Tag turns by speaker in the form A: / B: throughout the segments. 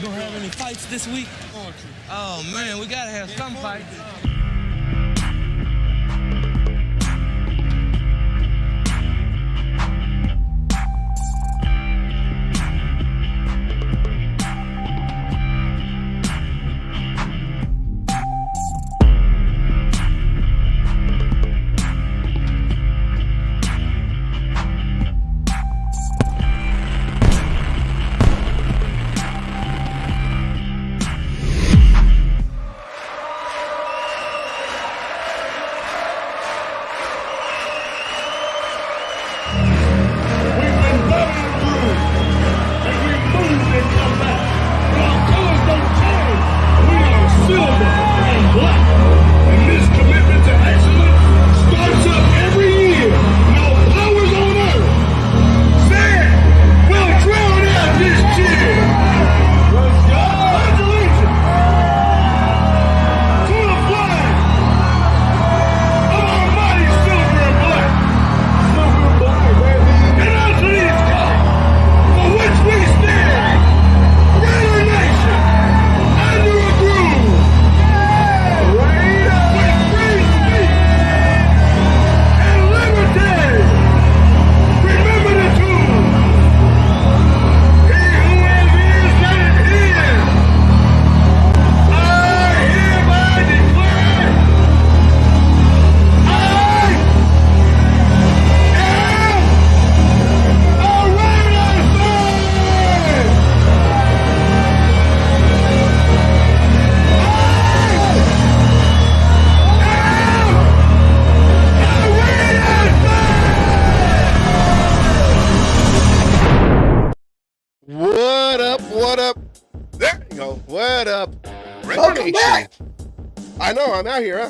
A: We gonna have any fights this week? Oh man, we gotta have some fights.
B: I know, I'm out here, huh?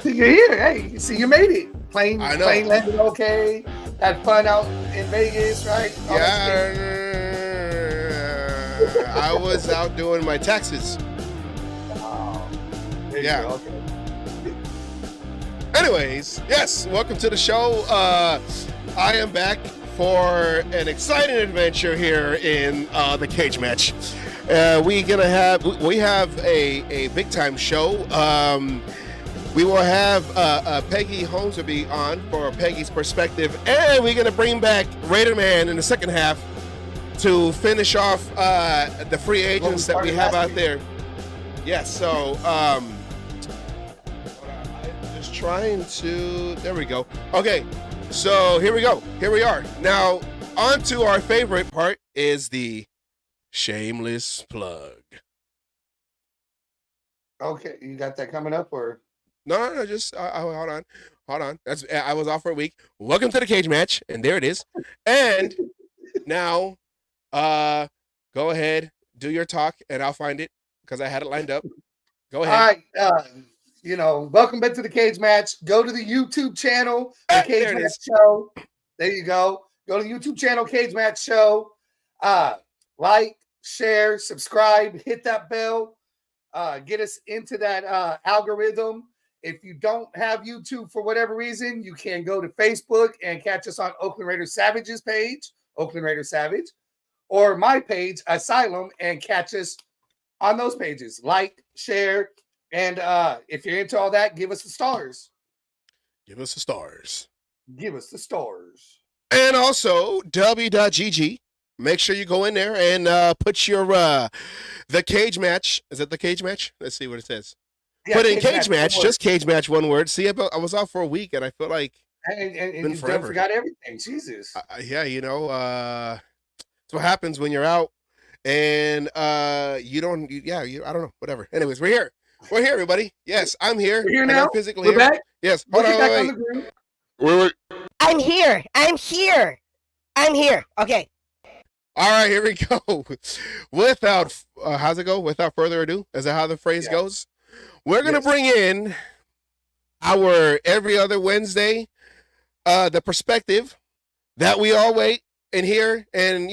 C: You're here. Hey, see, you made it. Plane landed okay. Had fun out in Vegas, right?
B: I was out doing my taxes.
C: Oh,
B: yeah.
C: Okay.
B: Anyways, yes, welcome to the show. I am back for an exciting adventure here in the cage match. We have a big time show. We will have Peggy Holmes will be on for Peggy's perspective, and we're gonna bring back Raider Man in the second half to finish off the free agents that we have out there. Yes, so I'm just trying to. There we go. Okay, so here we go. Here we are. Now on to our favorite part is the shameless plug.
C: Okay, you got that coming up, or
B: no? Just hold on. I was off for a week. Welcome to the cage match, and there it is. And now, go ahead, do your talk, and I'll find it because I had it lined up. Go ahead.
C: All right, welcome back to the cage match. Go to the YouTube channel, the Cage Match Show. There you go. Go to the YouTube channel, Cage Match Show. Like, share, subscribe, hit that bell, get us into that algorithm. If you don't have YouTube for whatever reason, you can go to Facebook and catch us on Oakland Raiders Savage's page, Oakland Raiders Savage, or my page, Asylum, and catch us on those pages. Like, share, and if you're into all that, give us the stars.
B: Give us the stars.
C: Give us the stars.
B: And also, w.gg. Make sure you go in there and put your the cage match. Is it the cage match? Let's see what it says. Yeah, put in cage match, just cage match, one word. See, I was off for a week, and I feel like
C: and you forgot everything. Jesus.
B: Yeah, that's what happens when you're out, and you don't. I don't know. Whatever. Anyways, we're here. We're here, everybody. Yes, I'm here.
C: We're here now.
B: I'm physically
C: we're
B: here.
C: Back.
B: Yes. Hold on. Wait.
D: I'm here. Okay.
B: All right, here we go. Without, how's it go? Without further ado, is that how the phrase goes? We're going to bring in our every other Wednesday, the perspective that we all wait and hear. And,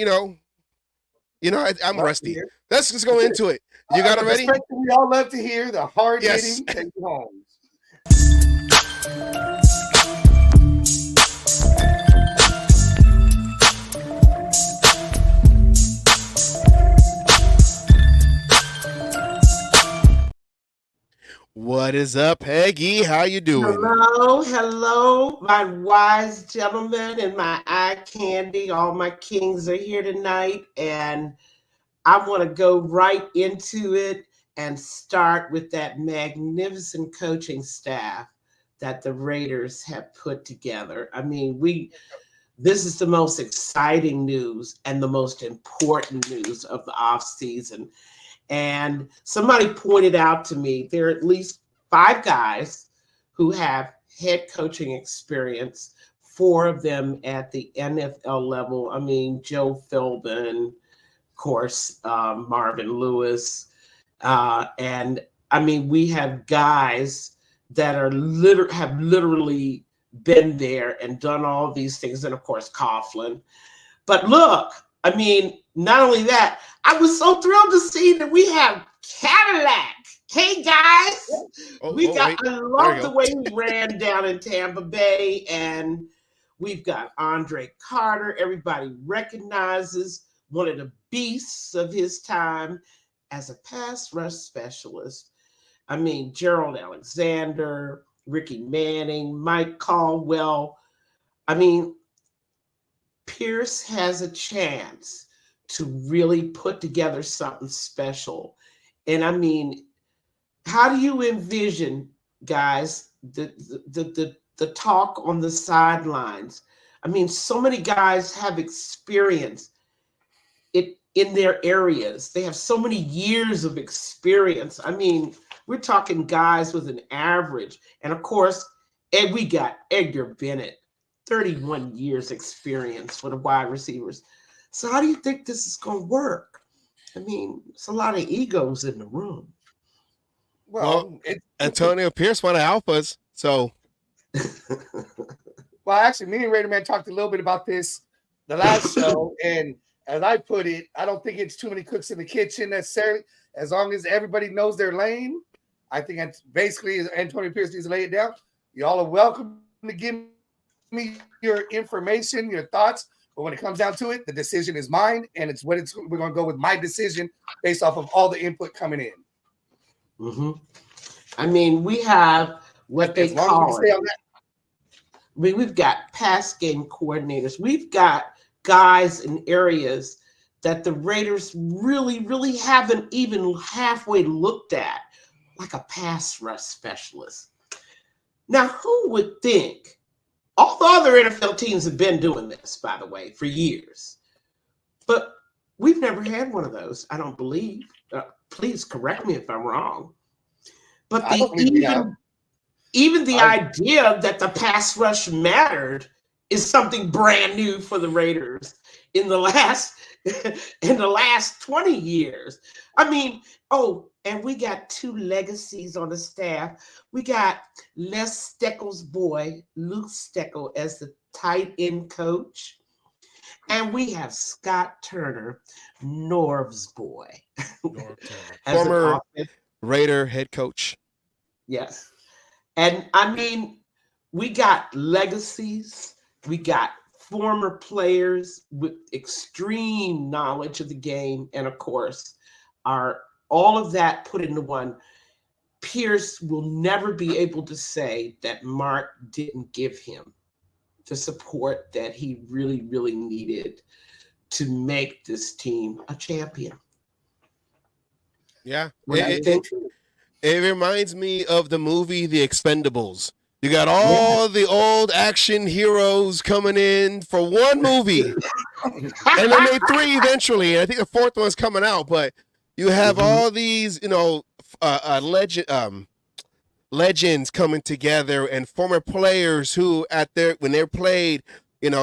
B: I'm rusty. Let's just go into it. You got it ready?
C: We all love to hear the hard-hitting Peggy Holmes.
B: What is up, Peggy? How you doing?
D: Hello, my wise gentlemen and my eye candy. All my kings are here tonight, and I want to go right into it and start with that magnificent coaching staff that the Raiders have put together. I mean, this is the most exciting news and the most important news of the offseason. And somebody pointed out to me there are at least 5 guys who have head coaching experience, 4 of them at the NFL level. I mean, Joe Philbin, of course, Marvin Lewis. And I mean, we have guys that are have literally been there and done all these things. And of course, Coughlin. But look, I mean, not only that, I was so thrilled to see that we have Cadillac. Hey guys, I love the way we ran down in Tampa Bay, and we've got Andre Carter. Everybody recognizes one of the beasts of his time as a pass rush specialist. I mean, Gerald Alexander, Ricky Manning, Mike Caldwell. I mean, Pierce has a chance to really put together something special. And I mean, how do you envision, guys, the talk on the sidelines? I mean, so many guys have experience in their areas. They have so many years of experience. I mean, we're talking guys with an average. And of course, we got Edgar Bennett, 31 years experience for the wide receivers. So how do you think this is going to work? I mean, it's a lot of egos in the room.
B: Well, Antonio Pierce, one of alphas. So,
C: well, actually, me and Raider Man talked a little bit about this the last show, and as I put it, I don't think it's too many cooks in the kitchen necessarily. As long as everybody knows their lane, I think that's basically Antonio Pierce needs to lay it down. Y'all are welcome to give me your information, your thoughts. But when it comes down to it, the decision is mine, and we're going to go with my decision based off of all the input coming in.
D: Mm-hmm. I mean, we have what they call it. I mean, we've got pass game coordinators. We've got guys in areas that the Raiders really, really haven't even halfway looked at, like a pass rush specialist. Now, who would think? All the other NFL teams have been doing this, by the way, for years. But we've never had one of those, I don't believe. Please correct me if I'm wrong. But even the idea that the pass rush mattered is something brand new for the Raiders in the last 20 years. I mean, and we got 2 legacies on the staff. We got Les Steckel's boy, Luke Steckel, as the tight end coach. And we have Scott Turner, Norv's boy.
B: Former Raider head coach.
D: Yes. And I mean, we got legacies. We got former players with extreme knowledge of the game. And of course, all of that put into one. Pierce will never be able to say that Mark didn't give him the support that he really, really needed to make this team a champion.
B: Yeah. It reminds me of the movie The Expendables. You got all the old action heroes coming in for one movie. And they made 3 eventually. And I think the 4th one's coming out. But you have all these, legends coming together and former players who when they're played,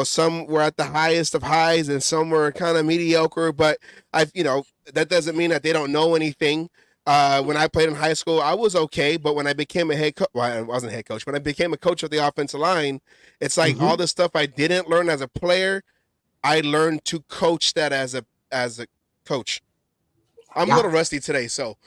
B: some were at the highest of highs and some were kind of mediocre. But that doesn't mean that they don't know anything. When I played in high school, I was okay, but when I became a head coach, well, I wasn't a head coach. When I became a coach of the offensive line, it's like all the stuff I didn't learn as a player, I learned to coach that as a coach. I'm a little rusty today, so.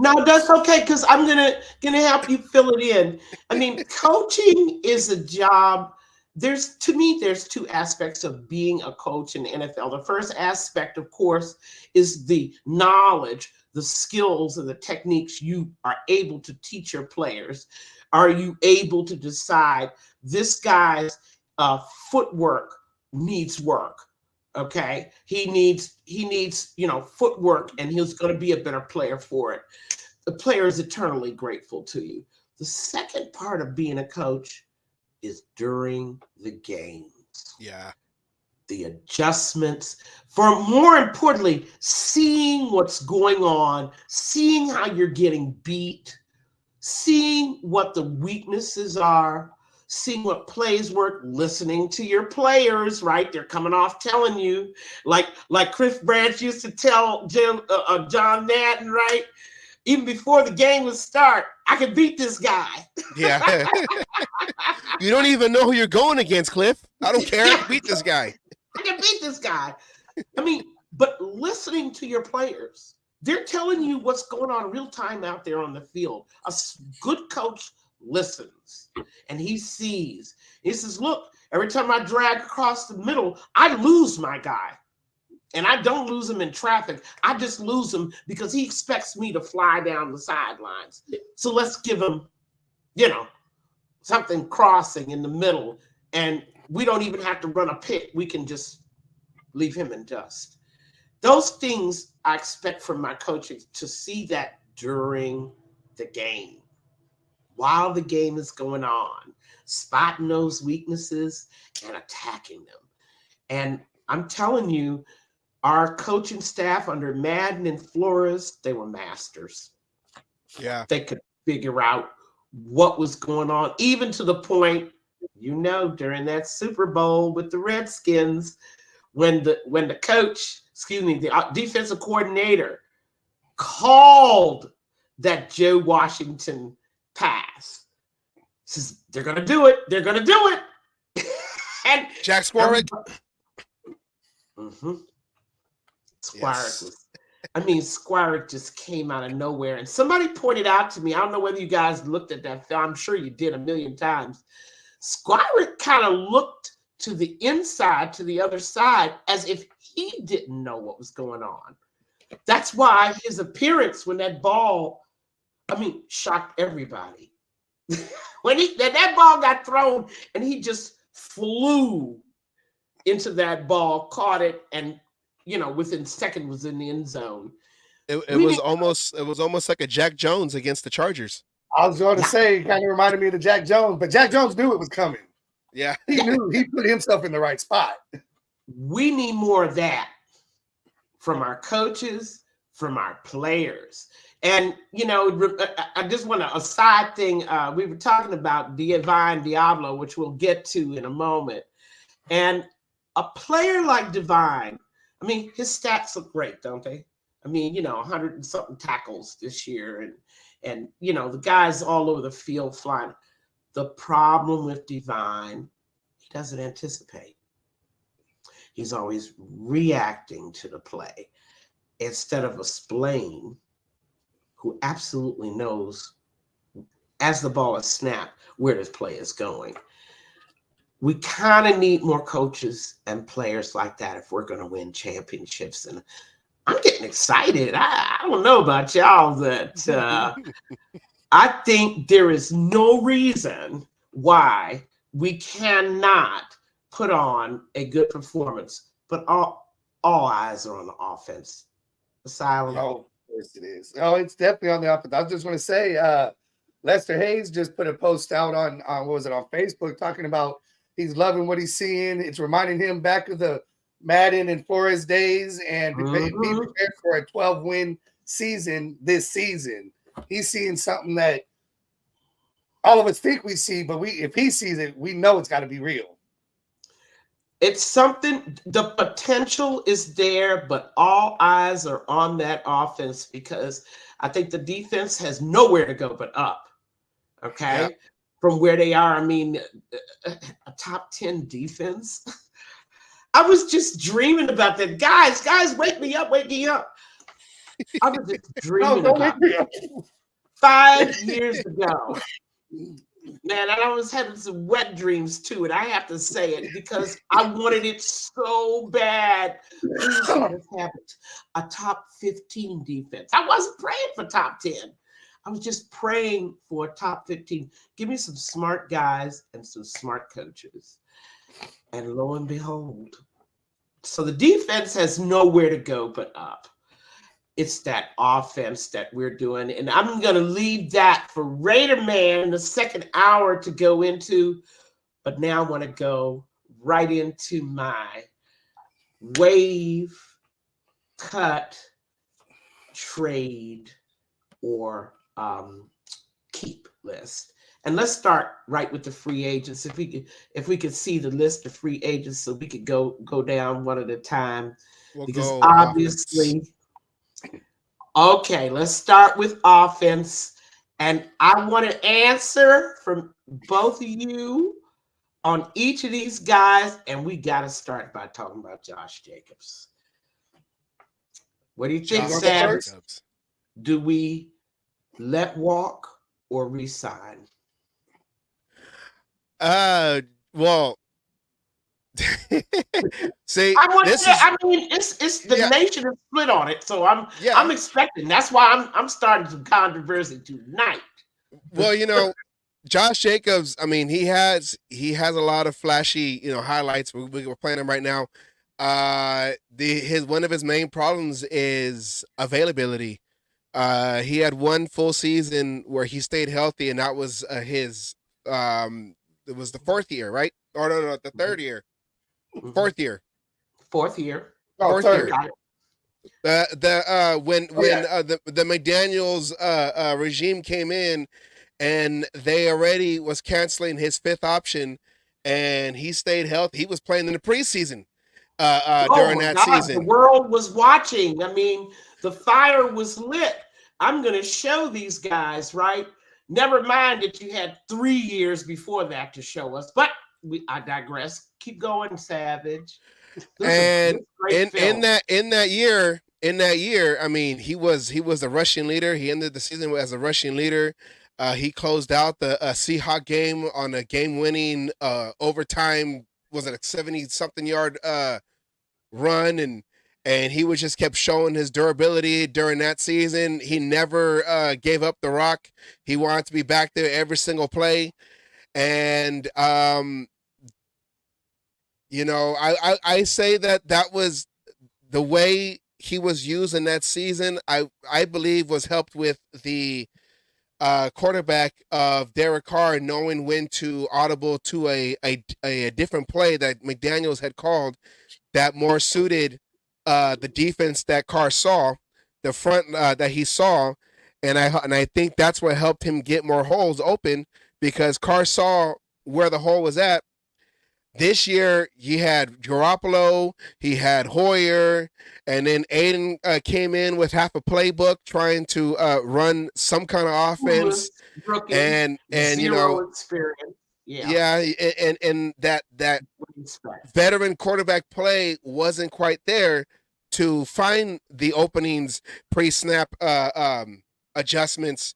D: No, that's okay, because I'm gonna help you fill it in. I mean, coaching is a job there's two aspects of being a coach in the NFL. The first aspect, of course, is the knowledge, the skills, and the techniques you are able to teach your players. Are you able to decide this guy's footwork needs work? Okay, he needs footwork, and he's going to be a better player for it. The player is eternally grateful to you. The second part of being a coach is during the games.
B: Yeah.
D: The adjustments, for more importantly, seeing what's going on, seeing how you're getting beat, seeing what the weaknesses are, seeing what plays work, listening to your players, right? They're coming off telling you, like Chris Branch used to tell John Madden, right? Even before the game would start, I can beat this guy.
B: Yeah. You don't even know who you're going against, Cliff. I don't care. I can beat this guy.
D: I can beat this guy. I mean, but listening to your players, they're telling you what's going on real time out there on the field. A good coach listens and he sees. He says, look, every time I drag across the middle, I lose my guy. And I don't lose him in traffic. I just lose him because he expects me to fly down the sidelines. So let's give him, something crossing in the middle. And we don't even have to run a pick. We can just leave him in dust. Those things I expect from my coaching, to see that during the game, while the game is going on, spotting those weaknesses and attacking them. And I'm telling you, our coaching staff under Madden and Flores, they were masters.
B: Yeah.
D: They could figure out what was going on, even to the point, during that Super Bowl with the Redskins, when the coach, the defensive coordinator called that Joe Washington pass. Says, they're going to do it. They're going to do it. And
B: Jack Squarick.
D: Mm-hmm. Squarick just came out of nowhere. And somebody pointed out to me, I don't know whether you guys looked at that film. I'm sure you did a million times. Squarick kind of looked to the inside, to the other side, as if he didn't know what was going on. That's why his appearance when that ball, shocked everybody. When that ball got thrown and he just flew into that ball, caught it, and within seconds was in the end zone.
B: It was almost like a Jack Jones against the Chargers.
C: I was going to say, it kind of reminded me of the Jack Jones, but Jack Jones knew it was coming.
B: Yeah.
C: He knew, he put himself in the right spot.
D: We need more of that from our coaches, from our players. And, I just want a side thing. We were talking about Divine Diablo, which we'll get to in a moment. And a player like Divine, his stats look great, don't they? 100 and something tackles this year. And the guys all over the field flying. The problem with Divine, he doesn't anticipate. He's always reacting to the play instead of a Splain who absolutely knows, as the ball is snapped, where this play is going. We kind of need more coaches and players like that if we're going to win championships. And I'm getting excited. I don't know about y'all, that I think there is no reason why we cannot put on a good performance, but all eyes are on the offense. Asylum.
C: Oh, yes, it is. Oh, it's definitely on the offense. I just want to say, Lester Hayes just put a post out on Facebook talking about he's loving what he's seeing. It's reminding him back of the Madden and Flores days, and be prepared for a 12-win season this season. He's seeing something that all of us think we see, but if he sees it, we know it's got to be real.
D: It's something, the potential is there, but all eyes are on that offense because I think the defense has nowhere to go but up. Okay. Yep. From where they are. A top 10 defense. I was just dreaming about that. Guys, wake me up. I was just dreaming about it. 5 years ago. Man, and I was having some wet dreams too, and I have to say it because I wanted it so bad. Please let us have it. A top 15 defense. I wasn't praying for top 10. I was just praying for a top 15. Give me some smart guys and some smart coaches. And lo and behold, so the defense has nowhere to go but up. It's that offense that we're doing. And I'm going to leave that for Raider Man the second hour to go into. But now I want to go right into my wave, cut, trade, or keep list. And let's start right with the free agents. If we could see the list of free agents, so we could go down one at a time. Because obviously, okay, let's start with offense. And I want to answer from both of you on each of these guys. And we got to start by talking about Josh Jacobs. What do you think, Sam? Do we let walk or resign?
B: Well, see,
D: it's the nation is split on it, so I'm expecting. That's why I'm starting some controversy tonight.
B: Well, Josh Jacobs, I mean, he has a lot of flashy, highlights. We're playing him right now. One of his main problems is availability. He had one full season where he stayed healthy, and that was his it was the fourth year, right? Or no, the third year. Fourth year.
D: Fourth year.
C: Oh,
B: Fourth
C: third.
B: year. When the McDaniels regime came in, and they already was canceling his fifth option, and he stayed healthy. He was playing in the preseason during that season.
D: The world was watching. I mean, the fire was lit. I'm going to show these guys, right? Never mind that you had 3 years before that to show us, but I digress. Keep going, Savage.
B: And in that year, I mean, he was a rushing leader. He ended the season as a rushing leader. He closed out the Seahawks game on a game-winning overtime. Was it a 70-something yard run? And he was just kept showing his durability during that season. He never gave up the rock. He wanted to be back there every single play. And I say that was the way he was used in that season. I believe was helped with the quarterback of Derek Carr knowing when to audible to a different play that McDaniels had called that more suited the defense that Carr saw, the front that he saw, and I think that's what helped him get more holes open because Carr saw where the hole was at. This year, he had Garoppolo, he had Hoyer, and then Aiden came in with half a playbook trying to run some kind of offense, and
D: zero experience.
B: And that veteran quarterback play wasn't quite there to find the openings pre-snap adjustments,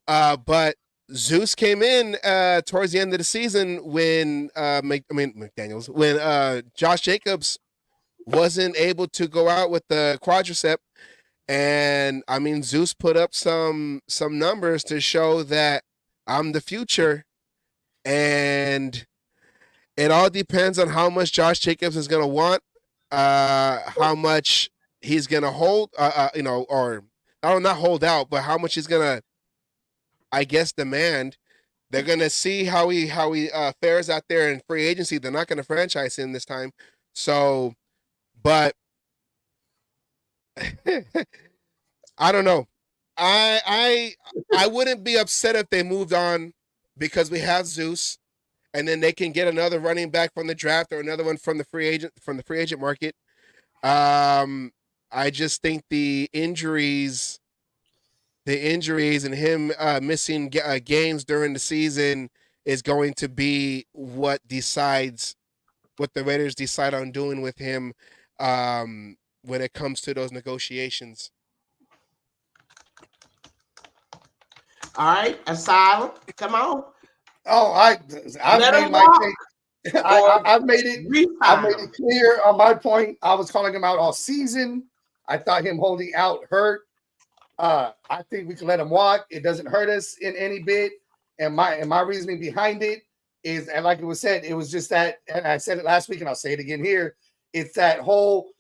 B: but Zeus came in towards the end of the season when Josh Jacobs wasn't able to go out with the quadricep, and I mean Zeus put up some numbers to show that I'm the future, and it all depends on how much Josh Jacobs is going to want, how much he's going to hold, or not hold out, but how much he's going to, I guess, demand. They're going to see how he fares out there in free agency. They're not going to franchise him this time. So, but I don't know. I wouldn't be upset if they moved on because we have Zeus, and then they can get another running back from the draft or another one from the free agent market. I just think the injuries and him missing games during the season is going to be what the Raiders decide on doing with him when it comes to those negotiations.
D: All right, Asylum, come on.
C: Oh, I've
D: Let
C: made
D: him
C: my
D: walk
C: take.
D: or
C: I've made it. I've
D: resign
C: made
D: him.
C: it clear on my point. I was calling him out all season. I thought him holding out hurt. I think we can let him walk. It doesn't hurt us in any bit. And my reasoning behind it is, and like it was said, it was just that, and I said it last week, and I'll say it again here. It's that whole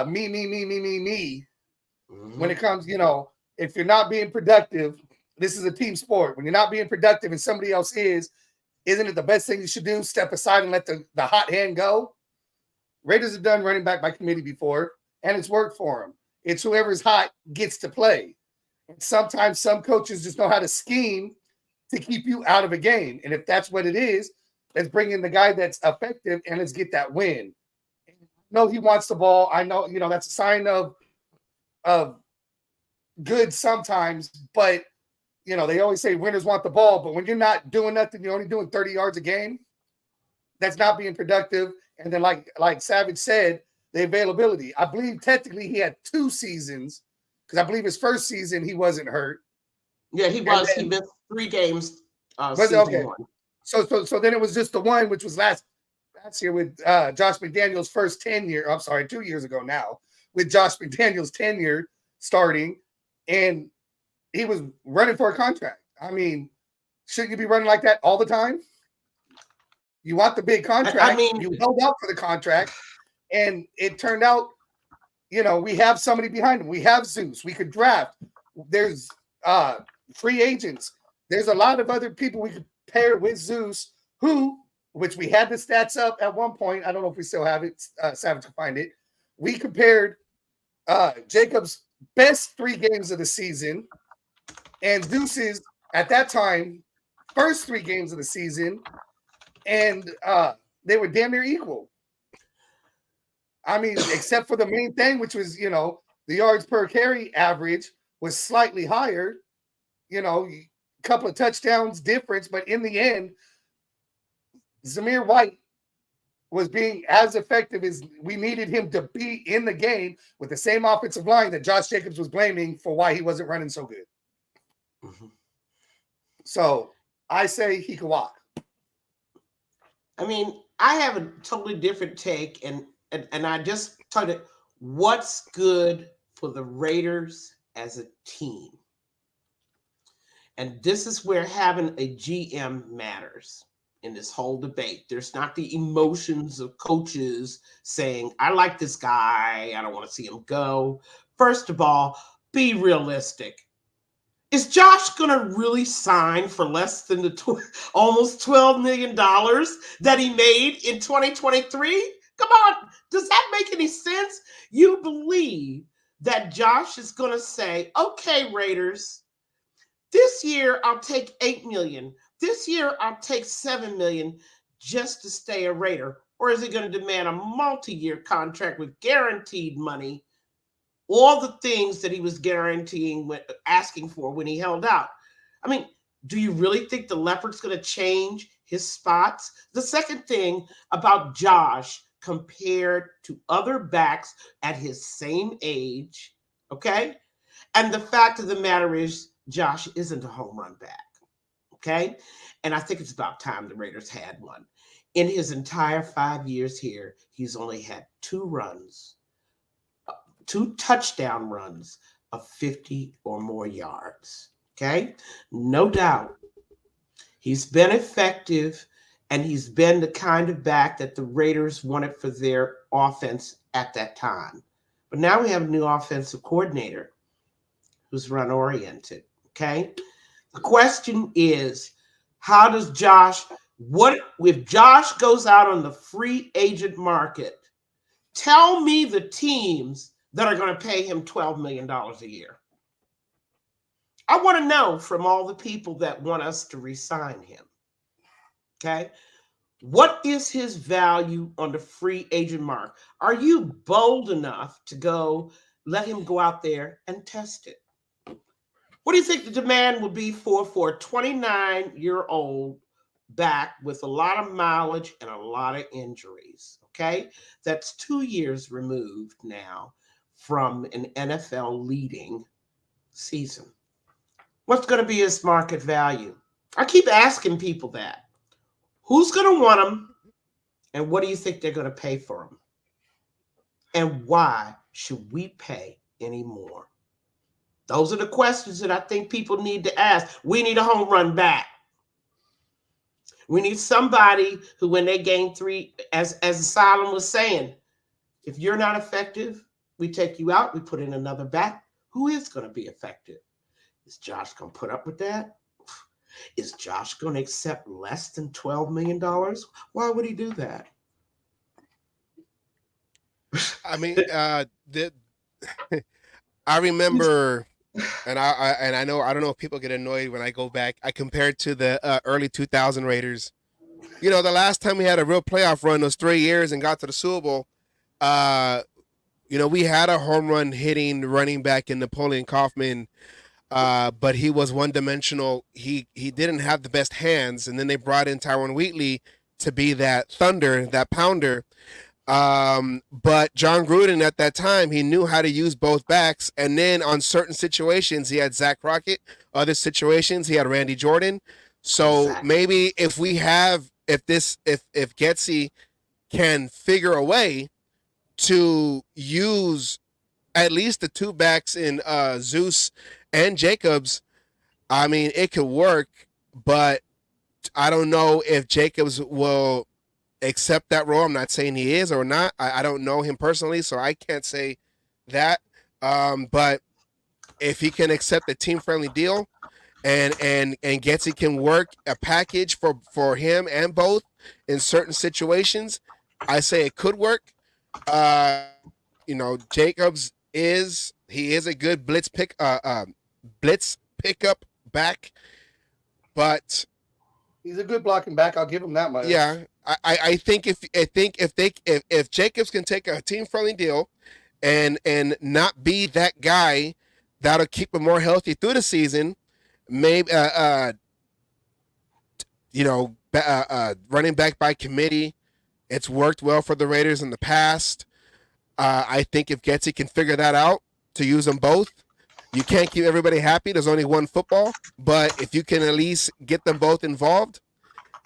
C: me. When it comes, if you're not being productive, this is a team sport. When you're not being productive and somebody else is, isn't it the best thing you should do? Step aside and let the hot hand go. Raiders have done running back by committee before, and it's worked for them. It's whoever's hot gets to play. And sometimes some coaches just know how to scheme to keep you out of a game. And if that's what it is, let's bring in the guy that's effective and let's get that win. I know he wants the ball. I know, that's a sign of good sometimes, but they always say winners want the ball, but when you're not doing nothing, you're only doing 30 yards a game, that's not being productive. And then like Savage said, the availability. I believe technically he had 2 seasons, because I believe his first season he wasn't hurt.
D: Yeah, he was. He missed 3 games
C: Was it
D: season
C: okay?
D: 1.
C: So then it was just the one, which was last year with Josh McDaniels' first tenure. I'm sorry, 2 years ago now, with Josh McDaniels' tenure starting, and he was running for a contract. I mean, shouldn't you be running like that all the time? You want the big contract. You held out for the contract, and it turned out, we have somebody behind him. We have Zeus. We could draft. There's free agents. There's a lot of other people we could pair with Zeus, which we had the stats up at one point. I don't know if we still have it. Savage can find it. We compared Jacob's best 3 games of the season and Zeus's, at that time, first 3 games of the season, and they were damn near equal. I mean, except for the main thing, which was, the yards per carry average was slightly higher, a couple of touchdowns difference, but in the end, Zamir White was being as effective as we needed him to be in the game with the same offensive line that Josh Jacobs was blaming for why he wasn't running so good. Mm-hmm. So I say he can walk.
D: I mean, I have a totally different take, and I just told it what's good for the Raiders as a team. And this is where having a GM matters in this whole debate. There's not the emotions of coaches saying, I like this guy, I don't want to see him go. First of all, be realistic. Is Josh going to really sign for less than the almost $12 million that he made in 2023? Come on. Does that make any sense? You believe that Josh is going to say, okay, Raiders, this year I'll take $8 million. This year I'll take $7 million just to stay a Raider. Or is he going to demand a multi-year contract with guaranteed money? All the things that he was asking for when he held out. I mean, do you really think the Leopard's going to change his spots? The second thing about Josh compared to other backs at his same age, okay? And the fact of the matter is, Josh isn't a home run back, okay? And I think it's about time the Raiders had one. In his entire 5 years here, he's only had 2 touchdown runs of 50 or more yards, okay? No doubt. He's been effective, and he's been the kind of back that the Raiders wanted for their offense at that time. But now we have a new offensive coordinator who's run-oriented, okay? The question is, how does if Josh goes out on the free agent market, tell me the teams that are going to pay him $12 million a year. I want to know from all the people that want us to re-sign him. Okay? What is his value on the free agent market? Are you bold enough to let him go out there and test it? What do you think the demand would be for a 29-year-old back with a lot of mileage and a lot of injuries? Okay? That's 2 years removed now from an NFL leading season. What's going to be his market value? I keep asking people that. Who's going to want them? And what do you think they're going to pay for them? And why should we pay any more? Those are the questions that I think people need to ask. We need a home run back. We need somebody who, when they gain 3, as Asylum was saying, if you're not effective, we take you out, we put in another back. Who is going to be effective? Is Josh going to put up with that? Is Josh going to accept less than $12 million? Why would he do that?
B: I mean, I remember, and I know, I don't know if people get annoyed when I go back. I compared to the early 2000 Raiders. You know, the last time we had a real playoff run was 3 years and got to the Super Bowl. You know, we had a home run hitting running back in Napoleon Kaufman, but he was one dimensional. He didn't have the best hands, and then they brought in Tyron Wheatley to be that thunder, that pounder. But John Gruden at that time, he knew how to use both backs, and then on certain situations he had Zach Crockett. Other situations he had Randy Jordan. So
D: Exactly.
B: maybe if Getsy can figure a way to use at least the 2 backs in Zeus and Jacobs, I mean, it could work, but I don't know if Jacobs will accept that role. I'm not saying he is or not. I don't know him personally, so I can't say that. But if he can accept a team-friendly deal and Getsy can work a package for him and both in certain situations, I say it could work. You know, Jacobs is a good blitz pickup back, but
C: He's a good blocking back. I'll give him that much.
B: yeah, I think if Jacobs can take a team friendly deal and not be that guy that'll keep him more healthy through the season, maybe you know, running back by committee, it's worked well for the Raiders in the past. I think if Getsy can figure that out to use them both, you can't keep everybody happy. There's only one football, but if you can at least get them both involved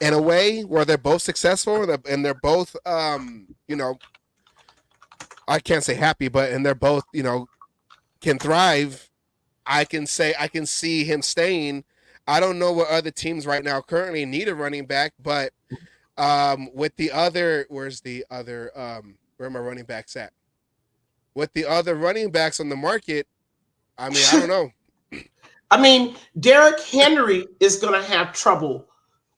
B: in a way where they're both successful and they're both, you know, I can't say happy, and they're both, you know, can thrive, I can see him staying. I don't know what other teams right now currently need a running back, but with the other, where are my running backs at? With the other running backs on the market, I mean, I don't know.
D: I mean, Derrick Henry is going to have trouble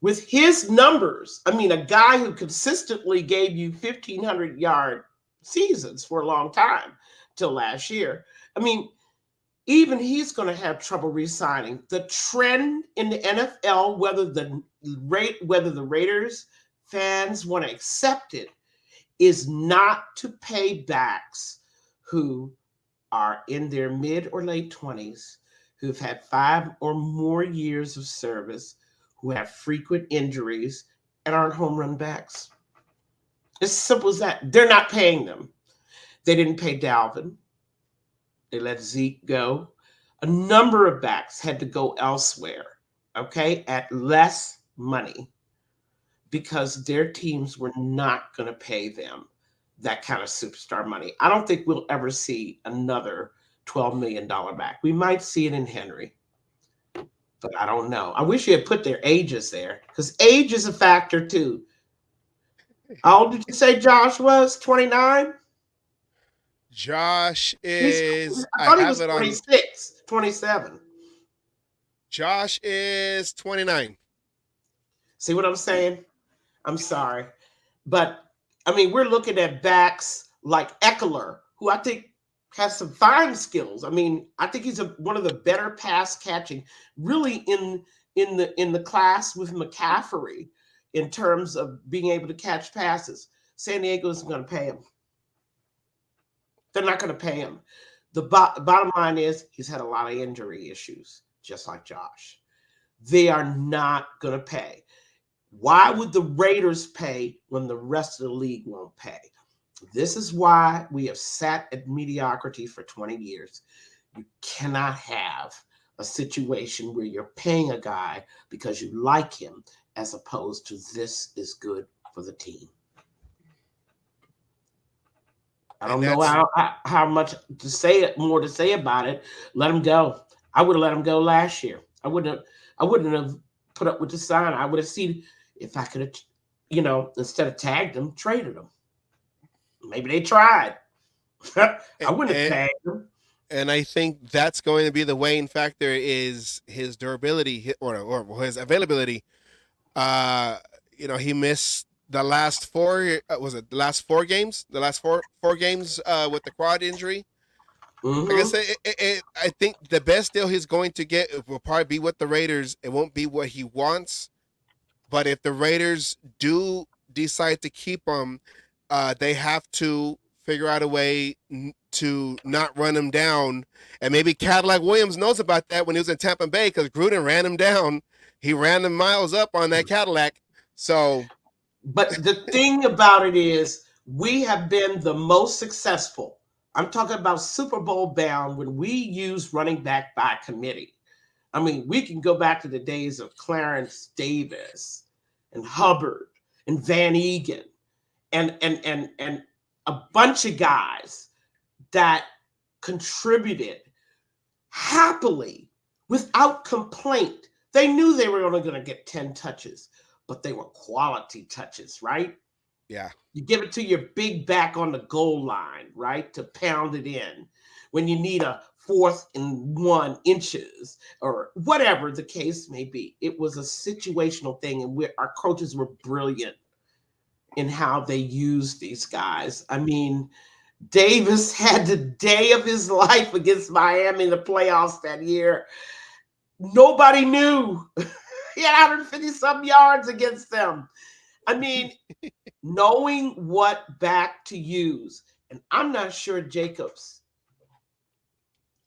D: with his numbers. I mean, a guy who consistently gave you 1,500-yard seasons for a long time till last year. I mean, even he's going to have trouble re-signing. The trend in the NFL, whether the Raiders fans want to accept it, is not to pay backs who are in their mid or late 20s, who've had 5 or more years of service, who have frequent injuries and aren't home run backs. It's as simple as that. They're not paying them. They didn't pay Dalvin. They let Zeke go. A number of backs had to go elsewhere, okay, at less money because their teams were not going to pay them that kind of superstar money. I don't think we'll ever see another $12 million back. We might see it in Henry, but I don't know. I wish you had put their ages there because age is a factor too. How old did you say Josh was? 29?
B: Josh is,
D: I thought he was 26, 27.
B: Josh is 29.
D: See what I'm saying? I'm sorry. But, I mean, we're looking at backs like Eckler, who I think has some fine skills. I mean, I think he's one of the better pass catching, really in the class with McCaffrey in terms of being able to catch passes. San Diego isn't going to pay him. They're not going to pay him. The bottom line is he's had a lot of injury issues, just like Josh. They are not going to pay. Why would the Raiders pay when the rest of the league won't pay? This is why we have sat at mediocrity for 20 years. You cannot have a situation where you're paying a guy because you like him as opposed to this is good for the team. I don't know how much to say about it. Let him go. I would have let him go last year. I wouldn't have put up with the sign. I would have seen if I could have, instead of tagged him, traded him. Maybe they tried. I wouldn't have tagged him.
B: And I think that's going to be the weighing factor is his durability or his availability. He missed the last four. Was it the last four games? The last four games with the quad injury.
D: Mm-hmm.
B: Like I said, I think the best deal he's going to get will probably be with the Raiders. It won't be what he wants, but if the Raiders do decide to keep him, they have to figure out a way to not run him down. And maybe Cadillac Williams knows about that when he was in Tampa Bay because Gruden ran him down. He ran the miles up on that Cadillac. So,
D: but the thing about it is we have been the most successful. I'm talking about Super Bowl bound when we use running back by committee. I mean, we can go back to the days of Clarence Davis and Hubbard and Van Egan and a bunch of guys that contributed happily without complaint. They knew they were only going to get 10 touches, but they were quality touches, right?
B: Yeah.
D: You give it to your big back on the goal line, right? To pound it in when you need a 4th and 1 inches or whatever the case may be. It was a situational thing, and our coaches were brilliant in how they used these guys. I mean, Davis had the day of his life against Miami in the playoffs that year. Nobody knew. He had 150-some yards against them. I mean, knowing what back to use. And I'm not sure Jacobs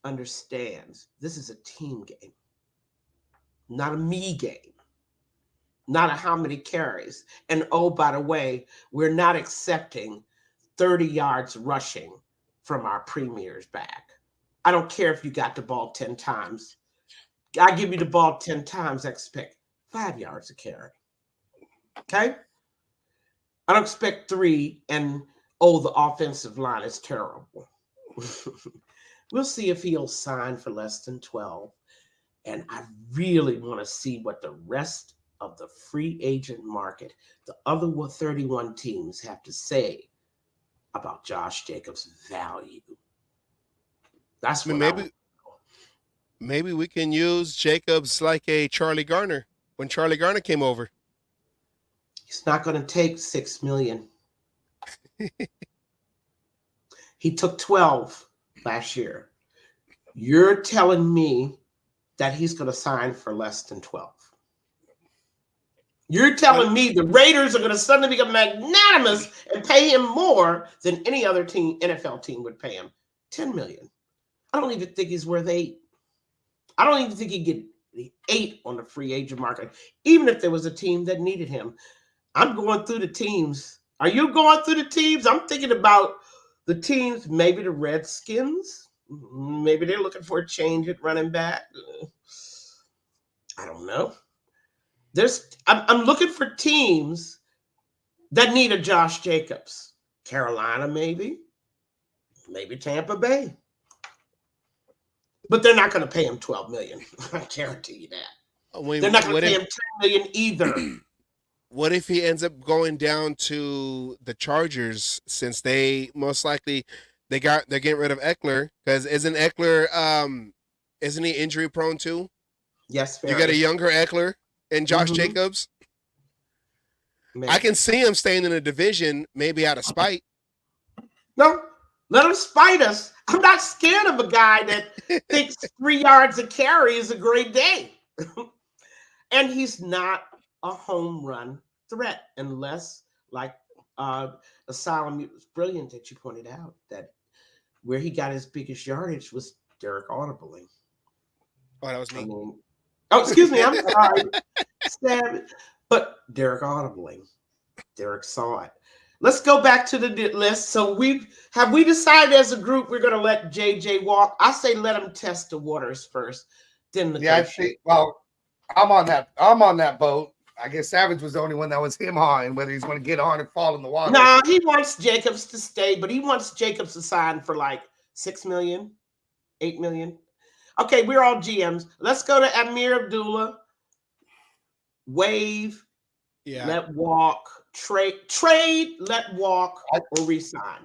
D: understands this is a team game, not a me game. Not a how many carries. And oh, by the way, we're not accepting 30 yards rushing from our premiers back. I don't care if you got the ball 10 times. I give you the ball 10 times, I expect 5 yards a carry. Okay? I don't expect 3 and, the offensive line is terrible. We'll see if he'll sign for less than 12. And I really want to see what the rest of the free agent market, the other 31 teams have to say about Josh Jacobs' value. That's what
B: maybe we can use Jacobs like a Charlie Garner when Charlie Garner came over.
D: He's not going to take $6 million. He took 12 last year. You're telling me that he's going to sign for less than 12. You're telling me the Raiders are going to suddenly become magnanimous and pay him more than any other team, NFL team would pay him. $10 million. I don't even think he's worth 8. I don't even think he'd get the 8 on the free agent market, even if there was a team that needed him. I'm going through the teams. Are you going through the teams? I'm thinking about the teams, maybe the Redskins. Maybe they're looking for a change at running back. I don't know. I'm looking for teams that need a Josh Jacobs. Carolina, maybe Tampa Bay. But they're not going to pay him $12 million. I guarantee you that. They're not going to pay him $10 million either.
B: What if he ends up going down to the Chargers since they most likely they're getting rid of Eckler because isn't Eckler isn't he injury prone too?
D: Yes, fair.
B: You got a younger Eckler and Josh Jacobs. Maybe. I can see him staying in a division, maybe out of spite.
D: No, let him spite us. I'm not scared of a guy that thinks 3 yards a carry is a great day. And he's not a home run threat unless, like Asylum, it was brilliant that you pointed out that where he got his biggest yardage was Derek Audibly.
B: Oh, that was me.
D: Excuse me. I'm sorry. But Derek Audibly. Derek saw it. Let's go back to the list. So we decided as a group we're going to let JJ walk. I say let him test the waters first. Then
C: I see. Well, I'm on that boat. I guess Savage was the only one that was him on, whether he's going to get on and fall in the water.
D: No, he wants Jacobs to stay, but he wants Jacobs to sign for like $6 million, $8 million. Okay, we're all GMs. Let's go to Amir Abdullah. Wave, let walk, trade, let walk, or resign.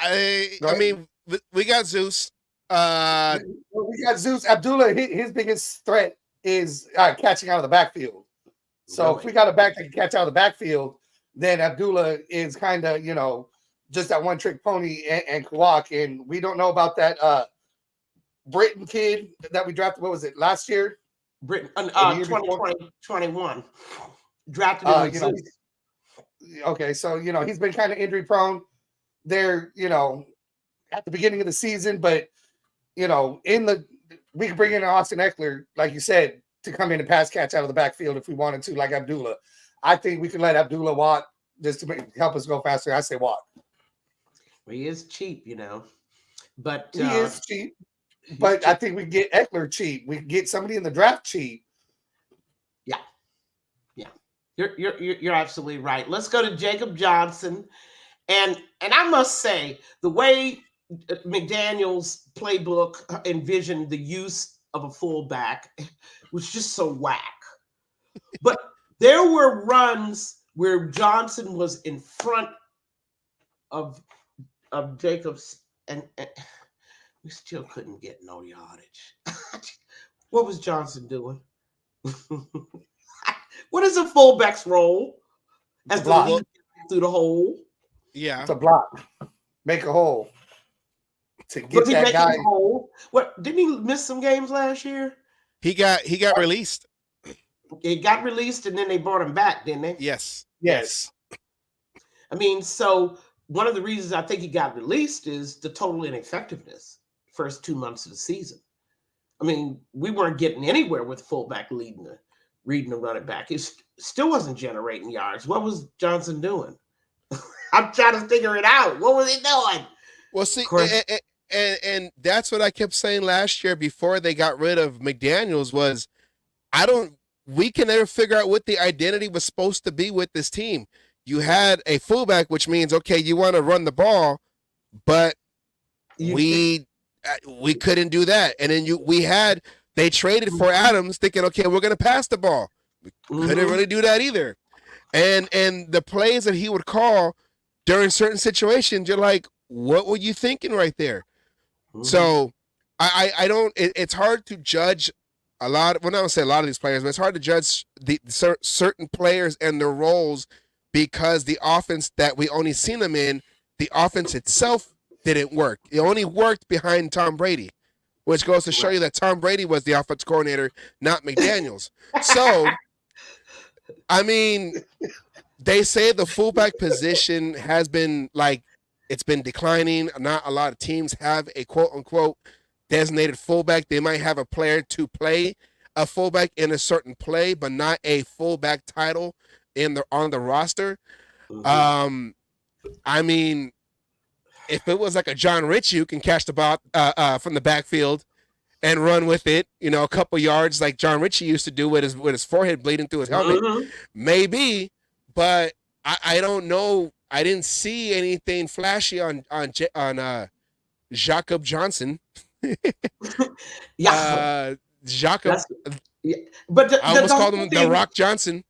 B: I mean, we got Zeus.
C: We got Zeus. Abdullah, his biggest threat is catching out of the backfield. So if we got a back that can catch out of the backfield, then Abdullah is kind of, just that one trick pony and can walk. And we don't know about that Britain kid that we drafted. What was it, last year?
D: Britain, 2021. Drafted him.
C: Okay, so, he's been kind of injury prone there, at the beginning of the season. But, we can bring in Austin Eckler, like you said, to come in and pass catch out of the backfield if we wanted to, like Abdullah. I think we can let Abdullah walk just to help us go faster. I say walk.
D: Well, he is cheap, but
C: he is cheap. But I think we get Eckler cheap. We get somebody in the draft cheap.
D: Yeah. You're absolutely right. Let's go to Jacob Johnson, and I must say the way McDaniel's playbook envisioned the use of a fullback was just so whack. But there were runs where Johnson was in front of Jacobs, and we still couldn't get no yardage. What was Johnson doing? What is a fullback's role? As the lead through the hole?
B: Yeah,
C: it's a block. Make a hole to get that guy.
D: What, didn't he miss some games last year?
B: He got released.
D: He got released, and then they brought him back, didn't they?
B: Yes.
D: I mean, so one of the reasons I think he got released is the total ineffectiveness first 2 months of the season. I mean, we weren't getting anywhere with fullback reading the running back. He still wasn't generating yards. What was Johnson doing? I'm trying to figure it out. What was he doing?
B: Well, see, and that's what I kept saying last year before they got rid of McDaniels was, we can never figure out what the identity was supposed to be with this team. You had a fullback, which means, okay, you want to run the ball, but we couldn't do that. And then they traded for Adams thinking, okay, we're going to pass the ball. We couldn't really do that either. And the plays that he would call during certain situations, you're like, what were you thinking right there? So I don't, it's hard to judge I don't say a lot of these players, but it's hard to judge the certain players and their roles because the offense that we only seen them in, the offense itself didn't work. It only worked behind Tom Brady, which goes to show you that Tom Brady was the offense coordinator, not McDaniels. So, I mean, they say the fullback position has been it's been declining. Not a lot of teams have a quote unquote designated fullback. They might have a player to play a fullback in a certain play, but not a fullback title on the roster. I mean, if it was like a John Ritchie who can catch the ball from the backfield and run with it, a couple yards like John Ritchie used to do with his forehead bleeding through his helmet, maybe. But I don't know. I didn't see anything flashy on Jacob Johnson. Jacob.
D: But
B: I almost called him the Rock Johnson.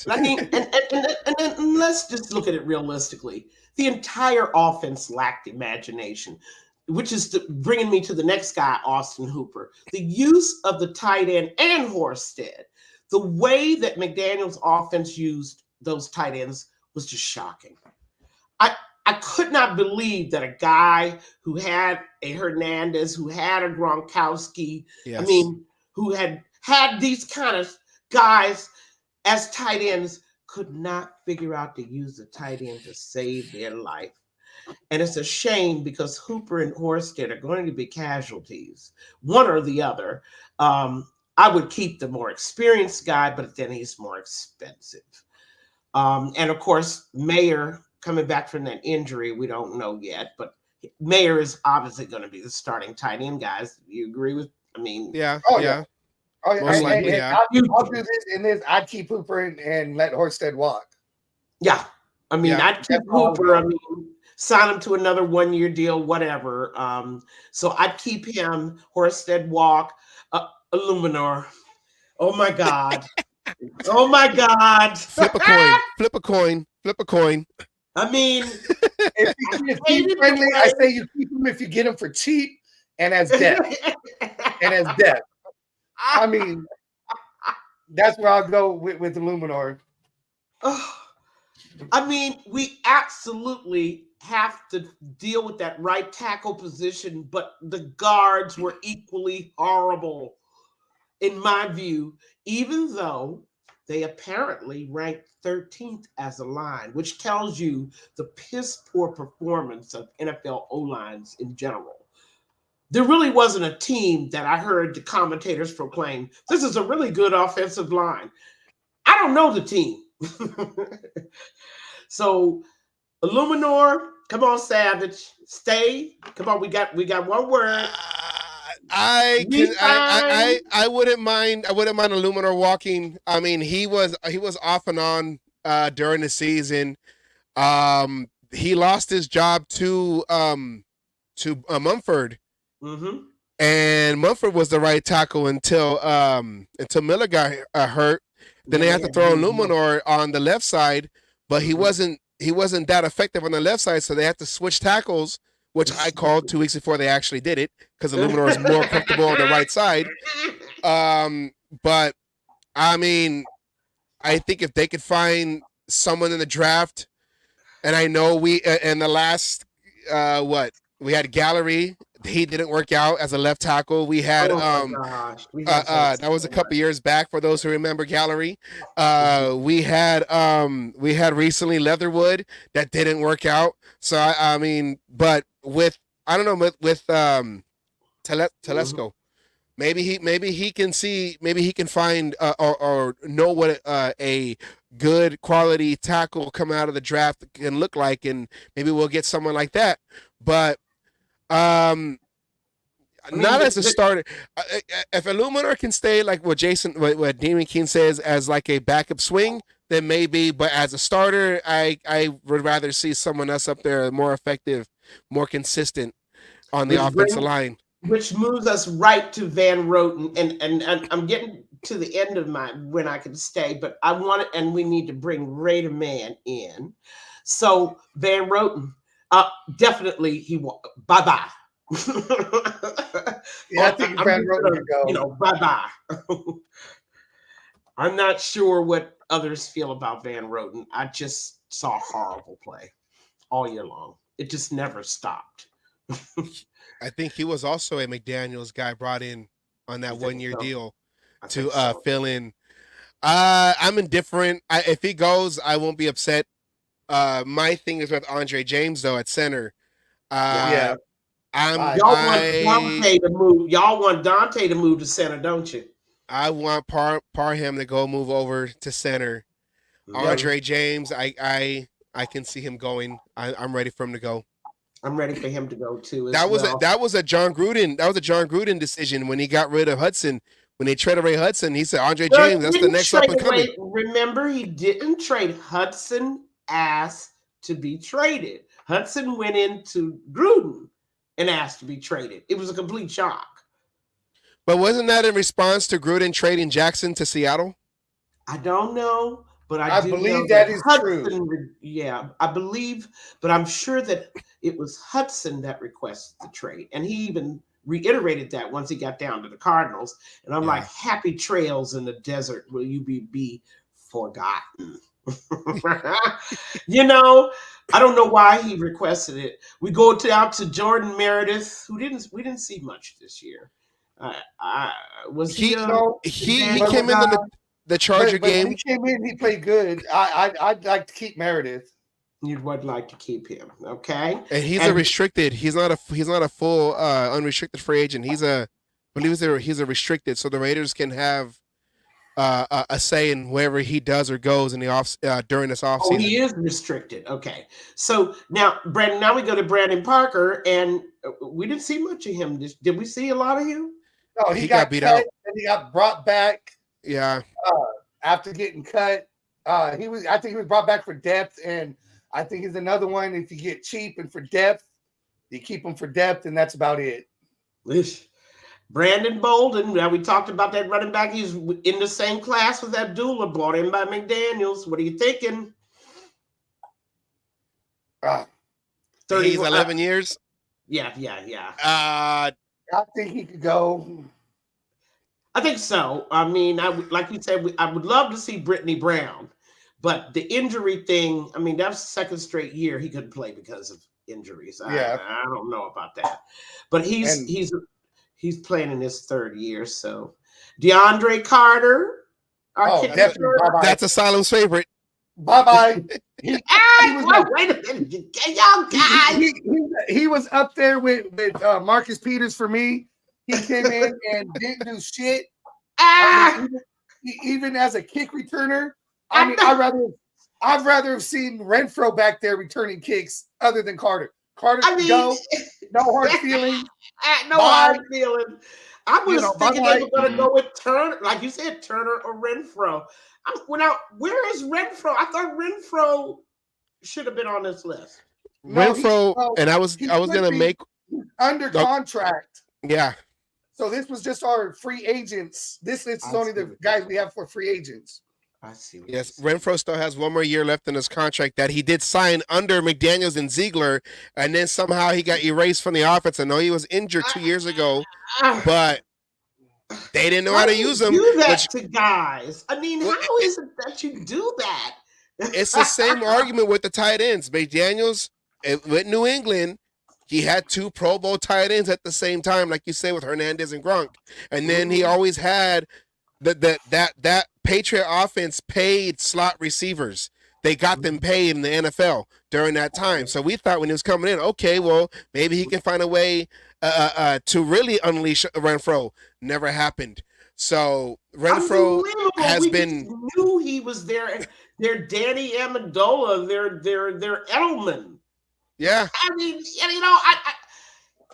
D: I mean, and let's just look at it realistically. The entire offense lacked imagination, which is bringing me to the next guy, Austin Hooper. The use of the tight end and Horsted, the way that McDaniel's offense used those tight ends was just shocking. I could not believe that a guy who had a Hernandez, who had a Gronkowski,
B: yes.
D: Who had these kind of guys as tight ends, could not figure out to use the tight end to save their life. And it's a shame because Hooper and Horsted are going to be casualties, one or the other. I would keep the more experienced guy, but then he's more expensive. And of course, Mayer coming back from that injury, we don't know yet, but Mayer is obviously going to be the starting tight end, guys. Do you agree with I mean,
B: yeah,
C: Oh,
B: yeah.
C: yeah. Oh,
B: Most
C: and,
B: likely,
C: and
B: yeah.
C: I'll do this and this. I'd keep Hooper and let Horsted walk.
D: yeah. I mean,
B: Yeah.
D: I'd keep
C: That's all
D: Hooper. I
C: about.
D: mean, sign him to another 1-year deal, whatever. So I'd keep him, Horsted Walk, Illuminor. Oh my God. Oh my God.
B: Flip a coin. Flip a coin. Flip a coin.
D: I mean,
C: If he is team
D: hated
C: friendly,
D: the
C: I
D: way-
C: say you keep him if you get him for cheap and as depth. And as depth. I mean, that's where I'll go with Illuminor.
D: I mean, we absolutely have to deal with that right tackle position, but the guards were equally horrible, in my view, even though they apparently ranked 13th as a line, which tells you the piss poor performance of NFL O lines in general. There really wasn't a team that I heard the commentators proclaim, this is a really good offensive line. I don't know the team. So Illuminor, come on, Savage, stay. Come on, we got one word.
B: I wouldn't mind. I wouldn't mind Illuminor walking. I mean, he was off and on during the season. He lost his job to Mumford.
D: Mm-hmm.
B: And Mumford was the right tackle until Miller got hurt. Then they had to throw Illuminor on the left side, but he wasn't that effective on the left side, so they had to switch tackles, which I called 2 weeks before they actually did it because Illuminor is more comfortable on the right side. But I mean, I think if they could find someone in the draft, and I know we in the last we had Gallery. He didn't work out as a left tackle. We had that was a couple years back for those who remember Gallery. We had recently Leatherwood that didn't work out. So I mean, but with Telesco, maybe he can find or know what a good quality tackle coming out of the draft can look like, and maybe we'll get someone like that. But not as a starter. If Illuminor can stay like what Damon King says as like a backup swing, then maybe. But as a starter, I would rather see someone else up there more effective, more consistent on the offensive line.
D: Which moves us right to Van Roten, and I'm getting to the end of when I can stay, but I want it, and we need to bring Raider Man in. So Van Roten, definitely bye-bye.
C: Yeah, I think Van Roten could go.
D: Bye-bye. I'm not sure what others feel about Van Roten. I just saw horrible play all year long. It just never stopped.
B: I think he was also a McDaniels guy brought in on that 1-year deal to fill in. I'm indifferent. If he goes, I won't be upset. My thing is with Andre James though at center.
C: Yeah.
D: Y'all want Dante to move to center, don't you?
B: I want Parham to move over to center. Andre James, I can see him going. I'm ready for him to go.
D: I'm ready for him to go too.
B: That was a John Gruden decision when he got rid of Hudson. When they traded away Hudson, he said Andre James, that's the next up and coming.
D: Remember, he didn't trade Hudson. Asked to be traded. Hudson went into Gruden and asked to be traded. It was a complete shock.
B: But wasn't that in response to Gruden trading Jackson to Seattle?
D: I don't know, but
C: I believe that is
D: Hudson,
C: true.
D: Yeah, I believe, but I'm sure that it was Hudson that requested the trade, and he even reiterated that once he got down to the Cardinals. And I'm like, happy trails in the desert will you be forgotten. I don't know why he requested it. We go out to Jordan Meredith, who we didn't see much this year.
B: He came in the Charger game.
C: He came in, he played good. I'd like to keep Meredith.
D: You would like to keep him, okay?
B: And he's a restricted. He's not a full unrestricted free agent. He's a restricted, so the Raiders can have a say in wherever he does or goes in the during this offseason.
D: Oh, he is restricted. Okay, so now Brandon. Now we go to Brandon Parker, and we didn't see much of him. Did we see a lot of him?
C: No, he got
B: beat
C: cut
B: out.
C: and he got brought back.
B: Yeah.
C: After getting cut. I think he was brought back for depth, and I think he's another one. If you get cheap and for depth, you keep him for depth, and that's about it.
D: Ish. Brandon Bolden, now we talked about that running back. He's in the same class with Abdullah, brought in by McDaniels. What are you thinking?
B: 30, he's 11 years.
D: Yeah.
C: I think he could go.
D: I think so. I mean, like you said, I would love to see Brittany Brown, but the injury thing, I mean, that's the second straight year he couldn't play because of injuries.
C: Yeah.
D: I don't know about that, but he's playing in his third year. So DeAndre Carter,
C: definitely.
B: That's Asylum's favorite.
C: Bye-bye.
D: Wait a minute, y'all guys.
C: He was up there with Marcus Peters for me. He came in and didn't do shit. Even as a kick returner, I mean, I'd rather have seen Renfro back there returning kicks other than Carter. Carter, no hard feelings.
D: No hard feelings. I was thinking they were going to go with Turner, like you said, Turner or Renfro. Where is Renfro? I thought Renfro should have been on this list.
B: Renfro, and I was going to make
C: under contract.
B: Yeah.
C: So this was just our free agents. This is only the guys we have for free agents.
D: I see.
B: Yes, Renfro still has one more year left in his contract that he did sign under McDaniels and Ziegler, and then somehow he got erased from the offense. I know he was injured 2 years ago, but they didn't know how to use him.
D: Do that to guys. I mean, how is it that you do that?
B: It's the same argument with the tight ends. McDaniels with New England, he had 2 Pro Bowl tight ends at the same time, like you say, with Hernandez and Gronk. And then he always had that Patriot offense paid slot receivers. They got them paid in the NFL during that time. So we thought when he was coming in, okay, well, maybe he can find a way to really unleash Renfro. Never happened. So Renfro has been.
D: Knew he was there. Their Danny Amendola, their Edelman.
B: Yeah.
D: I mean,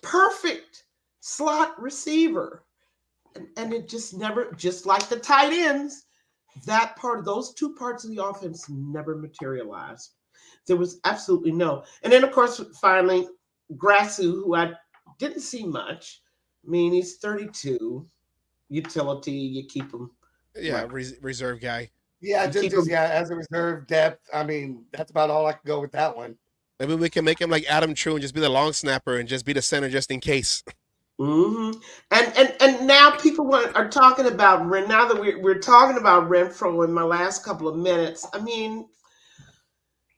D: perfect slot receiver. And it just never, just like the tight ends, those 2 parts of the offense never materialized. There was absolutely no. And then, of course, finally, Grassu, who I didn't see much. I mean, he's 32, utility, you keep him.
B: Yeah, reserve guy.
C: Yeah, just as a reserve depth. I mean, that's about all I can go with that one.
B: Maybe we can make him like Adam True and just be the long snapper and just be the center just in case.
D: Mm-hmm. And now people are talking about now that we're talking about Renfro in my last couple of minutes. I mean,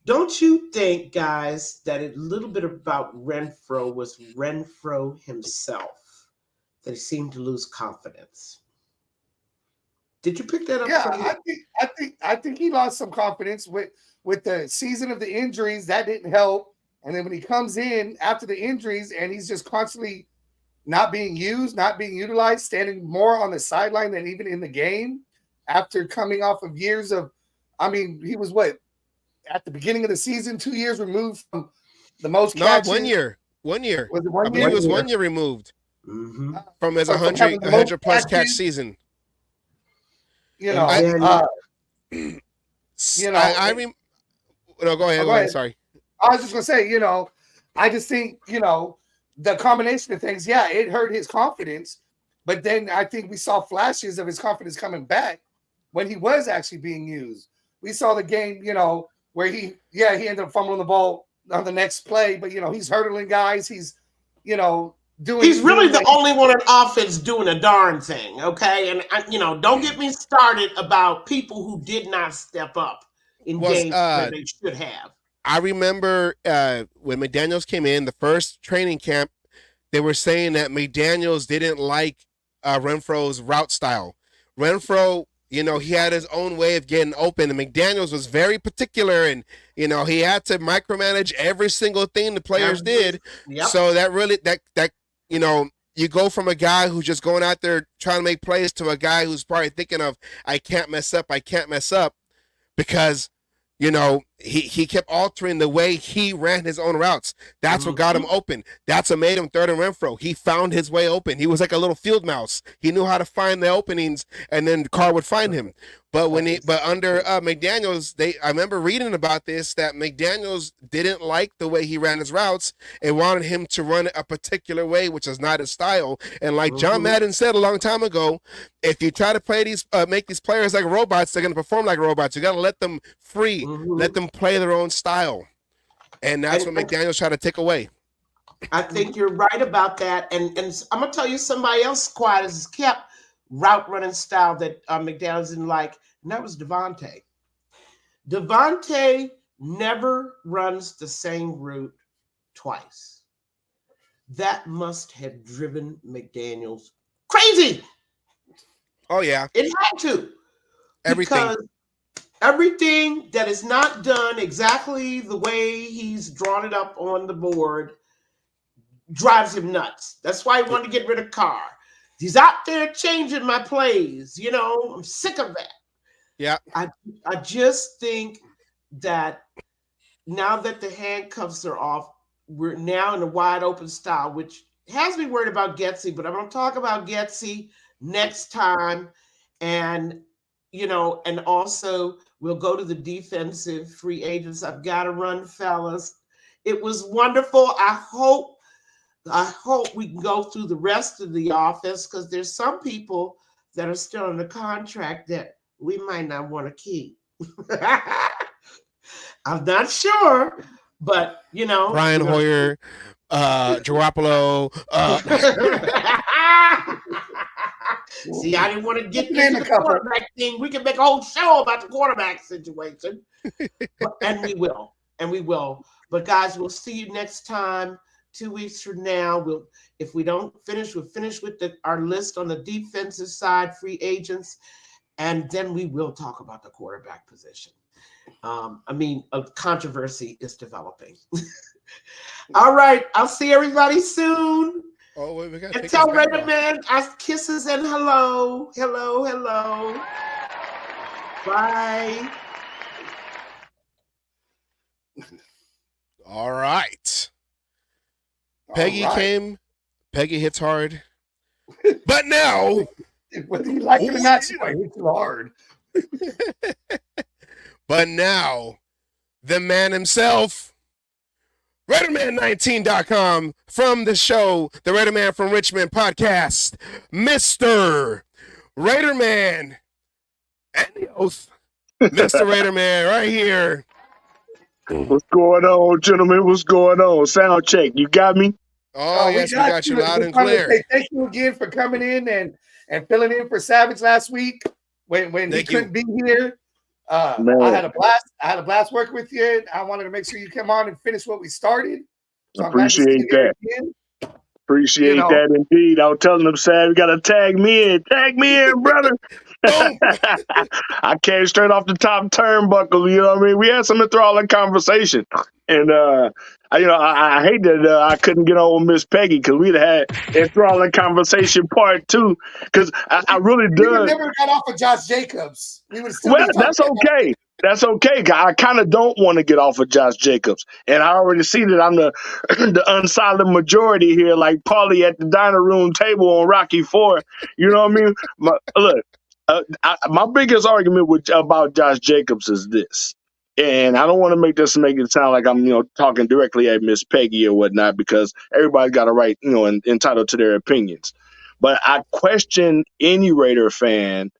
D: don't you think, guys, that a little bit about Renfro was Renfro himself, that he seemed to lose confidence? Did you pick that up?
C: Yeah, I think he lost some confidence with the season of the injuries. That didn't help. And then when he comes in after the injuries and he's just constantly not being used, not being utilized, standing more on the sideline than even in the game after coming off of years of, I mean, he was at the beginning of the season, 2 years removed from the most catches.
B: No, 1 year. 1 year.
C: Was it 1 year?
B: I believe it was 1 year removed from his 100 plus catch season.
C: You know,
B: no, go ahead. Sorry.
C: I was just going to say, I just think, the combination of things, yeah, it hurt his confidence. But then I think we saw flashes of his confidence coming back when he was actually being used. We saw the game, where he ended up fumbling the ball on the next play. But, he's hurdling guys. He's,
D: He's really the only one on offense doing a darn thing, okay? And, don't get me started about people who did not step up in games where they should have.
B: I remember when McDaniels came in, the first training camp, they were saying that McDaniels didn't like Renfro's route style. Renfro, he had his own way of getting open, and McDaniels was very particular, and, he had to micromanage every single thing the players did.
D: Yep.
B: So that really, you go from a guy who's just going out there trying to make plays to a guy who's probably thinking of, I can't mess up, because, he kept altering the way he ran his own routes. That's what got him open. That's what made him third and Renfro. He found his way open. He was like a little field mouse. He knew how to find the openings, and then Carr would find him. But under McDaniels, I remember reading about this, that McDaniels didn't like the way he ran his routes and wanted him to run a particular way, which is not his style. And like John Madden said a long time ago, if you try to play make these players like robots, they're going to perform like robots. You got to let them free, let them play their own style. And that's what McDaniels tried to take away.
D: I think you're right about that. And I'm going to tell you, somebody else quiet as kept route running style that McDaniels didn't like, and that was Devontae. Devontae never runs the same route twice. That must have driven McDaniels crazy.
B: Oh, yeah.
D: It had to.
B: Everything.
D: Because everything that is not done exactly the way he's drawn it up on the board drives him nuts. That's why he wanted to get rid of Carr. He's out there changing my plays. You know, I'm sick of that.
B: Yeah.
D: I just think that now that the handcuffs are off, we're now in a wide open style, which has me worried about Getsy, but I'm going to talk about Getsy next time. And, you know, and also we'll go to the defensive free agents. I've got to run, fellas. It was wonderful. I hope we can go through the rest of the office, because there's some people that are still under contract that we might not want to keep. I'm not sure, but you know,
B: Brian Hoyer, Garoppolo.
D: See, I didn't want to get into the quarterback thing. We can make a whole show about the quarterback situation, and we will. But guys, we'll see you next time. 2 weeks from now, if we don't finish, we'll finish with our list on the defensive side, free agents, and then we will talk about the quarterback position. A controversy is developing. All right, I'll see everybody soon.
B: Oh, wait, we got
D: and tell Raider Man kisses and hello. Bye.
B: All right. Peggy came. Peggy hits hard. But now,
C: whether you like it or not, she might hit you hard.
B: But now, the man himself, RaiderMan19.com, from the show, the Raider Man from Richmond podcast, Mr. Raiderman, and the oath, Mr. Raiderman, right here.
E: What's going on, gentlemen? What's going on? Sound check. You got me?
B: Oh, yes, we got you loud and clear.
C: Thank you again for coming in and filling in for Savage last week when he couldn't be here. I had a blast. I had a blast working with you. I wanted to make sure you come on and finish what we started. So
E: appreciate that. Appreciate that indeed. I was telling them, Sam, you got to tag me in, brother. I came straight off the top turnbuckle. You know what I mean? We had some enthralling conversation, and I hate that I couldn't get on with Miss Peggy, because we'd had enthralling conversation part 2. Because I really did.
C: We never got off of Josh Jacobs. We would still.
E: Well, that's okay. That's okay. I kind of don't want to get off of Josh Jacobs, and I already see that I'm the unsolid majority here, like Paulie at the dining room table on Rocky IV. You know what I mean? My biggest argument about Josh Jacobs is this, and I don't want to make it sound like I'm talking directly at Miss Peggy or whatnot, because everybody's got a right, and entitled to their opinions. But I question any Raider fan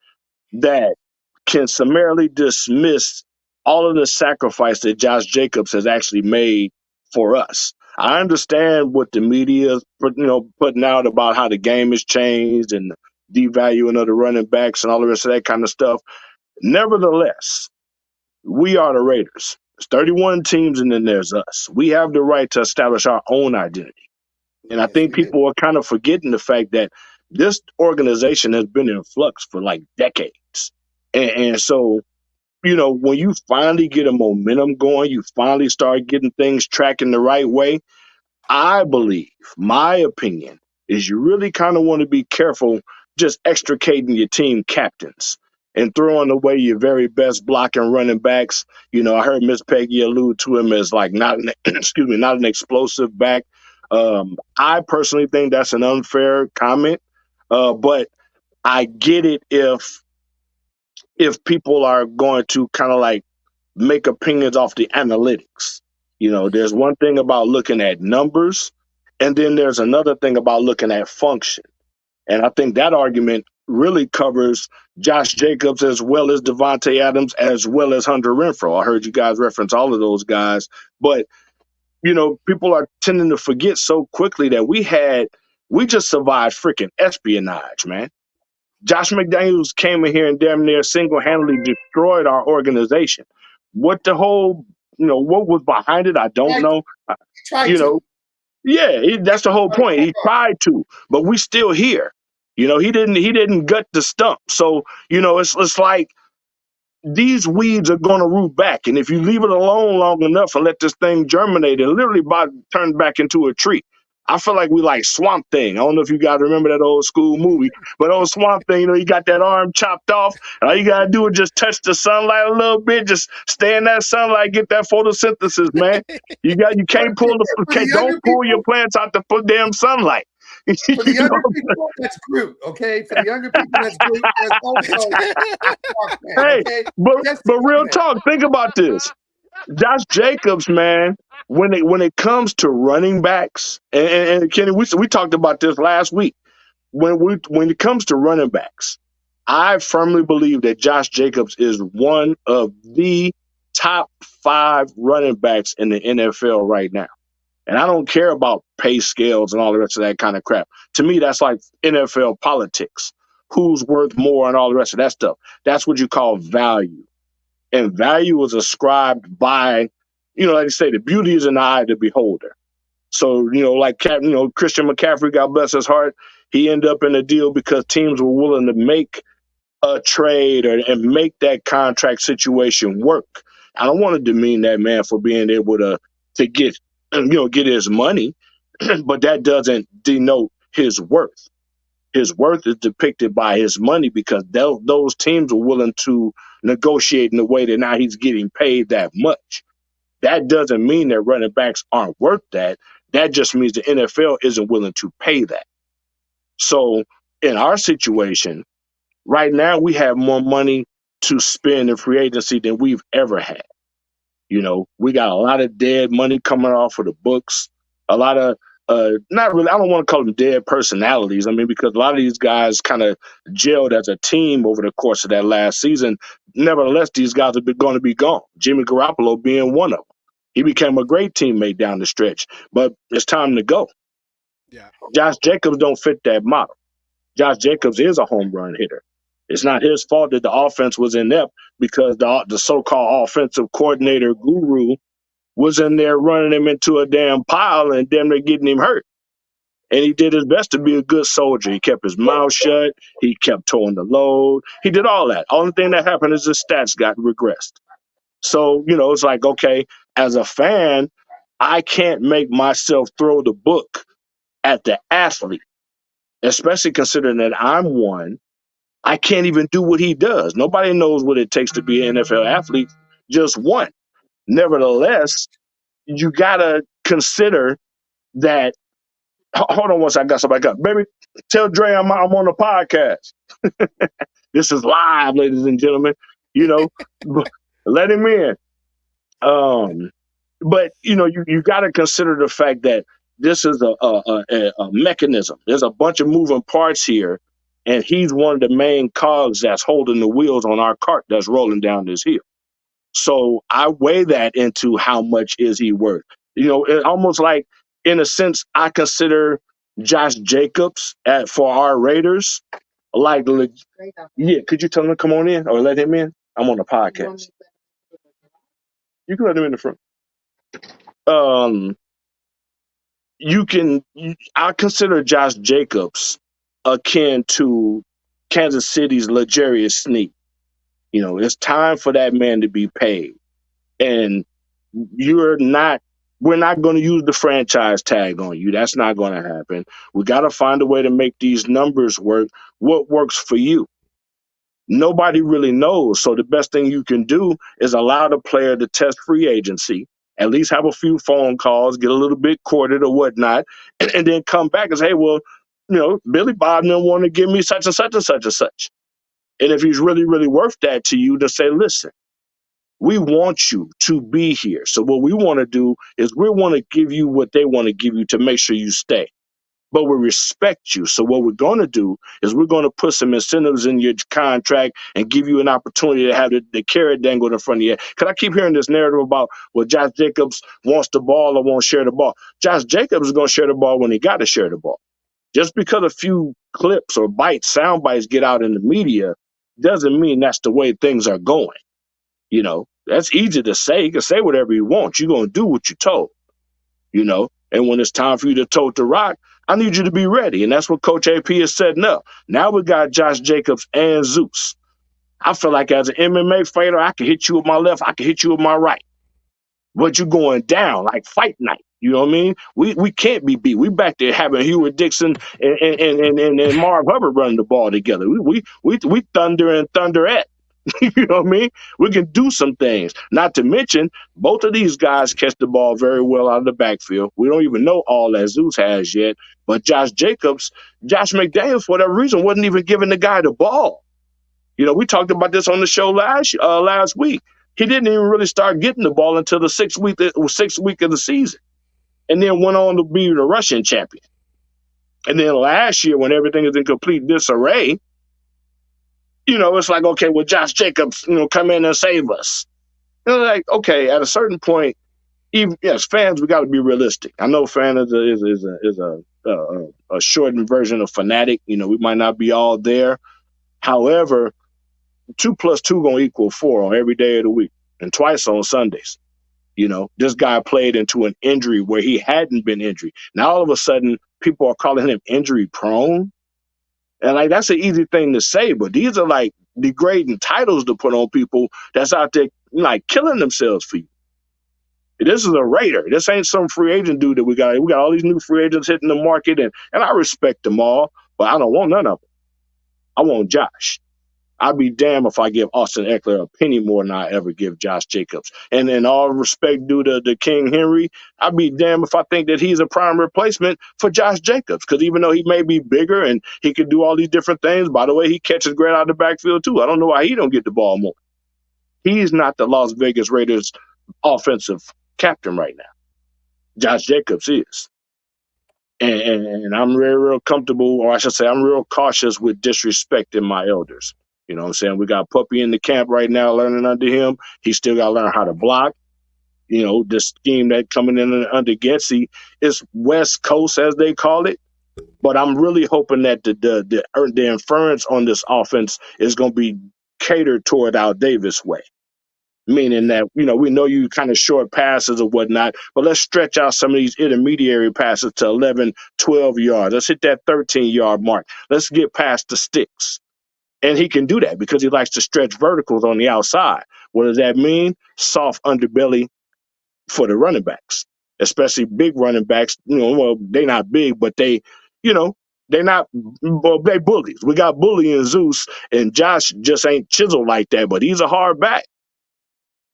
E: that can summarily dismiss all of the sacrifice that Josh Jacobs has actually made for us. I understand what the media is putting out about how the game has changed and the devaluing of the running backs and all the rest of that kind of stuff. Nevertheless, we are the Raiders. There's 31 teams, and then there's us. We have the right to establish our own identity. And I think people are kind of forgetting the fact that this organization has been in flux for like decades. And so, when you finally get a momentum going, you finally start getting things tracking the right way, I believe, my opinion, is you really kind of want to be careful just extricating your team captains. and throwing away your very best blocking running backs. I heard Miss Peggy allude to him as like not an excuse me, not an explosive back. I personally think that's an unfair comment, but I get it if people are going to kind of like make opinions off the analytics. There's one thing about looking at numbers, and then there's another thing about looking at function. And I think that argument really covers Josh Jacobs as well as Devontae Adams as well as Hunter Renfrow. I heard you guys reference all of those guys, but people are tending to forget so quickly that we just survived freaking espionage, man. Josh McDaniels came in here and damn near single-handedly destroyed our organization. What the whole, what was behind it, I don't know.
C: Tried
E: You
C: to.
E: know, yeah, that's the whole point. He tried to, but we still here. He didn't gut the stump. So, it's like these weeds are going to root back. And if you leave it alone long enough and let this thing germinate, it literally about turn back into a tree. I feel like we like Swamp Thing. I don't know if you guys remember that old school movie, but old Swamp Thing, he got that arm chopped off, and all you got to do is just touch the sunlight a little bit, just stay in that sunlight, get that photosynthesis, man. You can't don't pull your plants out the damn sunlight.
C: For the younger people, that's Groot, okay? For the younger people, that's Groot. There's also
E: Hey,
C: okay?
E: but real talk, think about this. Josh Jacobs, man, when it comes to running backs, and Kenny, we talked about this last week. When it comes to running backs, I firmly believe that Josh Jacobs is one of the top 5 running backs in the NFL right now. And I don't care about pay scales and all the rest of that kind of crap. To me, that's like NFL politics. Who's worth more and all the rest of that stuff. That's what you call value. And value is ascribed by, like I say, the beauty is in the eye of the beholder. So, like Christian McCaffrey, God bless his heart, he ended up in a deal because teams were willing to make a trade and make that contract situation work. I don't want to demean that man for being able to get his money, but that doesn't denote his worth. His worth is depicted by his money because those teams were willing to negotiate in a way that now he's getting paid that much. That doesn't mean that running backs aren't worth that. That just means the NFL isn't willing to pay that. So in our situation, right now we have more money to spend in free agency than we've ever had. We got a lot of dead money coming off of the books, a lot of not really, I don't want to call them dead personalities. I mean, because a lot of these guys kind of gelled as a team over the course of that last season. Nevertheless, these guys are going to be gone. Jimmy Garoppolo being one of them. He became a great teammate down the stretch, but it's time to go.
B: Yeah.
E: Josh Jacobs don't fit that model. Josh Jacobs is a home run hitter. It's not his fault that the offense was inept because the so-called offensive coordinator guru was in there running him into a damn pile and damn near getting him hurt. And he did his best to be a good soldier. He kept his mouth shut. He kept towing the load. He did all that. Only thing that happened is his stats got regressed. So, it's like, okay, as a fan, I can't make myself throw the book at the athlete, especially considering that I'm one. I can't even do what he does. Nobody knows what it takes to be an NFL athlete, just one. Nevertheless, you got to consider that. Hold on one second, I got somebody up. Baby, tell Dre I'm on the podcast. This is live, ladies and gentlemen. Let him in. But you got to consider the fact that this is a mechanism. There's a bunch of moving parts here, and he's one of the main cogs that's holding the wheels on our cart that's rolling down this hill. So I weigh that into how much is he worth. It almost like, in a sense, I consider Josh Jacobs for our Raiders like, yeah. Could you tell him to come on in or let him in? I'm on the podcast. You can let him in the front. I consider Josh Jacobs akin to Kansas City's L'Jarius Sneed. It's time for that man to be paid. And we're not going to use the franchise tag on you. That's not going to happen. We got to find a way to make these numbers work. What works for you? Nobody really knows. So the best thing you can do is allow the player to test free agency, at least have a few phone calls, get a little bit courted or whatnot, and then come back and say, hey, well, Billy Bob didn't want to give me such and such and such and such. And if he's really, really worth that to you, to say, listen, we want you to be here. So what we want to do is we want to give you what they want to give you to make sure you stay. But we respect you. So what we're going to do is we're going to put some incentives in your contract and give you an opportunity to have the carrot dangled in front of you. Because I keep hearing this narrative about, well, Josh Jacobs wants the ball or won't share the ball. Josh Jacobs is going to share the ball when he got to share the ball. Just because a few clips or sound bites get out in the media doesn't mean that's the way things are going. That's easy to say. You can say whatever you want. You're going to do what you're told, And when it's time for you to tote the rock, I need you to be ready. And that's what Coach AP is setting up. Now we got Josh Jacobs and Zeus. I feel like as an MMA fighter, I can hit you with my left, I can hit you with my right. But you're going down like fight night. You know what I mean? We can't be beat. We back there having Hewitt Dixon and Marv Hubbard running the ball together. We thunder and thunderette. You know what I mean? We can do some things. Not to mention, both of these guys catch the ball very well out of the backfield. We don't even know all that Zeus has yet. But Josh McDaniels, for whatever reason, wasn't even giving the guy the ball. We talked about this on the show last week. He didn't even really start getting the ball until the sixth week of the season, and then went on to be the rushing champion. And then last year, when everything is in complete disarray, it's like, okay, well, Josh Jacobs, come in and save us. Like, okay, at a certain point, even as fans, we got to be realistic. I know fan is a shortened version of fanatic. We might not be all there. However, 2 + 2 gonna equal 4 on every day of the week, and twice on Sundays. This guy played into an injury where he hadn't been injured. Now all of a sudden, people are calling him injury prone. And that's an easy thing to say, but these are like degrading titles to put on people that's out there like killing themselves for you. This is a Raider. This ain't some free agent dude that we got. We got all these new free agents hitting the market, and I respect them all, but I don't want none of them. I want Josh. I'd be damned if I give Austin Eckler a penny more than I ever give Josh Jacobs. And in all respect due to King Henry, I'd be damned if I think that he's a prime replacement for Josh Jacobs. Because even though he may be bigger and he can do all these different things, by the way, he catches great out of the backfield too. I don't know why he don't get the ball more. He's not the Las Vegas Raiders offensive captain right now. Josh Jacobs is. And I'm real comfortable, or I should say I'm real cautious with disrespecting my elders. You know what I'm saying? We got Puppy in the camp right now learning under him. He still got to learn how to block. This scheme that coming in under Getsy is West Coast, as they call it. But I'm really hoping that the inference on this offense is going to be catered toward Al Davis way. Meaning that, we know you kind of short passes or whatnot, but let's stretch out some of these intermediary passes to 11, 12 yards. Let's hit that 13-yard mark. Let's get past the sticks. And he can do that because he likes to stretch verticals on the outside. What does that mean? Soft underbelly for the running backs, especially big running backs. Well, they're not big, but they're not, they bullies. We got Bully and Zeus, and Josh just ain't chiseled like that, but he's a hard back.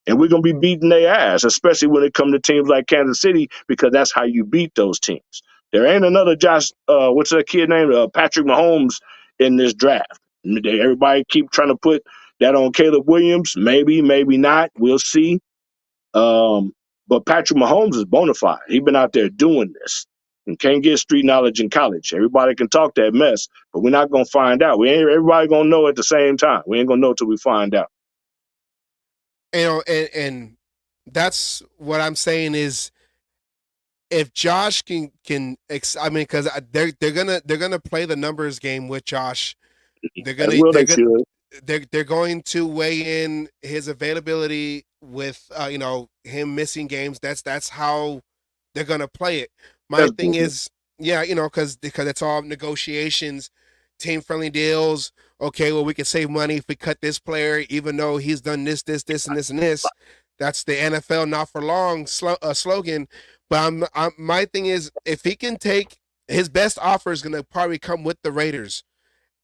E: And we're going to be beating their ass, especially when it comes to teams like Kansas City, because that's how you beat those teams. There ain't another Josh, what's that kid named? Patrick Mahomes in this draft. Everybody keep trying to put that on Caleb Williams. Maybe, maybe not. We'll see. But Patrick Mahomes is bona fide. He's been out there doing this. And can't get street knowledge in college. Everybody can talk that mess, but we're not going to find out. Everybody going to know at the same time. We ain't going to know till we find out.
B: And that's what I'm saying is, if Josh can, because they're gonna play the numbers game with Josh. They're going to weigh in his availability with him missing games. That's how they're gonna play it. My thing is, because it's all negotiations, team friendly deals. Okay, well, we can save money if we cut this player, even though he's done this, and this. That's the NFL not for long slogan. But my thing is, if he can take his best offer is going to probably come with the Raiders,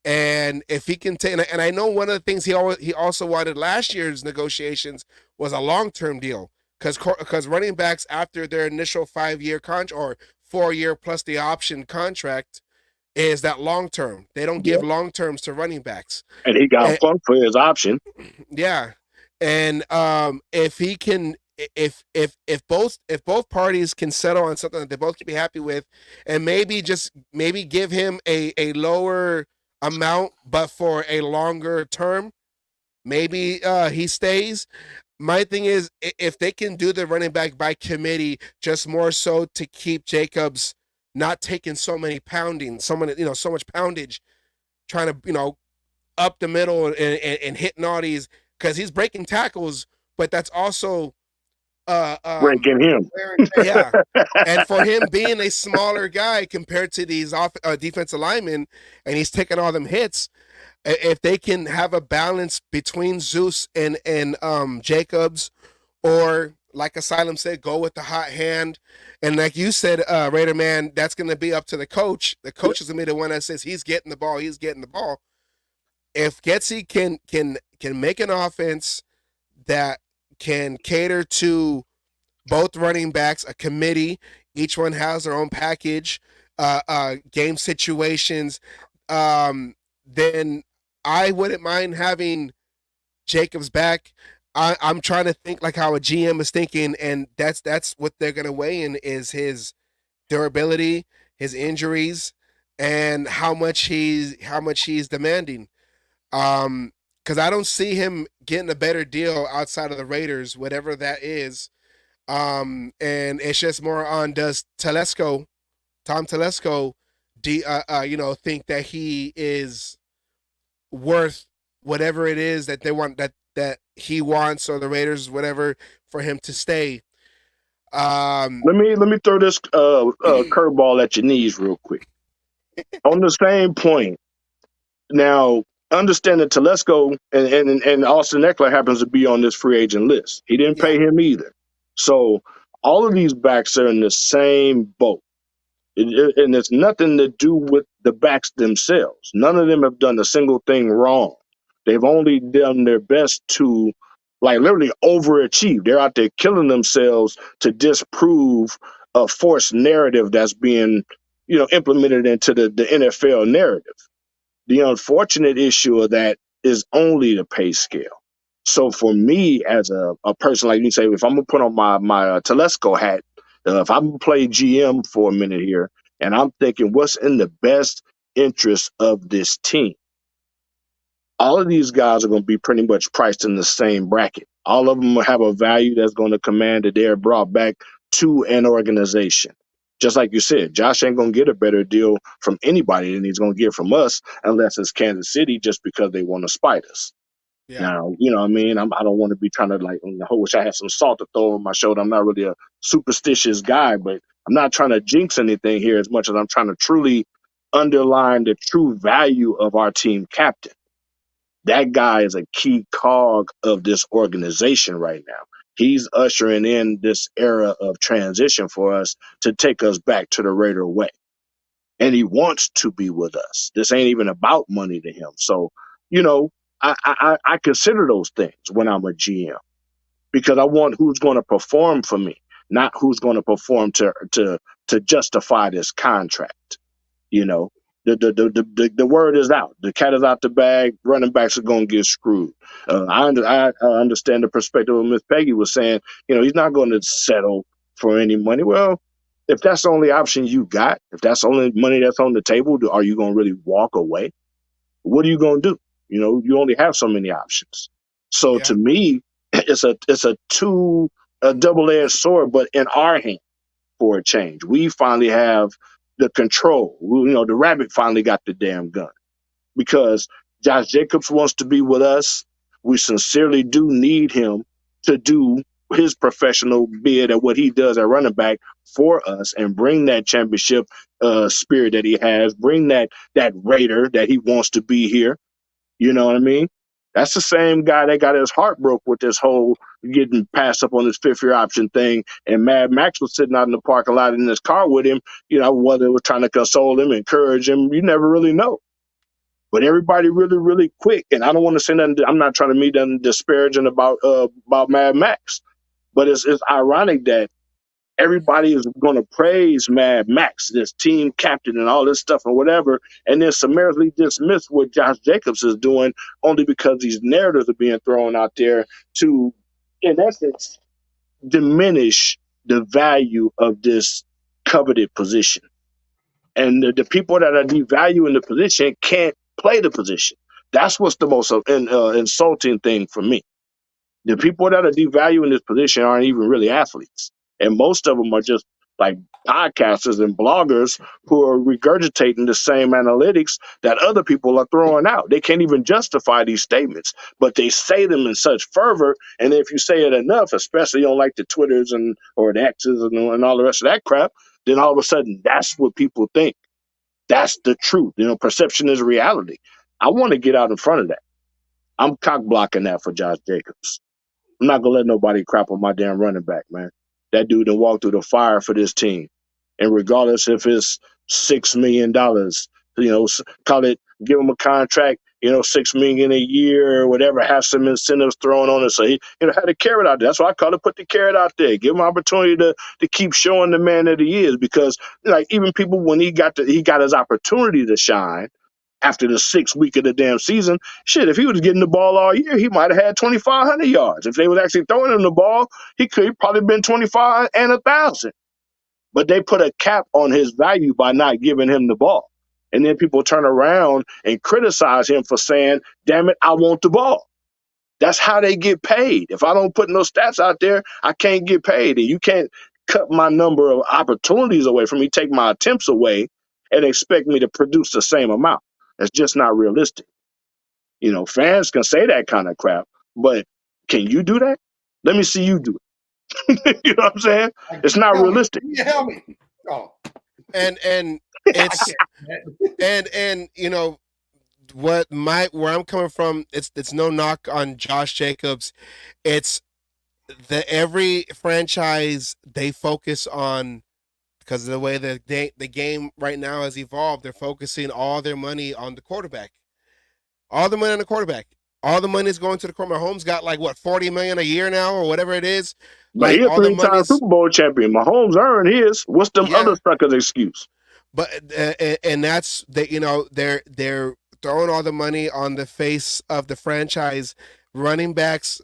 B: And if he can take, and I know one of the things he also wanted last year's negotiations was a long-term deal, because running backs after their initial 5-year contract or 4-year plus the option contract is that long term. They don't give long terms to running backs.
E: And he got fun for his option.
B: Yeah, and if he can, if both parties can settle on something that they both can be happy with, and maybe give him a lower amount but for a longer term, maybe he stays. My thing is, if they can do the running back by committee, just more so to keep Jacobs not taking so much poundage, trying to up the middle and hitting all these, because he's breaking tackles, but that's also
E: breaking him.
B: Yeah, and for him being a smaller guy compared to these defensive linemen, and he's taking all them hits. If they can have a balance between Zeus and Jacobs, or like Asylum said, go with the hot hand, and like you said, Raider Man, that's going to be up to the coach. The coach is going to be the one that says he's getting the ball. If Getsy can make an offense that can cater to both running backs, a committee, each one has their own package, game situations, then I wouldn't mind having Jacobs back. I'm trying to think like how a GM is thinking, and that's what they're going to weigh in is his durability, his injuries, and how much he's demanding. Because I don't see him getting a better deal outside of the Raiders, whatever that is. And it's just more on, does Tom Telesco, think that he is worth whatever it is that they want, that he wants, or the Raiders, whatever, for him to stay.
E: Let me throw this curveball at your knees real quick. On the same point, now understand that Telesco and Austin Eckler happens to be on this free agent list. He didn't pay him either. So all of these backs are in the same boat. And it's nothing to do with the backs themselves. None of them have done a single thing wrong. They've only done their best to, like, literally overachieve. They're out there killing themselves to disprove a forced narrative that's being, implemented into the NFL narrative. The unfortunate issue of that is only the pay scale. So for me, as a person, like you say, if I'm gonna put on my Telesco hat, if I'm gonna play GM for a minute here, and I'm thinking what's in the best interest of this team, all of these guys are going to be pretty much priced in the same bracket. All of them will have a value that's going to command that they're brought back to an organization. Just like you said, Josh ain't going to get a better deal from anybody than he's going to get from us, unless it's Kansas City, just because they want to spite us. Yeah. Now, you know what I mean? I don't want to be trying to, like, I wish I had some salt to throw on my shoulder. I'm not really a superstitious guy, but I'm not trying to jinx anything here as much as I'm trying to truly underline the true value of our team captain. That guy is a key cog of this organization right now. He's ushering in this era of transition for us to take us back to the Raider way. And he wants to be with us. This ain't even about money to him. So, I consider those things when I'm a GM, because I want who's going to perform for me, not who's going to perform to justify this contract. The word is out. The cat is out the bag. Running backs are going to get screwed. I understand the perspective of Miss Peggy was saying, he's not going to settle for any money. Well, if that's the only option you got, if that's the only money that's on the table, are you going to really walk away? What are you going to do? You only have so many options. So to me, it's a double-edged sword, but in our hand for a change. We finally have the control. The rabbit finally got the damn gun, because Josh Jacobs wants to be with us. We sincerely do need him to do his professional bid at what he does at running back for us and bring that championship spirit that he has, bring that Raider that he wants to be here. You know what I mean? That's the same guy that got his heart broke with this whole getting passed up on his fifth-year option thing. And Mad Max was sitting out in the parking lot in his car with him, whether it was trying to console him, encourage him, you never really know. But everybody really, really quick, and I don't want to say nothing. I'm not trying to meet them disparaging about Mad Max, but it's ironic that everybody is going to praise Mad Max, this team captain and all this stuff or whatever, and then summarily dismiss what Josh Jacobs is doing only because these narratives are being thrown out there to, in essence, diminish the value of this coveted position. And the people that are devaluing the position can't play the position. That's what's the most insulting thing for me. The people that are devaluing this position aren't even really athletes. And most of them are just like podcasters and bloggers who are regurgitating the same analytics that other people are throwing out. They can't even justify these statements, but they say them in such fervor. And if you say it enough, especially on like the Twitters or the X's and all the rest of that crap, then all of a sudden that's what people think. That's the truth. Perception is reality. I want to get out in front of that. I'm cock blocking that for Josh Jacobs. I'm not gonna let nobody crap on my damn running back, man. That dude done walked through the fire for this team, and regardless if it's $6 million, call it, give him a contract, $6 million a year or whatever, have some incentives thrown on it. So he, had a carrot out there. That's why I call it, put the carrot out there, give him an opportunity to keep showing the man that he is. Because like even people when he got his opportunity to shine. After the 6th week of the damn season, shit, if he was getting the ball all year, he might have had 2,500 yards. If they was actually throwing him the ball, he could probably been 25 and 1,000. But they put a cap on his value by not giving him the ball. And then people turn around and criticize him for saying, damn it, I want the ball. That's how they get paid. If I don't put no stats out there, I can't get paid. And you can't cut my number of opportunities away from me, take my attempts away, and expect me to produce the same amount. That's just not realistic. Fans can say that kind of crap, but can you do that? Let me see you do it. You know what I'm saying? It's not realistic.
C: Help me. Oh.
B: And it's and where I'm coming from, it's no knock on Josh Jacobs. It's every franchise they focus on, because of the way the game right now has evolved, they're focusing all their money on the quarterback. All the money on the quarterback. All the money is going to the quarterback. Mahomes got like what, $40 million a year now or whatever it is.
E: But
B: like
E: he's a 3-time Super Bowl champion. Mahomes earned his. What's them other suckers' excuse?
B: But and that's they're throwing all the money on the face of the franchise. Running backs.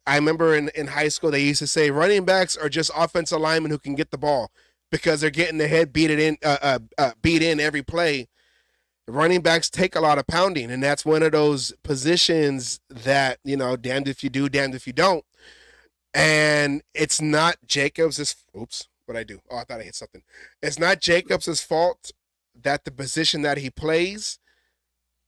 B: I remember in high school they used to say running backs are just offensive linemen who can get the ball, because they're getting the head beat in every play. Running backs take a lot of pounding, and that's one of those positions that, damned if you do, damned if you don't. And it's not Jacobs' oops, what'd I do? Oh, I thought I hit something. It's not Jacobs' fault that the position that he plays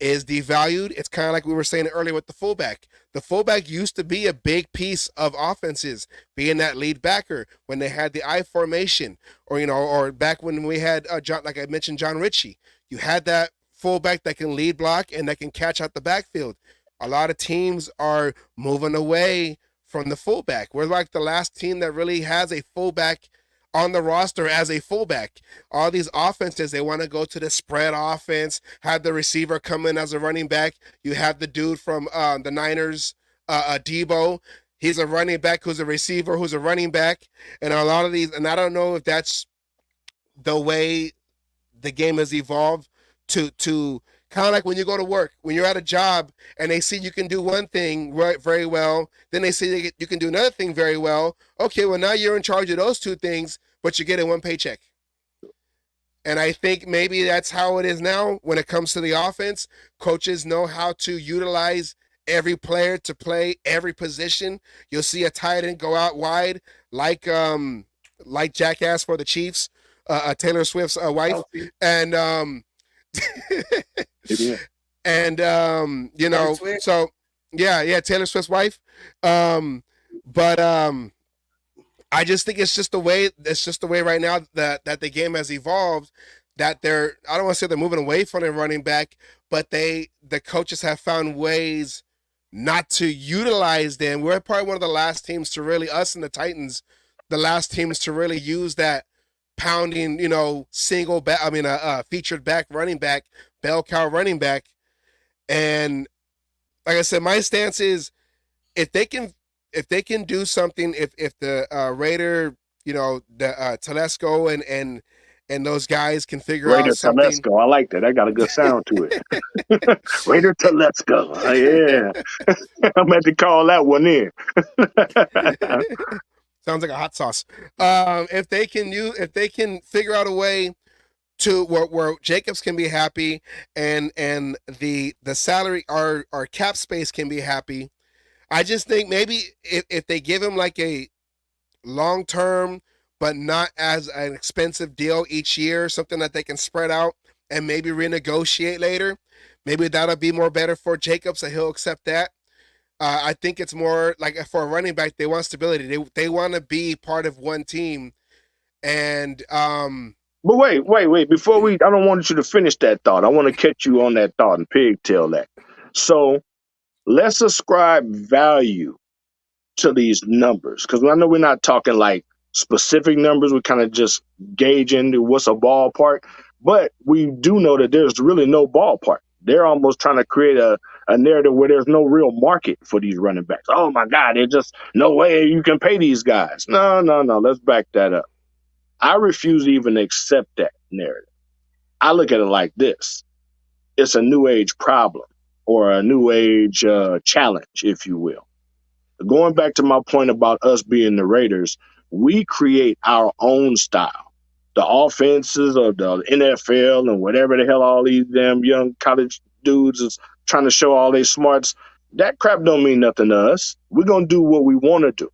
B: is devalued. It's kind of like we were saying earlier with the fullback. The fullback used to be a big piece of offenses, being that lead backer when they had the I formation, or back when we had John, like I mentioned, John Ritchie. You had that fullback that can lead block and that can catch out the backfield. A lot of teams are moving away from the fullback. We're like the last team that really has a fullback on the roster as a fullback. All these offenses, they want to go to the spread offense, have the receiver come in as a running back. You have the dude from the Niners, Debo. He's a running back who's a receiver who's a running back. And a lot of these, and I don't know if that's the way the game has evolved to kind of like when you go to work, when you're at a job and they see you can do one thing very well, then they see you can do another thing very well. Okay, well, now you're in charge of those two things, but you're getting one paycheck. And I think maybe that's how it is now when it comes to the offense. Coaches know how to utilize every player to play every position. You'll see a tight end go out wide like Jackass for the Chiefs, Taylor Swift's wife. And and so Taylor Swift's wife. But I just think it's just the way right now that the game has evolved, that I don't want to say they're moving away from their running back, but the coaches have found ways not to utilize them. We're probably one of the last teams to really, us and the Titans, the last teams to really use that pounding, featured back running back, bell cow running back. And like I said, my stance is if they can do something, if the Raider, the Telesco and those guys can figure out
E: Raider
B: something.
E: Telesco. I like that. That got a good sound to it. Raider Telesco. Yeah. I meant to call that one in.
B: Sounds like a hot sauce. If they can figure out a way to where Jacobs can be happy and the salary, our cap space can be happy. I just think maybe if they give him like a long term but not as an expensive deal each year, something that they can spread out and maybe renegotiate later, maybe that'll be more better for Jacobs, and he'll accept that. I think it's more like for a running back, they want stability. They want to be part of one team. And
E: But wait. Before I don't want you to finish that thought. I want to catch you on that thought and pigtail that. So let's ascribe value to these numbers, because I know we're not talking like specific numbers. We're kind of just gauging what's a ballpark, but we do know that there's really no ballpark. They're almost trying to create a narrative where there's no real market for these running backs. Oh my God, there's just no way you can pay these guys. No. Let's back that up. I refuse to even accept that narrative. I look at it like this. It's a new age problem, or a new age challenge, if you will. Going back to my point about us being the Raiders, we create our own style. The offenses of the NFL and whatever the hell all these damn young college dudes is trying to show all their smarts, that crap don't mean nothing to us. We're going to do what we want to do.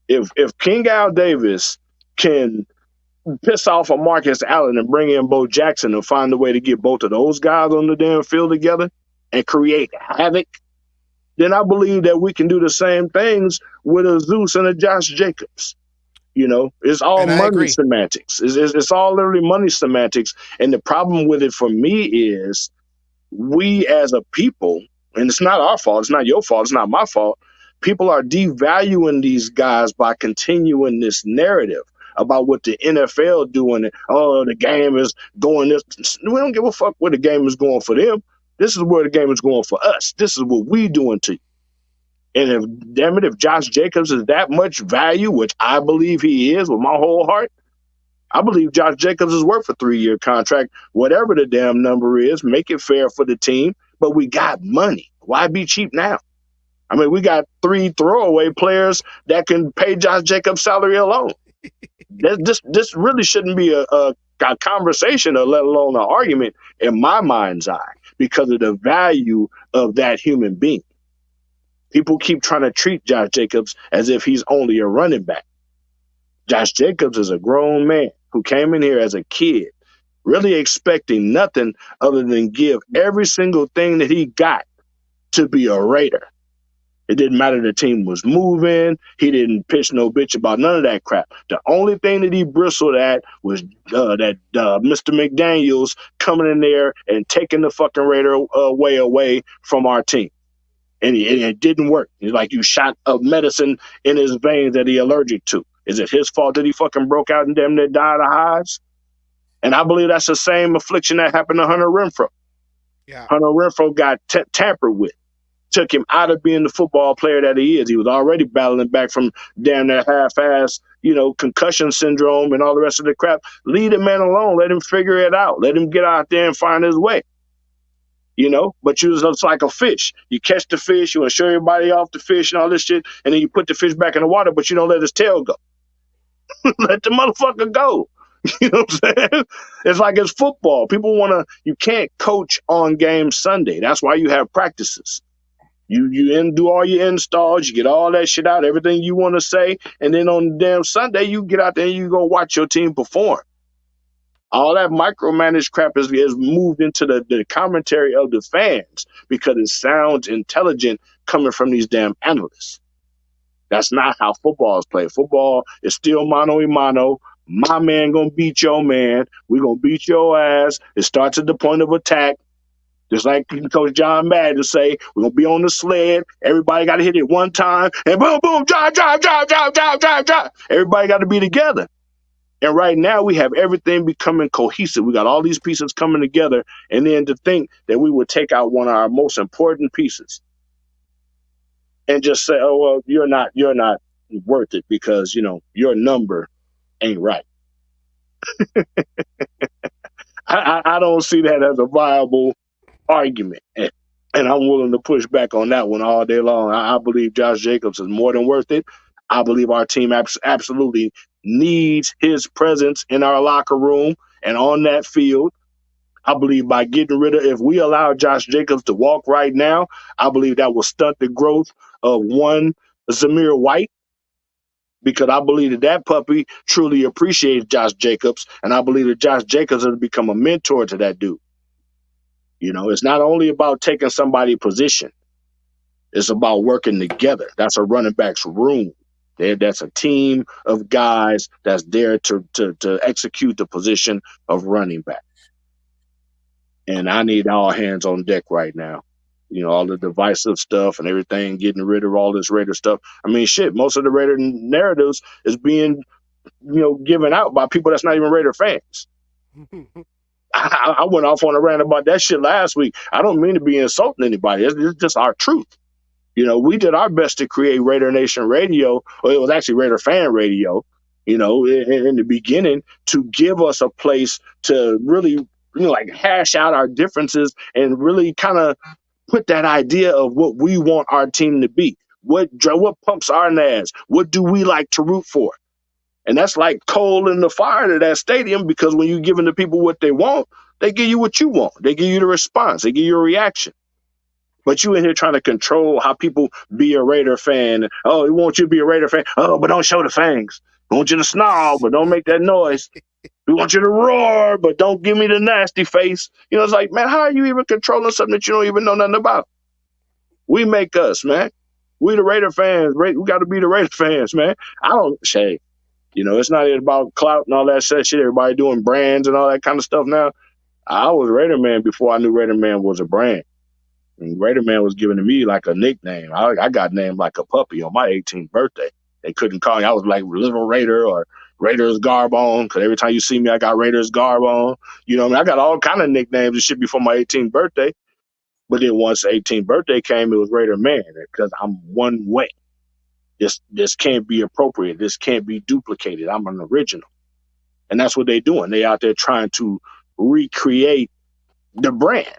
E: If King Al Davis can piss off a Marcus Allen and bring in Bo Jackson and find a way to get both of those guys on the damn field together and create havoc, then I believe that we can do the same things with a Zeus and a Josh Jacobs. It's all money semantics. It's all literally money semantics. And the problem with it for me is we as a people, and it's not our fault, it's not your fault, it's not my fault, people are devaluing these guys by continuing this narrative about what the NFL doing. Oh, the game is going this. We don't give a fuck where the game is going for them. This is where the game is going for us. This is what we doing to you. And if Josh Jacobs is that much value, which I believe he is with my whole heart, I believe Josh Jacobs is worth a 3-year contract, whatever the damn number is. Make it fair for the team. But we got money. Why be cheap now? I mean, we got 3 throwaway players that can pay Josh Jacobs' salary alone. This really shouldn't be a conversation, or let alone an argument, in my mind's eye, because of the value of that human being. People keep trying to treat Josh Jacobs as if he's only a running back. Josh Jacobs is a grown man who came in here as a kid, really expecting nothing other than give every single thing that he got to be a Raider. It didn't matter the team was moving. He didn't pitch no bitch about none of that crap. The only thing that he bristled at was that Mr. McDaniels coming in there and taking the fucking Raider away from our team. And it didn't work. It's like you shot a medicine in his veins that he allergic to. Is it his fault that he fucking broke out and damn near died of hives? And I believe that's the same affliction that happened to Hunter Renfrow.
B: Yeah.
E: Hunter Renfrow got tampered with. Took him out of being the football player that he is. He was already battling back from damn near half-ass, concussion syndrome and all the rest of the crap. Leave the man alone. Let him figure it out. Let him get out there and find his way. But you just like a fish. You catch the fish, you want to show everybody off the fish and all this shit, and then you put the fish back in the water, but you don't let his tail go. Let the motherfucker go. You know what I'm saying? It's like it's football. You can't coach on game Sunday. That's why you have practices. You do all your installs, you get all that shit out, everything you want to say, and then on the damn Sunday, you get out there and you go watch your team perform. All that micromanaged crap is moved into the commentary of the fans because it sounds intelligent coming from these damn analysts. That's not how football is played. Football is still mano a mano. My man gonna beat your man. We gonna beat your ass. It starts at the point of attack. Just like Coach John Madden say, we're going to be on the sled. Everybody got to hit it one time. And boom, boom, drive. Everybody got to be together. And right now we have everything becoming cohesive. We got all these pieces coming together. And then to think that we would take out one of our most important pieces and just say, oh, well, you're not worth it because, your number ain't right. I don't see that as a viable argument. And I'm willing to push back on that one all day long. I believe Josh Jacobs is more than worth it. I believe our team absolutely needs his presence in our locker room and on that field. I believe by getting rid of, if we allow Josh Jacobs to walk right now, I believe that will stunt the growth of one, Zamir White, because I believe that puppy truly appreciates Josh Jacobs, and I believe that Josh Jacobs has become a mentor to that dude. It's not only about taking somebody's position. It's about working together. That's a running back's room. That's a team of guys that's there to execute the position of running back. And I need all hands on deck right now. All the divisive stuff and everything, getting rid of all this Raider stuff. I mean, shit, most of the Raider narratives is being, given out by people that's not even Raider fans. I went off on a rant about that shit last week. I don't mean to be insulting anybody. It's just our truth. We did our best to create Raider Nation Radio. Well, it was actually Raider Fan Radio, in the beginning, to give us a place to really, hash out our differences and really kind of put that idea of what we want our team to be. What pumps our nads? What do we like to root for? And that's like coal in the fire to that stadium, because when you're giving the people what they want, they give you what you want. They give you the response. They give you a reaction. But you in here trying to control how people be a Raider fan. Oh, we want you to be a Raider fan. Oh, but don't show the fangs. We want you to snarl, but don't make that noise. We want you to roar, but don't give me the nasty face. It's like, man, how are you even controlling something that you don't even know nothing about? We make us, man. We the Raider fans. We got to be the Raider fans, man. I don't say, it's not about clout and all that shit. Everybody doing brands and all that kind of stuff now. I was Raider Man before I knew Raider Man was a brand. And Raider Man was given to me like a nickname. I got named like a puppy on my 18th birthday. They couldn't call me. I was like Little Raider or Raiders garb on, because every time you see me, I got Raiders garb on. I got all kind of nicknames and shit before my 18th birthday. But then once 18th birthday came, it was Raider Man, because I'm one way. This can't be appropriate. This can't be duplicated. I'm an original. And that's what they're doing. They out there trying to recreate the brand.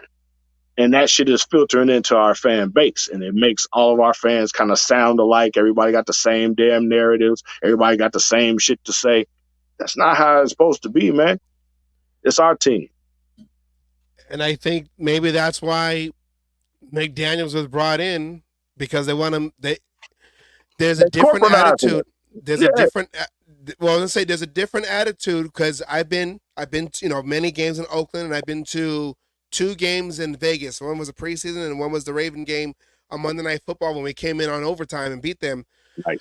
E: And that shit is filtering into our fan base. And it makes all of our fans kind of sound alike. Everybody got the same damn narratives. Everybody got the same shit to say. That's not how it's supposed to be, man. It's our team.
B: And I think maybe that's why McDaniels was brought in, because they want him. There's a different attitude. There's a different. Well, let's say there's a different attitude, because I've been many games in Oakland, and I've been to 2 games in Vegas. One was a preseason, and one was the Raven game on Monday Night Football when we came in on overtime and beat them.
E: Nice.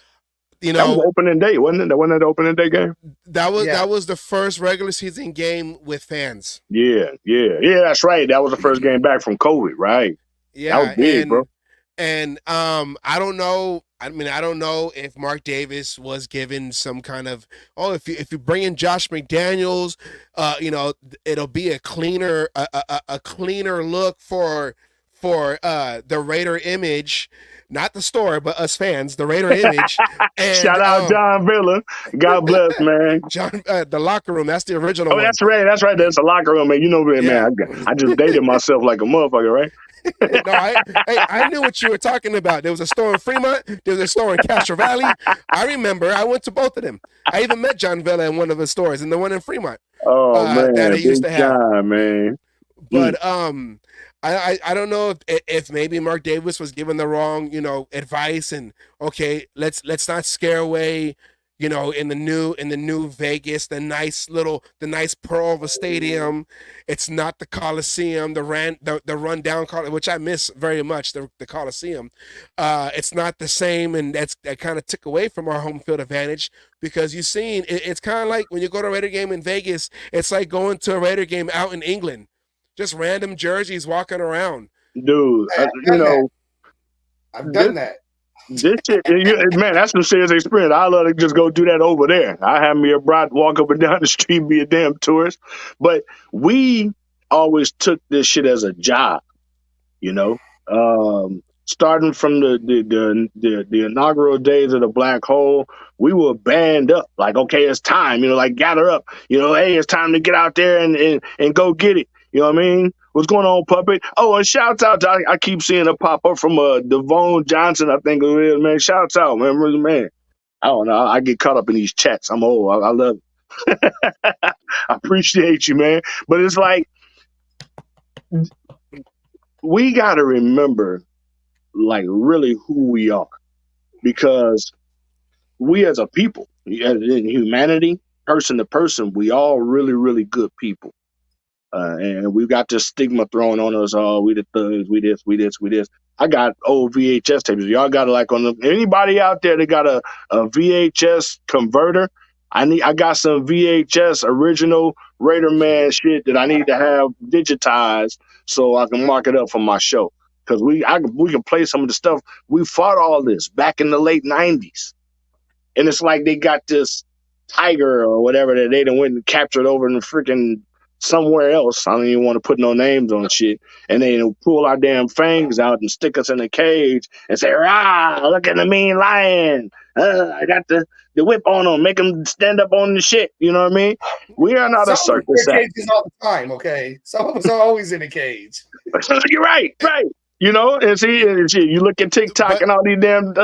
E: That was opening day, wasn't it? That wasn't the opening day game.
B: That was the first regular season game with fans.
E: Yeah, that's right. That was the first game back from COVID, right?
B: Yeah,
E: that was big, bro.
B: And I don't know. I mean, I don't know if Mark Davis was given some kind of, if you bring in Josh McDaniels, it'll be a cleaner look for the Raider image, not the store, but us fans, the Raider image. And,
E: shout out John Villa. God bless, man.
B: John, the locker room. That's the original one.
E: That's right. That's the locker room, man. Man, I just dated myself like a motherfucker, right?
B: No, I knew what you were talking about. There was a store in Fremont. There was a store in Castro Valley. I remember. I went to both of them. I even met John Villa in one of the stores, and the one in Fremont.
E: Oh man,
B: that he used to have.
E: Time, man.
B: But I don't know if maybe Mark Davis was given the wrong advice, and okay, let's not scare away. In the new Vegas, the nice pearl of a stadium. It's not the Coliseum, the rundown Coliseum, which I miss very much, the Coliseum. It's not the same, and that kind of took away from our home field advantage, because you've seen it's kind of like when you go to a Raider game in Vegas, it's like going to a Raider game out in England, just random jerseys walking around.
E: Dude,
C: I've done that.
E: This shit, man, that's some serious experience. I love to just go do that over there. I have me a bride walk up and down the street, be a damn tourist. But we always took this shit as a job, you know. Starting from the inaugural days of the Black Hole, we were band up. Like, okay, it's time, like gather up. Hey, it's time to get out there and go get it. You know what I mean? What's going on, Puppet? Oh, and shouts out to, I keep seeing a pop up from Devon Johnson, I think it is, man. Shouts out, man. I don't know. I get caught up in these chats. I'm old. I love it. I appreciate you, man. But it's like, we got to remember, like, really who we are. Because we as a people, in humanity, person to person, we all really, really good people. And we've got this stigma thrown on us. Oh, we the thugs, we this. I got old VHS tapes. Y'all got anybody out there that got a VHS converter? I got some VHS original Raider Man shit that I need to have digitized so I can mark it up for my show. Because we can play some of the stuff. We fought all this back in the late 90s. And it's like they got this tiger or whatever that they done went and captured over in the freaking somewhere else. I don't even want to put no names on shit. And they pull our damn fangs out and stick us in a cage and say, "Rah, look at the mean lion. I got the whip on them, make them stand up on the shit." You know what I mean? We are not a circus act.
C: Cages all the time, okay? Some of us are always in a cage.
E: You're right. And see, you look at TikTok and all these damn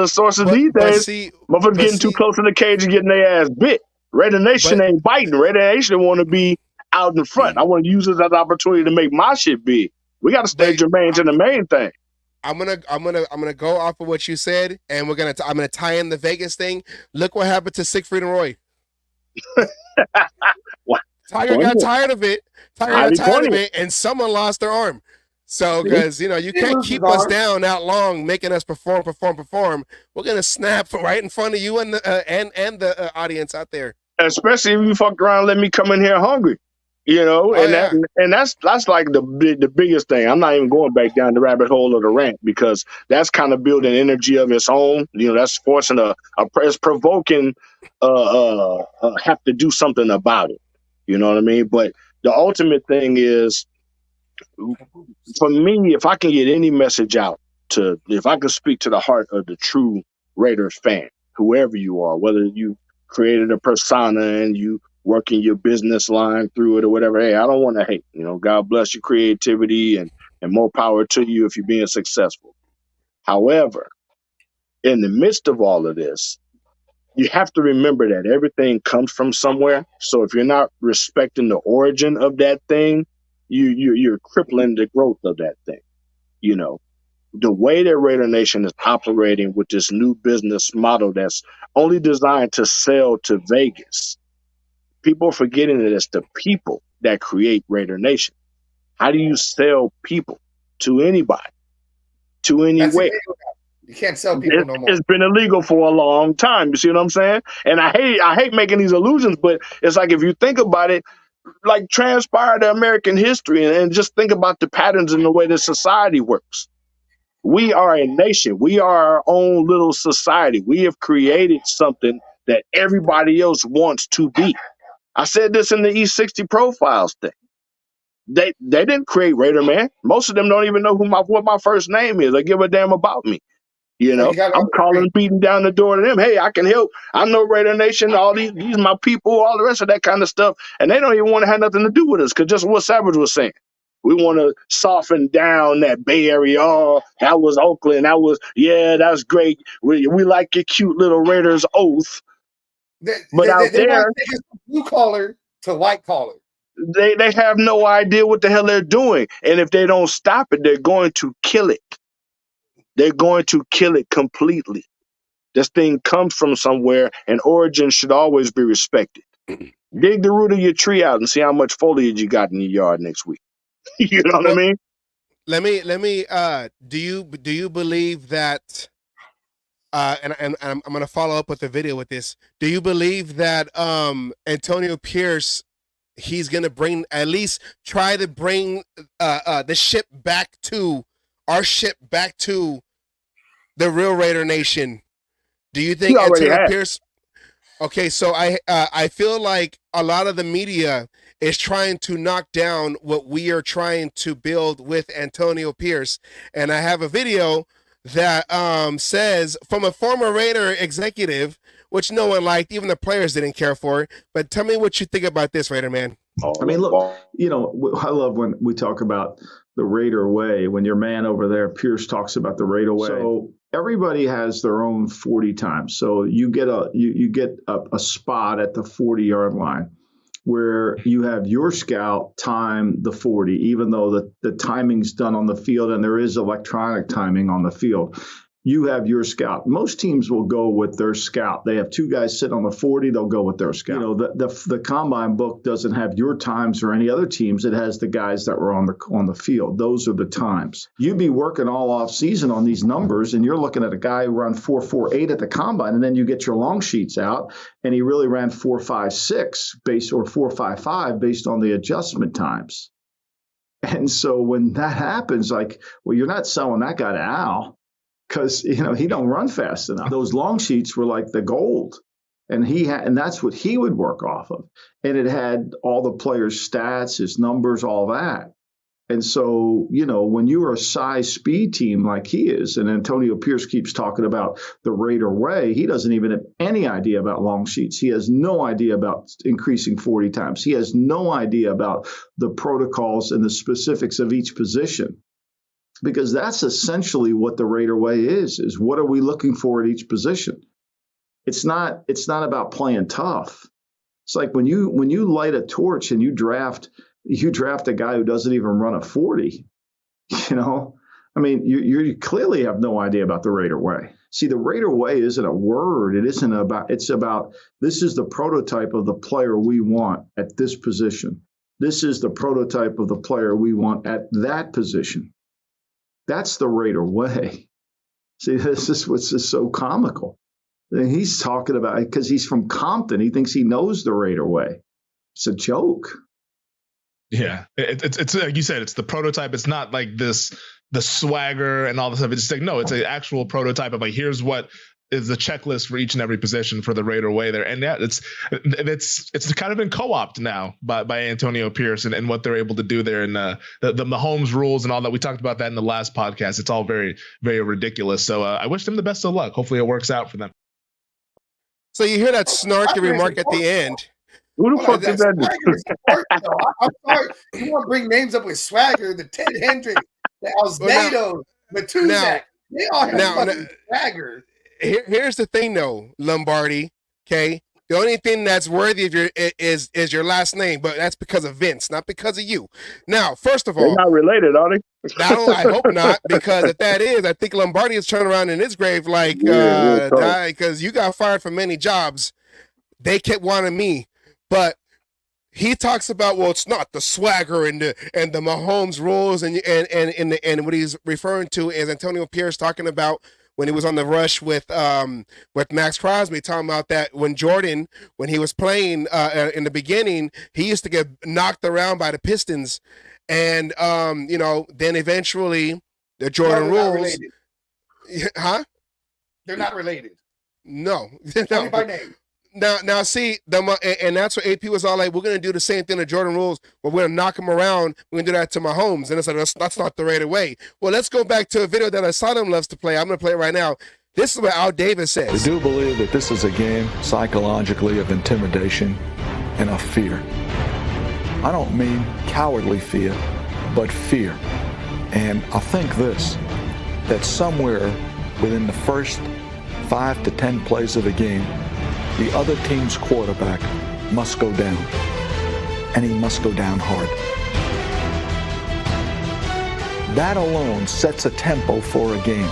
E: sources these days. Motherfuckers getting too close to the cage and getting their ass bit. Raider Nation ain't biting. Raider Nation want to be out in front. I want to use this as an opportunity to make my shit big. We got to stay germane to the main thing.
B: I'm gonna go off of what you said, and I'm gonna tie in the Vegas thing. Look what happened to Siegfried and Roy. Tiger got tired of it. And someone lost their arm. So, because you can't keep us down that long, making us perform. We're gonna snap right in front of you and the audience out there.
E: Especially if you fuck around, and let me come in here hungry. That's like the biggest thing. I'm not even going back down the rabbit hole of the rant because that's kind of building energy of its own. That's forcing it's provoking have to do something about it. You know what I mean? But the ultimate thing is, for me, if I can get any message out if I can speak to the heart of the true Raiders fan, whoever you are, whether you created a persona and you working your business line through it or whatever, hey, I don't want to hate. God bless your creativity and more power to you if you're being successful. However, in the midst of all of this, you have to remember that everything comes from somewhere. So if you're not respecting the origin of that thing, you're crippling the growth of that thing. The way that Raider Nation is operating with this new business model that's only designed to sell to Vegas, people are forgetting that it's the people that create Raider Nation. How do you sell people to anybody, to anywhere?
C: You can't sell people no more.
E: It's been illegal for a long time. You see what I'm saying? And I hate making these illusions, but it's like, if you think about it, like transpire to American history and just think about the patterns in the way that society works. We are a nation. We are our own little society. We have created something that everybody else wants to be. I said this in the E60 profiles thing. They didn't create Raider Man. Most of them don't even know what my first name is. They give a damn about me. I'm calling, beating down the door to them. Hey, I can help. I know Raider Nation. All these my people. All the rest of that kind of stuff. And they don't even want to have nothing to do with us, because just what Savage was saying. We want to soften down that Bay Area. Oh, that was Oakland. That's great. We like your cute little Raiders oath. But out there,
C: blue collar to white collar.
E: They have no idea what the hell they're doing. And if they don't stop it, they're going to kill it. They're going to kill it completely. This thing comes from somewhere, and origin should always be respected. Dig the root of your tree out and see how much foliage you got in your yard next week. You know what I mean?
B: Let me do you believe that and I'm going to follow up with a video with this. Do you believe that Antonio Pierce, he's going to try to bring the ship back to the real Raider Nation, do you
E: He
B: think
E: already
B: Antonio
E: had.
B: Pierce? Okay, so I feel like a lot of the media is trying to knock down what we are trying to build with Antonio Pierce, and I have a video that says from a former Raider executive, which no one liked, even the players didn't care for. But tell me what you think about this, Raider man.
F: I mean, look, I love when we talk about the Raider way. When your man over there, Pierce, talks about the Raider way. So everybody has their own 40 times. So you get a spot at the 40-yard line where you have your scout time the 40, even though the timing's done on the field and there is electronic timing on the field. You have your scout. Most teams will go with their scout. They have two guys sitting on the 40. They'll go with their scout. You know, the combine book doesn't have your times or any other teams. It has the guys that were on the field. Those are the times. You'd be working all off season on these numbers, and you're looking at a guy who ran 4.48 at the combine, and then you get your long sheets out, and he really ran 4.56 or 4.55 based on the adjustment times. And so when that happens, like, well, you're not selling that guy to Al, because, you know, he don't run fast enough. Those long sheets were like the gold, and that's what he would work off of. And it had all the players' stats, his numbers, all that. And so, you know, when you are a size speed team like he is, and Antonio Pierce keeps talking about the Raider way, he doesn't even have any idea about long sheets. He has no idea about increasing 40 times. He has no idea about the protocols and the specifics of each position. Because that's essentially what the Raider way is what are we looking for at each position? It's not about playing tough. It's like when you light a torch and you draft a guy who doesn't even run a 40, you know? I mean, you clearly have no idea about the Raider way. See, the Raider way isn't a word. It's about this is the prototype of the player we want at this position. This is the prototype of the player we want at that position. That's the Raider way. See, this is what's just so comical. And he's talking about it because he's from Compton. He thinks he knows the Raider way. It's a joke.
G: Yeah, it's like you said, it's the prototype. It's not like the swagger and all this stuff. It's just like, no, it's an actual prototype of like, here's what is the checklist for each and every position for the Raider way there. And yeah, it's kind of been co-opted now by Antonio Pierce and what they're able to do there. And the Mahomes rules and all that. We talked about that in the last podcast. It's all very, very ridiculous. So I wish them the best of luck. Hopefully it works out for them.
B: So you hear that snarky remark at the end.
E: Who the fuck did that?
C: I'm sorry. You want to bring names up with swagger, the Ted Hendricks, the Alzado, Matuzak. They all have fucking swagger.
B: Here's the thing, though, Lombardi. Okay, the only thing that's worthy of is your last name, but that's because of Vince, not because of you. Now, first of all,
E: they're not related, are they?
B: No, I hope not, because if that is, I think Lombardi is turning around in his grave like, because you got fired from many jobs. They kept wanting me, but he talks about, well, it's not the swagger and the Mahomes rules and what he's referring to is Antonio Pierce talking about when he was on the rush with Max Crosby, talking about that when he was playing in the beginning, he used to get knocked around by the Pistons, and then eventually the Jordan rules. Huh?
C: They're not related.
B: No,
C: Only by name.
B: Now, see, and that's what AP was all like, we're going to do the same thing to Jordan rules, but we're going to knock him around. We're going to do that to Mahomes. And it's like, that's not the Raider way. Well, let's go back to a video that Asylum loves to play. I'm going to play it right now. This is what Al Davis says.
H: We do believe that this is a game psychologically of intimidation and of fear. I don't mean cowardly fear, but fear. And I think that somewhere within the first 5 to 10 plays of the game, the other team's quarterback must go down, and he must go down hard. That alone sets a tempo for a game.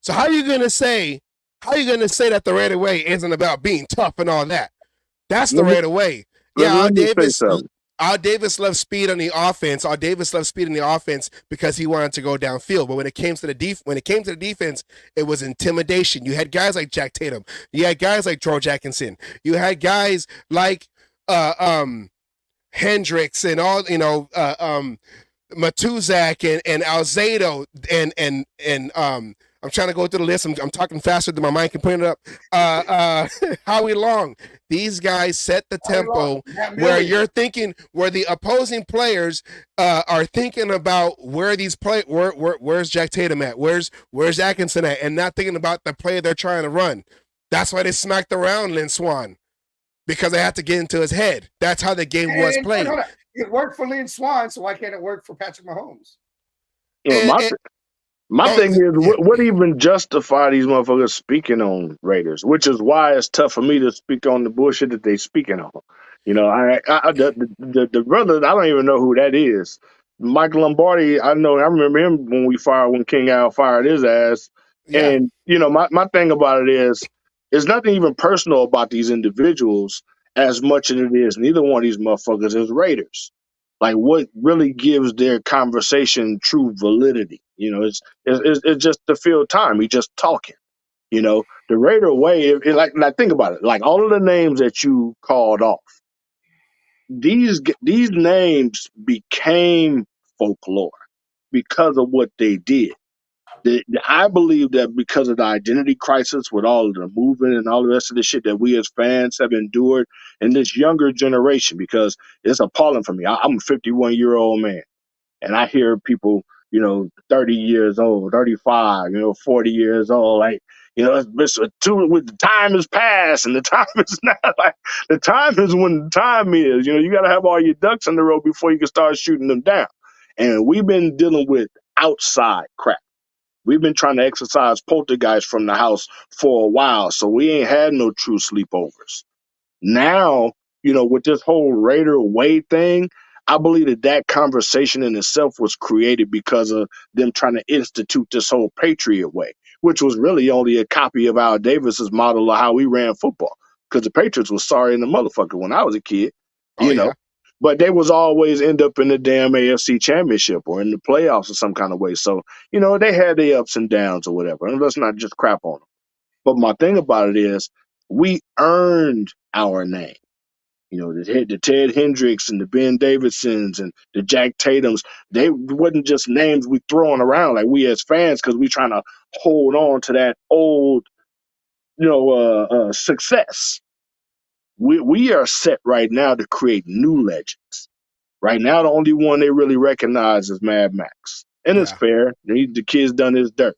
B: So how are you gonna say that the Raider way isn't about being tough and all that? That's the Raider way. Yeah, Al Davis loves speed on the offense. Al Davis loves speed on the offense because he wanted to go downfield. But when it came to the defense, it was intimidation. You had guys like Jack Tatum. You had guys like George Atkinson. You had guys like Hendricks and all. Matuzak and Alzado and I'm trying to go through the list. I'm talking faster than my mind can put it up. Howie Long. These guys set the tempo where you're thinking, where the opposing players are thinking about where these where's Jack Tatum at, where's Atkinson at, and not thinking about the play they're trying to run. That's why they smacked around Lynn Swan, because they had to get into his head. That's how the game was played.
C: It worked for Lynn Swan, so why can't it work for Patrick Mahomes?
E: My thing is, what even justify these motherfuckers speaking on Raiders? Which is why it's tough for me to speak on the bullshit that they speaking on. You know, the brother, I don't even know who that is. Mike Lombardi, I remember him when King Al fired his ass.
B: Yeah.
E: And, you know, my thing about it is, it's nothing even personal about these individuals as much as it is. Neither one of these motherfuckers is Raiders. Like, what really gives their conversation true validity? You know, it's just to fill time. We just talking. You know, the Raider way. Like think about it. Like all of the names that you called off, these names became folklore because of what they did. I believe that because of the identity crisis with all of the movement and all the rest of the shit that we as fans have endured in this younger generation, because it's appalling for me. I'm a 51-year-old man, and I hear people, you know, 30 years old, 35, 40 years old, like, with the time has passed and the time is not like the time is when the time is. You got to have all your ducks in a row before you can start shooting them down. And we've been dealing with outside crap. We've been trying to exercise poltergeist from the house for a while, so we ain't had no true sleepovers. Now, with this whole Raider way thing, I believe that conversation in itself was created because of them trying to institute this whole Patriot way, which was really only a copy of Al Davis's model of how we ran football. Because the Patriots was sorry in the motherfucker when I was a kid,
B: Yeah.
E: But they was always end up in the damn AFC Championship or in the playoffs in some kind of way. So, they had their ups and downs or whatever. And let's not just crap on them. But my thing about it is we earned our name. The Ted Hendricks and the Ben Davidsons and the Jack Tatums, they wasn't just names we throwing around like we as fans because we trying to hold on to that old, success. We are set right now to create new legends. Right now, the only one they really recognize is Mad Max. And it's fair. The kid's done his dirt.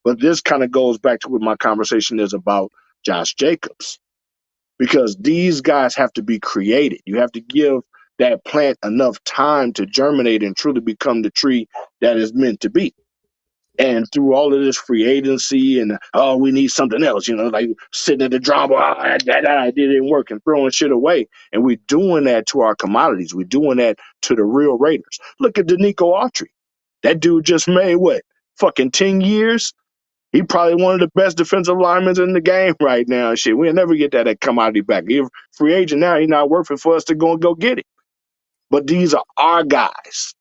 E: But this kind of goes back to what my conversation is about Josh Jacobs. Because these guys have to be created. You have to give that plant enough time to germinate and truly become the tree that is meant to be. And through all of this free agency and, we need something else, like sitting at the drama, that idea didn't work, and throwing shit away. And we're doing that to our commodities. We're doing that to the real Raiders. Look at Danico Autry. That dude just made fucking 10 years? He probably one of the best defensive linemen in the game right now. And shit, we'll never get that commodity back. He's a free agent now. He's not worth it for us to go get it. But these are our guys.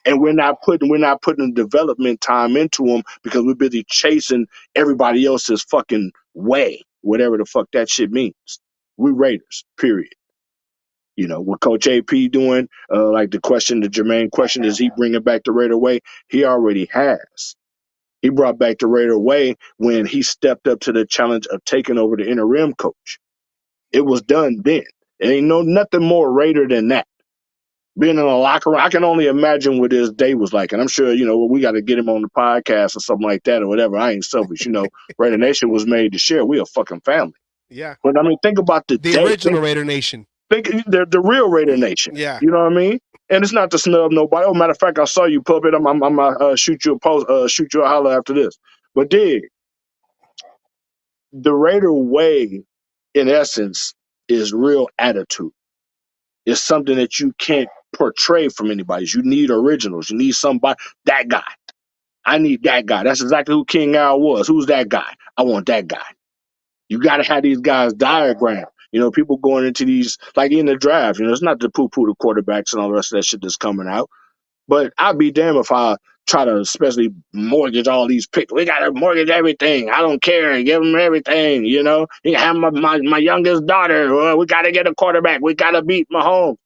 E: And we're not putting development time into them because we're busy chasing everybody else's fucking way, whatever the fuck that shit means. We Raiders, period. What Coach AP doing, like the Jermaine question, is he bringing back the Raider way? He already has. He brought back the Raider way when he stepped up to the challenge of taking over the interim coach. It was done then. It ain't nothing more Raider than that. Being in a locker room, I can only imagine what his day was like. And I'm sure, we got to get him on the podcast or something like that or whatever. I ain't selfish, Raider Nation was made to share. We a fucking family.
B: Yeah.
E: But I mean, think about the
B: original Raider Nation.
E: Think the real Raider Nation.
B: Yeah.
E: You know what I mean? And it's not to snub nobody. Oh, matter of fact, I saw you, Puppet. I'm shoot you a post, shoot you a holler after this. But dig, the Raider way, in essence, is real attitude. It's something that you can't portray from anybody. You need originals. You need somebody. That guy. I need that guy. That's exactly who King Al was. Who's that guy? I want that guy. You got to have these guys diagram. People going into these, like in the draft, it's not to poo-poo the quarterbacks and all the rest of that shit that's coming out. But I'd be damned if I try to especially mortgage all these picks. We got to mortgage everything. I don't care. Give them everything, You can have my youngest daughter. We got to get a quarterback. We got to beat Mahomes.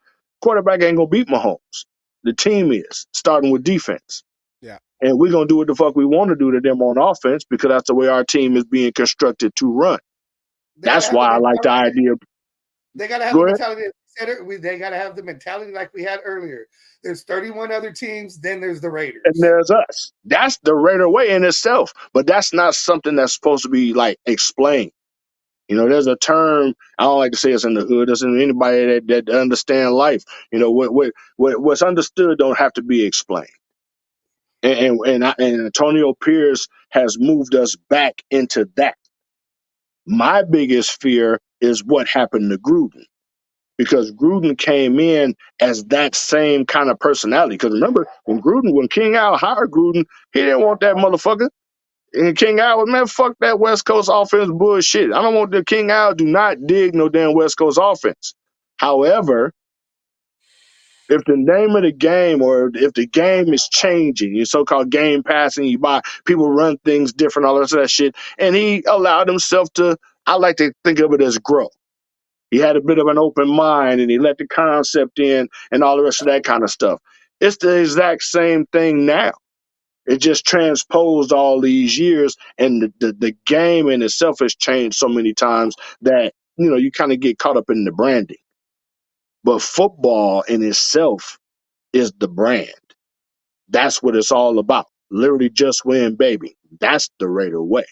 E: Quarterback ain't going to beat Mahomes. the team is, starting with defense.
B: Yeah.
E: And we're going to do what the fuck we want to do to them on offense because that's the way our team is being constructed to run. That's why I like the idea.
C: They got to have the mentality. They got to have the mentality like we had earlier. There's 31 other teams, then there's the Raiders.
E: And there's us. That's the Raider way in itself. But that's not something that's supposed to be like explained. You know, there's a term, I don't like to say it's in the hood. It's in anybody that understand life. You know, what's understood don't have to be explained. And Antonio Pierce has moved us back into that. My biggest fear is what happened to Gruden. Because Gruden came in as that same kind of personality. Because remember, when King Al hired Gruden, he didn't want that motherfucker. And King Al was, man, fuck that West Coast offense bullshit. I don't want the King Al do not dig no damn West Coast offense. However, if the name of the game or if the game is changing, your so-called game passing, you buy people run things different, all that shit, and he allowed himself to, I like to think of it as grow. He had a bit of an open mind and he let the concept in and all the rest of that kind of stuff. It's the exact same thing now. It just transposed all these years, and the game in itself has changed so many times that, you know, you kind of get caught up in the branding. But football in itself is the brand. That's what it's all about. Literally just win, baby. That's the Raider way.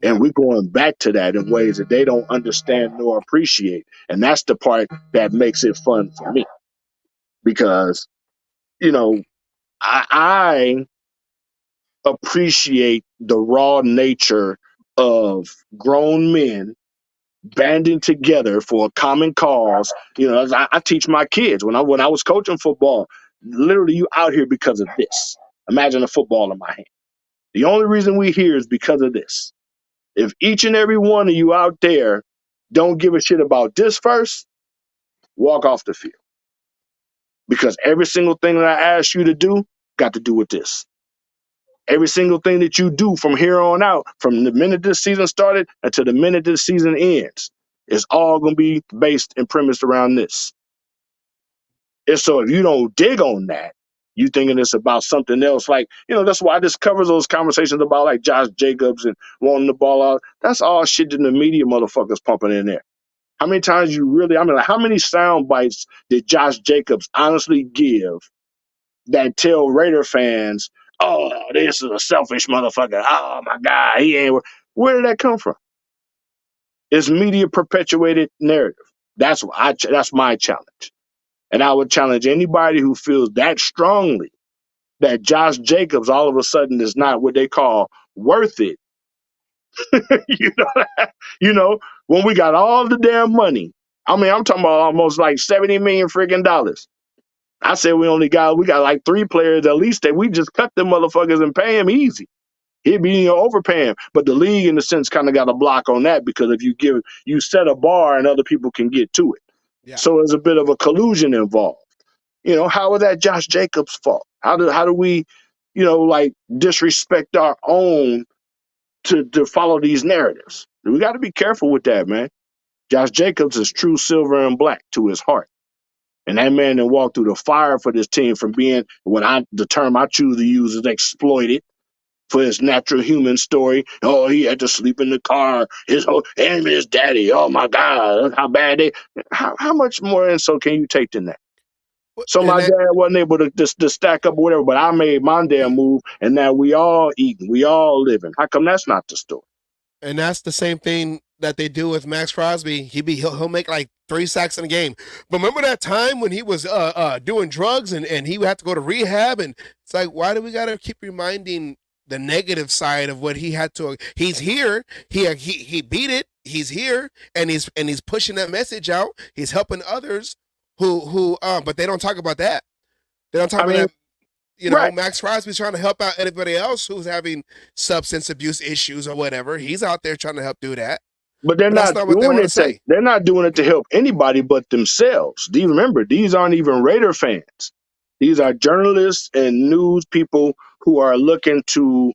E: And we're going back to that in ways that they don't understand nor appreciate. And that's the part that makes it fun for me. Because, you know, I appreciate the raw nature of grown men banding together for a common cause. You know, as I teach my kids when I was coaching football, literally you out here because of this. Imagine a football in my hand. The only reason we here is because of this. If each and every one of you out there don't give a shit about this first, walk off the field. Because every single thing that I ask you to do got to do with this. Every single thing that you do from here on out, from the minute this season started until the minute this season ends, is all going to be based and premised around this. And so if you don't dig on that, you thinking it's about something else. Like, you know, that's why this covers those conversations about like Josh Jacobs and wanting the ball out. That's all shit that the media motherfuckers pumping in there. How many times you really, I mean, like, how many sound bites did Josh Jacobs honestly give that tell Raider fans, oh, this is a selfish motherfucker. Oh, my God, he ain't. Where did that come from? It's media perpetuated narrative. That's my challenge. And I would challenge anybody who feels that strongly that Josh Jacobs all of a sudden is not what they call worth it. you know, when we got all the damn money. I mean, I'm talking about almost like $70 million freaking dollars. I said we got like 3 players at least that we just cut them motherfuckers and pay them easy. He'd be overpaying. But the league, in a sense, kind of got a block on that because if you set a bar and other people can get to it. Yeah. So there's a bit of a collusion involved. You know, how is that Josh Jacobs' fault? How do we, you know, like disrespect our own to follow these narratives? We got to be careful with that, man. Josh Jacobs is true silver and black to his heart. And that man that walked through the fire for this team from being, the term I choose to use is exploited for his natural human story. Oh, he had to sleep in the car. And his daddy. Oh my God, how bad they. How much more insult can you take than that? So my dad wasn't able to stack up or whatever, but I made my damn move, and now we all eating, we all living. How come that's not the story?
B: And that's the same thing that they do with Max Crosby. He'll make like 3 sacks in a game. But remember that time when he was doing drugs and he had to go to rehab? And it's like, why do we got to keep reminding the negative side of what he had to? He's here. He beat it. He's here, and he's pushing that message out. He's helping others who but they don't talk about that. They don't talk about that. You know, right. Max Crosby's trying to help out anybody else who's having substance abuse issues or whatever. He's out there trying to help do that.
E: But they're not doing it. They're not doing it to help anybody but themselves. Do you remember? These aren't even Raider fans. These are journalists and news people who are looking to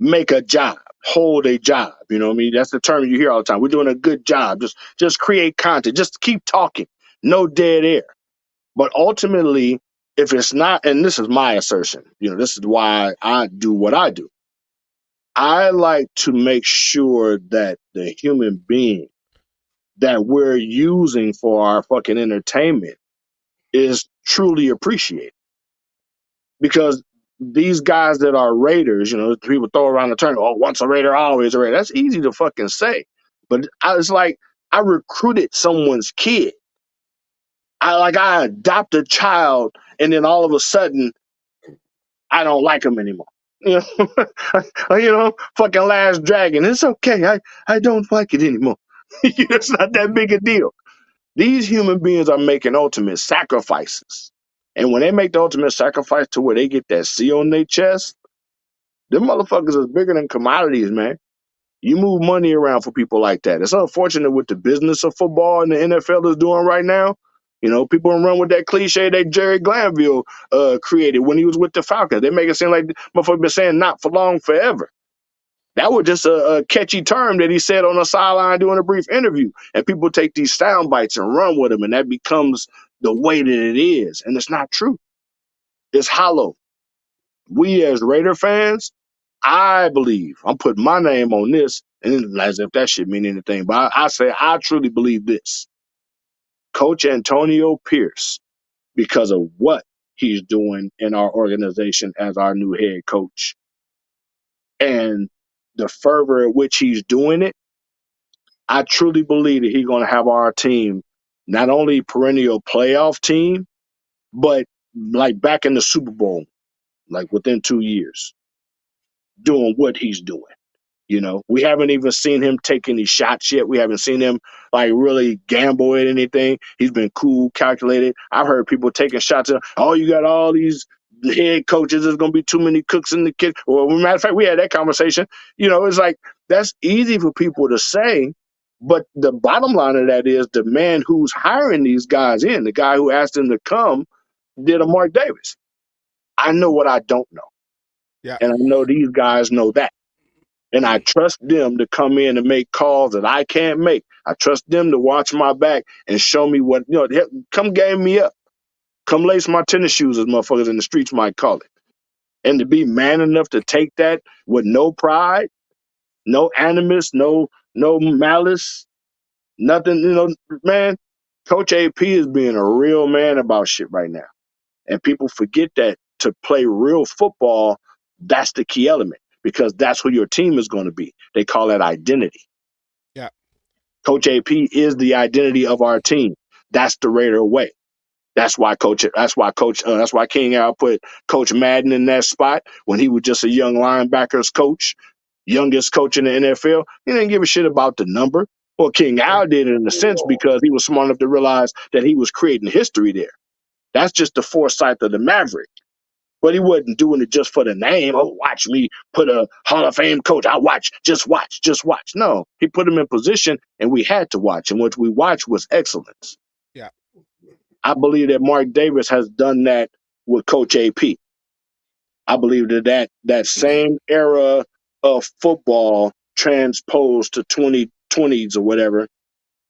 E: make a job, hold a job. You know what I mean? That's the term you hear all the time. We're doing a good job. Just create content. Just keep talking. No dead air. But ultimately, If it's not, and this is my assertion, this is why I do what I do. I like to make sure that the human being that we're using for our fucking entertainment is truly appreciated. Because these guys that are Raiders, people throw around the term, oh, once a Raider, always a Raider. That's easy to fucking say. But it's like I recruited someone's kid. I adopt a child, and then all of a sudden, I don't like him anymore. Fucking Last Dragon. It's okay. I don't like it anymore. It's not that big a deal. These human beings are making ultimate sacrifices. And when they make the ultimate sacrifice to where they get that C on their chest, them motherfuckers is bigger than commodities, man. You move money around for people like that. It's unfortunate with the business of football and the NFL is doing right now. People run with that cliche that Jerry Glanville created when he was with the Falcons. They make it seem like motherfuckers been saying not for long, forever. That was just a catchy term that he said on the sideline during a brief interview. And people take these sound bites and run with them, and that becomes the way that it is. And it's not true. It's hollow. We as Raider fans, I believe, I'm putting my name on this, and as if that should mean anything, but I say I truly believe this. Coach Antonio Pierce, because of what he's doing in our organization as our new head coach, and the fervor at which he's doing it, I truly believe that he's going to have our team not only perennial playoff team, but like back in the Super Bowl, like within 2 years, doing what he's doing. We haven't even seen him take any shots yet. We haven't seen him like really gamble at anything. He's been cool, calculated. I've heard people taking shots at, oh, you got all these head coaches. There's going to be too many cooks in the kitchen. Well, matter of fact, we had that conversation. It's like that's easy for people to say. But the bottom line of that is the man who's hiring these guys in, the guy who asked them to come, did a Mark Davis. I know what I don't know.
B: Yeah.
E: And I know these guys know that. And I trust them to come in and make calls that I can't make. I trust them to watch my back and show me what, come game me up. Come lace my tennis shoes, as motherfuckers in the streets might call it. And to be man enough to take that with no pride, no animus, no malice, nothing, man. Coach AP is being a real man about shit right now. And people forget that to play real football, that's the key element. Because that's who your team is going to be. They call that identity.
B: Yeah.
E: Coach AP is the identity of our team. That's the Raider way. That's why King Al put Coach Madden in that spot when he was just a young linebackers coach, youngest coach in the NFL. He didn't give a shit about the number. Well, King Al did it in a sense because he was smart enough to realize that he was creating history there. That's just the foresight of the Maverick. But he wasn't doing it just for the name. Oh, watch me put a Hall of Fame coach. Just watch. No, he put him in position, and we had to watch. And what we watched was excellence.
B: Yeah.
E: I believe that Mark Davis has done that with Coach AP. I believe that same era of football transposed to 2020s or whatever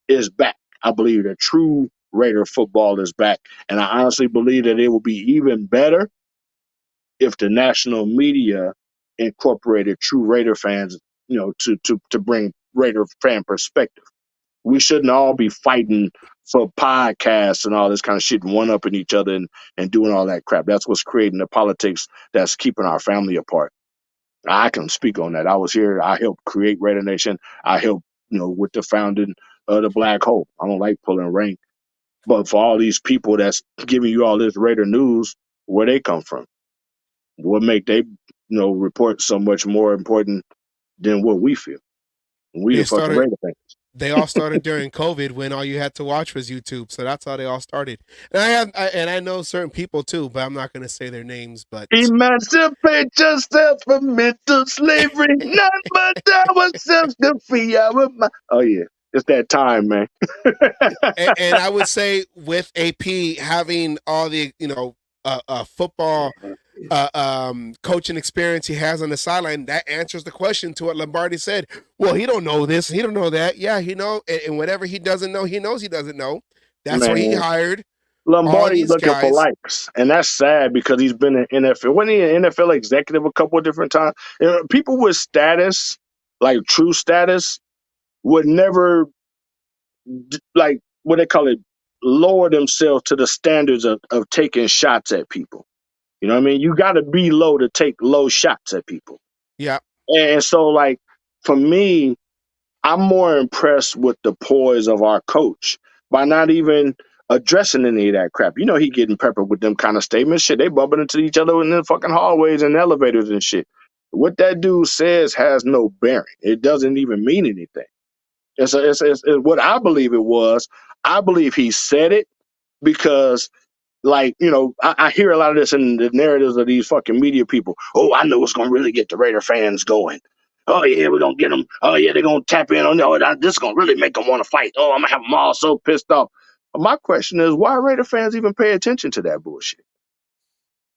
E: is back. I believe that true Raider football is back. And I honestly believe that it will be even better if the national media incorporated true Raider fans, to bring Raider fan perspective. We shouldn't all be fighting for podcasts and all this kind of shit and one-upping each other and doing all that crap. That's what's creating the politics that's keeping our family apart. I can speak on that. I was here. I helped create Raider Nation. I helped, with the founding of the Black Hole. I don't like pulling rank. But for all these people that's giving you all this Raider news, where they come from? What make they report so much more important than what we feel? We the fucking Raider fans.
B: They all started during COVID when all you had to watch was YouTube, so that's how they all started. And I know certain people too, but I'm not going to say their names. But
E: emancipate yourself from mental slavery, none but ourselves to free our mind. Oh yeah, it's that time, man.
B: and I would say with AP having all the football coaching experience he has on the sideline, that answers the question to what Lombardi said. Well, he don't know this, he don't know that. Yeah, he know, and whatever he doesn't know, he knows he doesn't know. That's what he hired all
E: Lombardi's
B: these
E: looking for
B: guys.
E: likes, and that's sad because he's been an NFL. Wasn't he an NFL executive a couple of different times? You know, people with status, like true status, would never like what they call it, lower themselves to the standards of taking shots at people. You know what I mean? You got to be low to take low shots at people.
B: Yeah.
E: And so, like, for me, I'm more impressed with the poise of our coach by not even addressing any of that crap. You know, he getting peppered with them kind of statements. Shit, they bumping into each other in the fucking hallways and elevators and shit. What that dude says has no bearing. It doesn't even mean anything. It's what I believe it was. I believe he said it because, like, you know, I hear a lot of this in the narratives of these fucking media people. Oh, I know what's going to really get the Raider fans going. Oh, yeah, we're going to get them. Oh, yeah, they're going to tap in on this is going to really make them want to fight. Oh, I'm going to have them all so pissed off. My question is, why Raider fans even pay attention to that bullshit?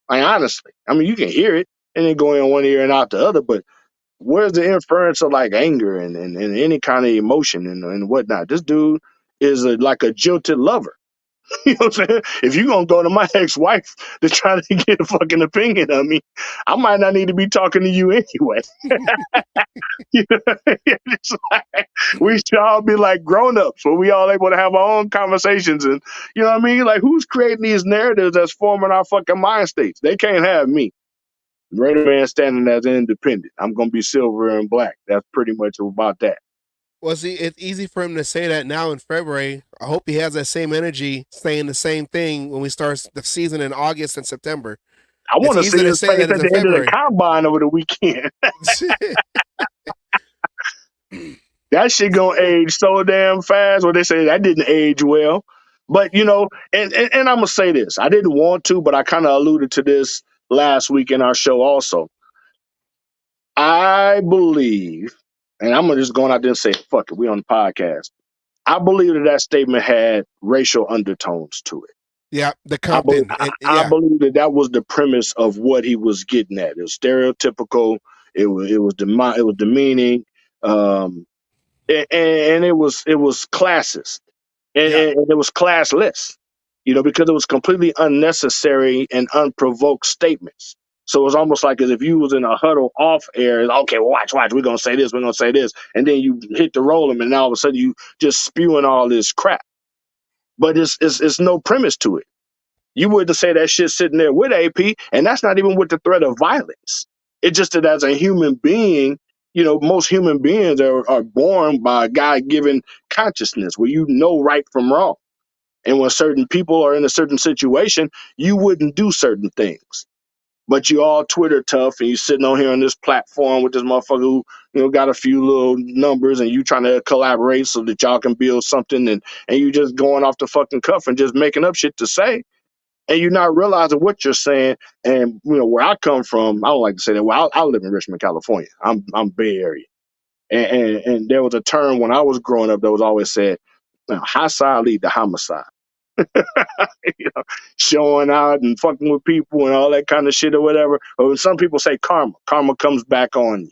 E: I mean, honestly, I mean, you can hear it and then go in one ear and out the other, but where's the inference of like anger and any kind of emotion and whatnot? This dude is like a jilted lover. You know what I'm saying? If you're going to go to my ex-wife to try to get a fucking opinion of me, I might not need to be talking to you anyway. You know? It's like, we should all be like grown-ups where we all able to have our own conversations. And, you know what I mean? Like, who's creating these narratives that's forming our fucking mind states? They can't have me. Raider man standing as an independent. I'm going to be silver and black. That's pretty much about that.
B: Well, see, it's easy for him to say that now in February. I hope he has that same energy saying the same thing when we start the season in August and September.
E: I want to see his face at the end
B: February.
E: of the combine over the weekend. That shit gonna age so damn fast. What they say, that didn't age well. But, you know, and I'm gonna say this. I didn't want to, but I kind of alluded to this last week in our show also. I believe, and I'm gonna just go out there and say, fuck it, we on the podcast. I believe that statement had racial undertones to it.
B: Yeah, the Compton.
E: I believe that was the premise of what he was getting at. It was stereotypical. It was demeaning. And it was classist, and it was classless, you know, because it was completely unnecessary and unprovoked statements. So it was almost like as if you was in a huddle off air. Okay, well, watch, we're gonna say this, and then you hit the roll them, and now all of a sudden you just spewing all this crap. But it's no premise to it. You wouldn't say that shit sitting there with AP, and that's not even with the threat of violence. It's just that as a human being, you know, most human beings are born by a God-given consciousness where you know right from wrong. And when certain people are in a certain situation, you wouldn't do certain things. But you all Twitter tough and you sitting on here on this platform with this motherfucker who, you know, got a few little numbers and you trying to collaborate so that y'all can build something and you just going off the fucking cuff and just making up shit to say. And you're not realizing what you're saying. And, you know, where I come from, I don't like to say that. Well, I live in Richmond, California. I'm Bay Area. And there was a term when I was growing up that was always said, homicide lead to homicide. You know, showing out and fucking with people and all that kind of shit or whatever. Or some people say karma. Karma comes back on you.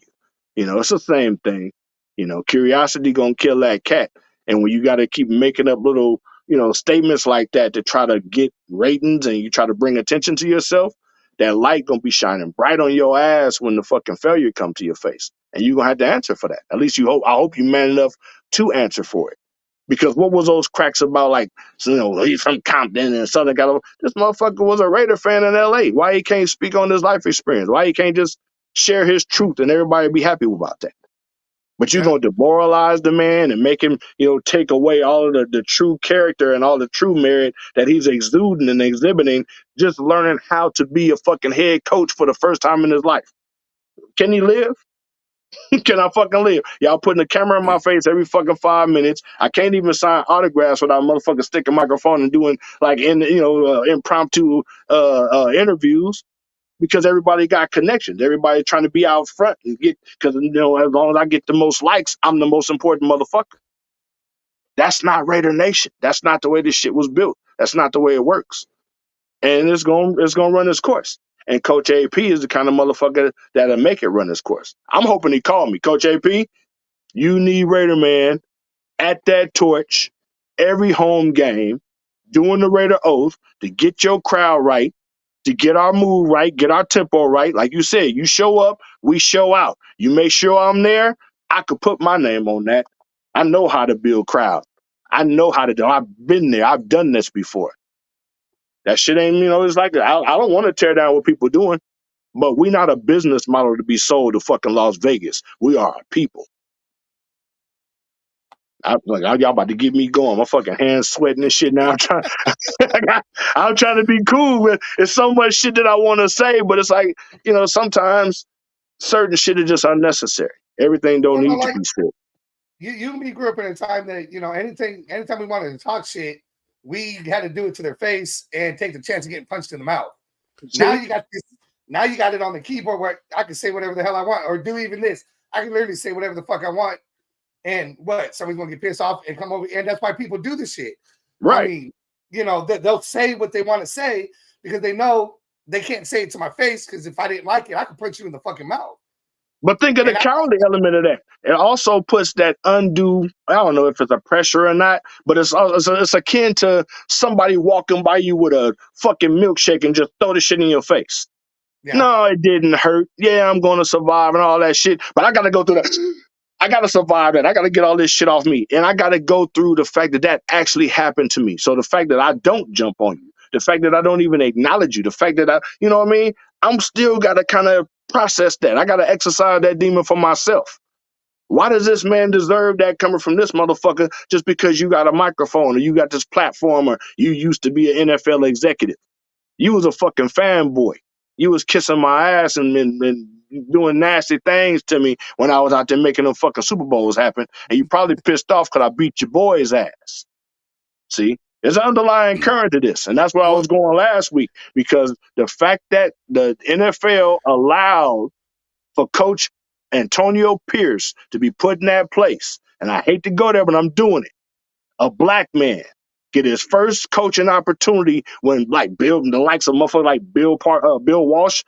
E: You know, it's the same thing. You know, curiosity gonna kill that cat. And when you got to keep making up little, you know, statements like that to try to get ratings and you try to bring attention to yourself, that light gonna be shining bright on your ass when the fucking failure come to your face. And you're gonna have to answer for that. At least you hope. I hope you man enough to answer for it. Because what was those cracks about? Like, you know, he's from Compton and Southern California. This motherfucker was a Raider fan in L.A. Why he can't speak on his life experience? Why he can't just share his truth and everybody be happy about that? But you're going to demoralize the man and make him, you know, take away all of the true character and all the true merit that he's exuding and exhibiting, just learning how to be a fucking head coach for the first time in his life. Can he live? Can I fucking live? Y'all putting a camera in my face every fucking 5 minutes. I can't even sign autographs without motherfucking sticking a microphone and doing like impromptu interviews because everybody got connections. Everybody trying to be out front and get, because, you know, as long as I get the most likes, I'm the most important motherfucker. That's not Raider Nation. That's not the way this shit was built. That's not the way it works. And it's gonna run its course. And Coach AP is the kind of motherfucker that'll make it run its course. I'm hoping he called me. Coach AP, you need Raider Man at that torch every home game. doing the Raider oath to get your crowd right, to get our mood right, get our tempo right. Like you said, you show up, we show out. You make sure I'm there, I could put my name on that. I know how to build crowd. I know how to do. I've been there. I've done this before. That shit ain't, it's like, I don't want to tear down what people doing, but we not a business model to be sold to fucking Las Vegas. We are a people. Y'all about to get me going. My fucking hands sweating and shit now. I'm trying to be cool, but it's so much shit that I want to say, but it's like, sometimes certain shit is just unnecessary. Everything don't need to be said.
C: You and me grew up in a time that, anytime we wanted to talk shit, we had to do it to their face and take the chance of getting punched in the mouth. See? Now you got it on the keyboard where I can say whatever the hell I want, or do even this. I can literally say whatever the fuck I want. And somebody's gonna get pissed off and come over, and that's why people do this shit.
E: Right.
C: I mean, they'll say what they want to say because they know they can't say it to my face, because if I didn't like it, I could punch you in the fucking mouth.
E: But think of the cowardly element of that. It also puts that undue, I don't know if it's a pressure or not, but it's akin to somebody walking by you with a fucking milkshake and just throw the shit in your face. Yeah. No, it didn't hurt. Yeah, I'm going to survive and all that shit, but I got to go through that. I got to survive that. I got to get all this shit off me. And I got to go through the fact that actually happened to me. So the fact that I don't jump on you, the fact that I don't even acknowledge you, the fact that you know what I mean? I'm still got to kind of process that. I got to exercise that demon for myself. Why does this man deserve that coming from this motherfucker just because you got a microphone or you got this platform or you used to be an NFL executive? You was a fucking fanboy. You was kissing my ass and doing nasty things to me when I was out there making them fucking Super Bowls happen. And you probably pissed off because I beat your boy's ass. See? There's an underlying current to this. And that's where I was going last week, because the fact that the NFL allowed for Coach Antonio Pierce to be put in that place, and I hate to go there, but I'm doing it. A black man get his first coaching opportunity when the likes of motherfuckers like Bill Walsh,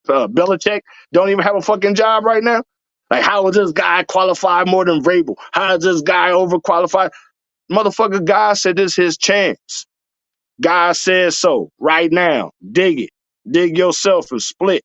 E: Belichick don't even have a fucking job right now. Like, how is this guy qualified more than Vrabel? How is this guy overqualified? Motherfucker, God said this is his chance. God says so right now. Dig it. Dig yourself and split.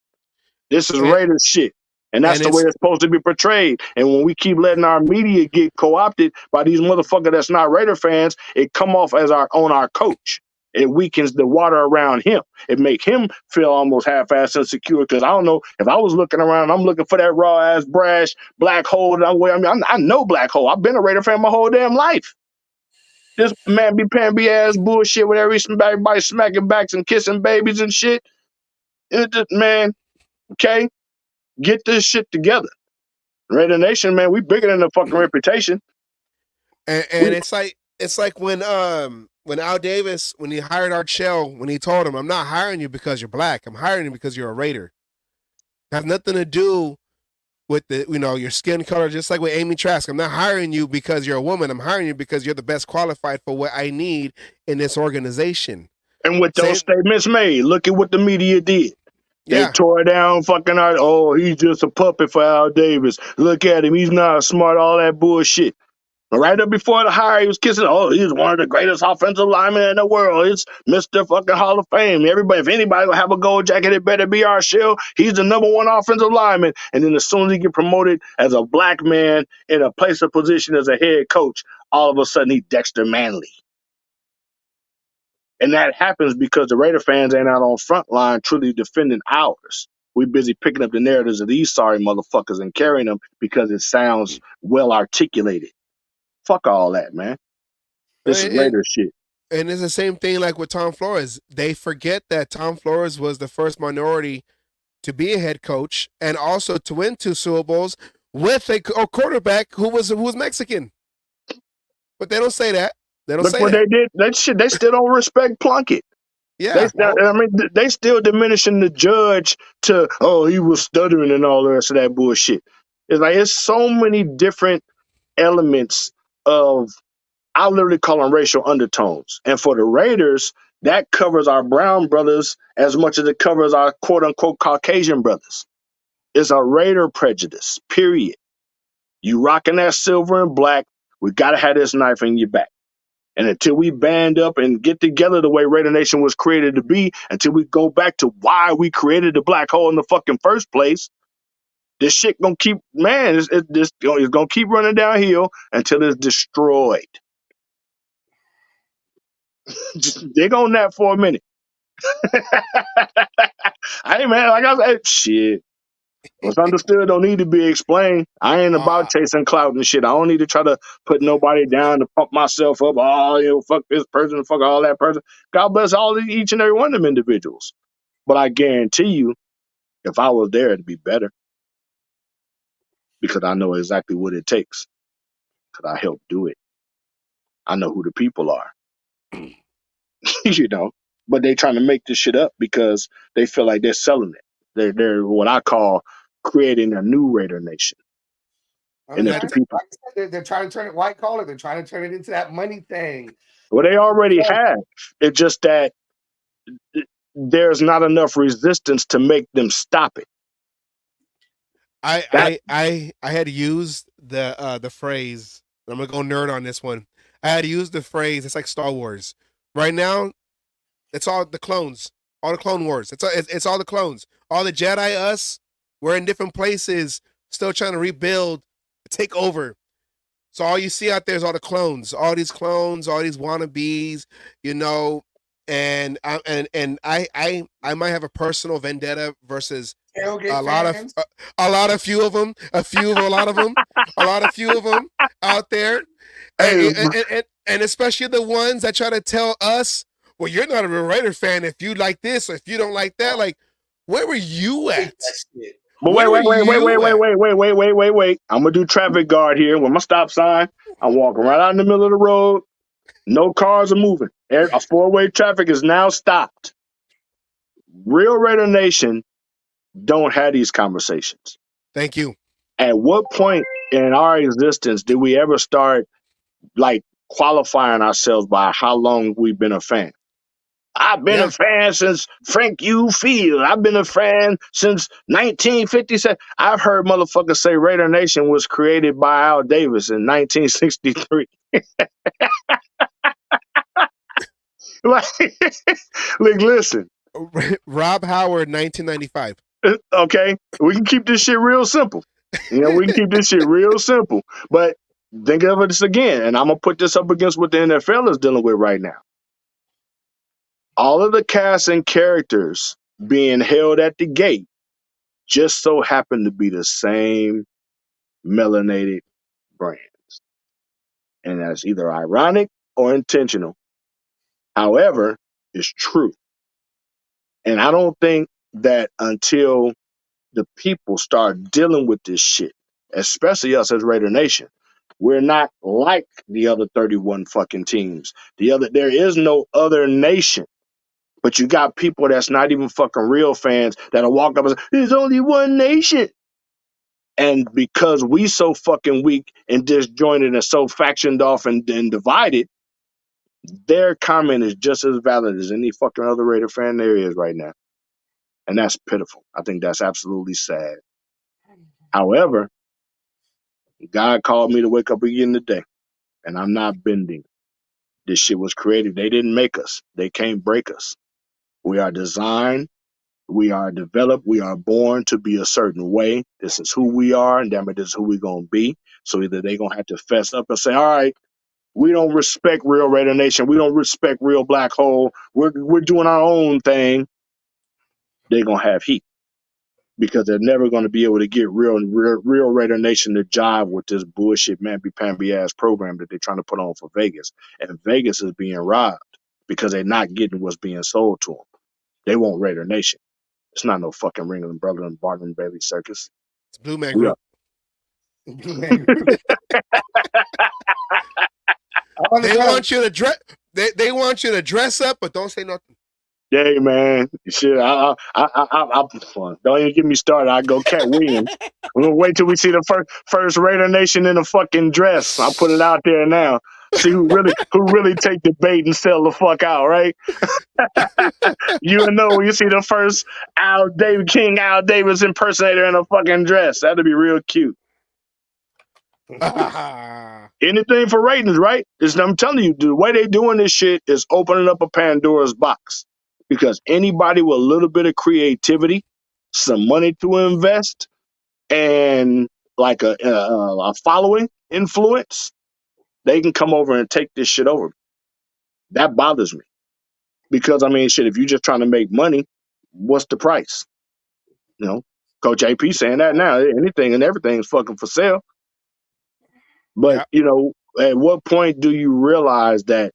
E: This is Raiders shit. And that's the way it's supposed to be portrayed. And when we keep letting our media get co-opted by these motherfuckers that's not Raider fans, it come off as our coach. It weakens the water around him. It make him feel almost half-assed insecure, because I don't know, if I was looking around, I'm looking for that raw-ass, brash, black hole. I know black hole. I've been a Raider fan my whole damn life. This man be ass bullshit with everybody smacking backs and kissing babies and shit. Man, okay? Get this shit together. Raider Nation, man, we bigger than the fucking reputation.
B: And it's like when Al Davis, when he hired Art Shell, when he told him, I'm not hiring you because you're black, I'm hiring you because you're a Raider. It has nothing to do with your skin color, just like with Amy Trask. I'm not hiring you because you're a woman. I'm hiring you because you're the best qualified for what I need in this organization.
E: And with those statements made, look at what the media did. They tore down fucking Art. Oh, he's just a puppet for Al Davis. Look at him. He's not smart, all that bullshit. But right up before the hire, he was kissing. Oh, he's one of the greatest offensive linemen in the world. It's Mr. fucking Hall of Fame. Everybody, if anybody will have a gold jacket, it better be Art Shell. He's the number one offensive lineman. And then as soon as he get promoted as a black man in a place of position as a head coach, all of a sudden he Dexter Manley. And that happens because the Raider fans ain't out on front line truly defending ours. We busy picking up the narratives of these sorry motherfuckers and carrying them because it sounds well articulated. Fuck all that, man. This is Raider shit.
B: And it's the same thing like with Tom Flores. They forget that Tom Flores was the first minority to be a head coach and also to win 2 Super Bowls with a quarterback who was Mexican. But they don't say that. They don't say
E: what
B: that.
E: They did. That shit. They still don't respect Plunkett.
B: Yeah.
E: They still diminishing the judge to, oh, he was stuttering and all the rest of that bullshit. It's like, it's so many different elements of, I literally call them racial undertones. And for the Raiders, that covers our brown brothers as much as it covers our quote unquote Caucasian brothers. It's a Raider prejudice, period. You rocking that silver and black, we got to have this knife in your back. And until we band up and get together the way Raider Nation was created to be, until we go back to why we created the black hole in the fucking first place, this shit gonna keep, man, it's gonna keep running downhill until it's destroyed. Just dig on that for a minute. Hey, man, like I said, shit. What's understood don't need to be explained. I ain't about chasing clout and shit. I don't need to try to put nobody down to pump myself up. Oh, you know, fuck this person, fuck all that person. God bless each and every one of them individuals. But I guarantee you, if I was there, it'd be better because I know exactly what it takes because I helped do it. I know who the people are, you know. But they trying to make this shit up because they feel like they're selling it. They're what I call creating a new Raider Nation. And if the people,
C: they're trying to turn it white collar, they're trying to turn it into that money thing.
E: Well, they already have. It's just that there's not enough resistance to make them stop it.
B: I had used the phrase. I'm gonna go nerd on this one. I had used the phrase. It's like Star Wars. Right now, it's all the clones, all the Clone Wars. It's all the clones, all the Jedi. Us, we're in different places, still trying to rebuild, take over. So all you see out there is all the clones, all these wannabes, you know. And I might have a personal vendetta versus a lot of a few of them out there, and especially the ones that try to tell us, well, you're not a real Raider fan if you like this or if you don't like that. Like, where were you at?
E: But wait. I'm gonna do traffic guard here with my stop sign. I'm walking right out in the middle of the road. No cars are moving. A four-way traffic is now stopped. Real Raider Nation don't have these conversations.
B: Thank you.
E: At what point in our existence did we ever start like qualifying ourselves by how long we've been a fan? I've been a fan since Frank U. Field. I've been a fan since 1957. I've heard motherfuckers say Raider Nation was created by Al Davis in 1963. like, listen.
B: Rob Howard, 1995.
E: Okay, we can keep this shit real simple. You know, we can keep this shit real simple. But think of this again, and I'm going to put this up against what the NFL is dealing with right now. All of the cast and characters being held at the gate just so happen to be the same melanated brands. And that's either ironic or intentional. However, it's true. And I don't think that until the people start dealing with this shit, especially us as Raider Nation, we're not like the other 31 fucking teams. There is no other nation. But you got people that's not even fucking real fans that'll walk up and say, there's only one nation. And because we so fucking weak and disjointed and so factioned off and divided, their comment is just as valid as any fucking other Raider fan there is right now. And that's pitiful. I think that's absolutely sad. However, God called me to wake up again today. And I'm not bending. This shit was created. They didn't make us. They can't break us. We are designed. We are developed. We are born to be a certain way. This is who we are, and damn it, this is who we're going to be. So either they're going to have to fess up and say, all right, we don't respect real Raider Nation. We don't respect real Black Hole. We're doing our own thing. They're going to have heat because they're never going to be able to get real Raider Nation to jive with this bullshit mamby-pamby ass program that they're trying to put on for Vegas. And Vegas is being robbed because they're not getting what's being sold to them. They want Raider Nation. It's not no fucking Ringling Brother and Barnum Bailey circus.
B: It's Blue Man Group. They want you to dress. They want you to dress up, but don't say nothing.
E: Yeah, man. Shit, I'm fun. Don't even get me started. I go Cat Williams. We're gonna wait till we see the first Raider Nation in a fucking dress. I'll put it out there now. See who really take the bait and sell the fuck out, right? You know when you see the first Al Davis impersonator in a fucking dress. That'd be real cute.
B: All
E: Anything for ratings, right? I'm telling you, the way they doing this shit is opening up a Pandora's box because anybody with a little bit of creativity, some money to invest, and like a following influence, they can come over and take this shit over. That bothers me because I mean, shit, if you're just trying to make money, what's the price? You know, Coach AP saying that now, anything and everything is fucking for sale. But
I: Yep.
E: you know, at what point do you realize that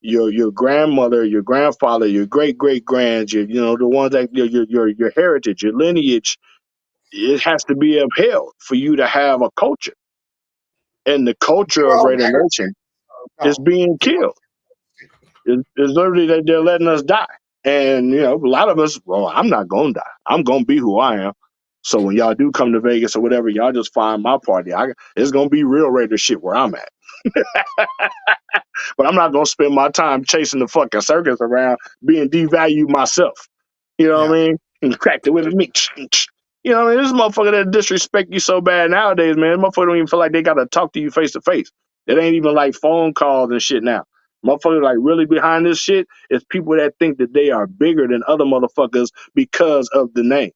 E: your grandmother, your grandfather, your great great grands, you know, the ones that your heritage, your lineage, it has to be upheld for you to have a culture. And the culture
C: We're
E: of
C: all
E: Raider
C: married.
E: Nation is
C: No.
E: being killed. It's literally that they're letting us die. And you know, a lot of us, well, I'm not gonna die. I'm gonna be who I am. So when y'all do come to Vegas or whatever, y'all just find my party. It's gonna be real Raider shit where I'm at. But I'm not gonna spend my time chasing the fucking circus around being devalued myself. You know
I: Yeah.
E: what I mean? And crack the whip at me. You know what I mean? This motherfucker that disrespect you so bad nowadays, man. Motherfucker don't even feel like they gotta talk to you face to face. It ain't even like phone calls and shit now. Motherfuckers like really behind this shit is people that think that they are bigger than other motherfuckers because of the name.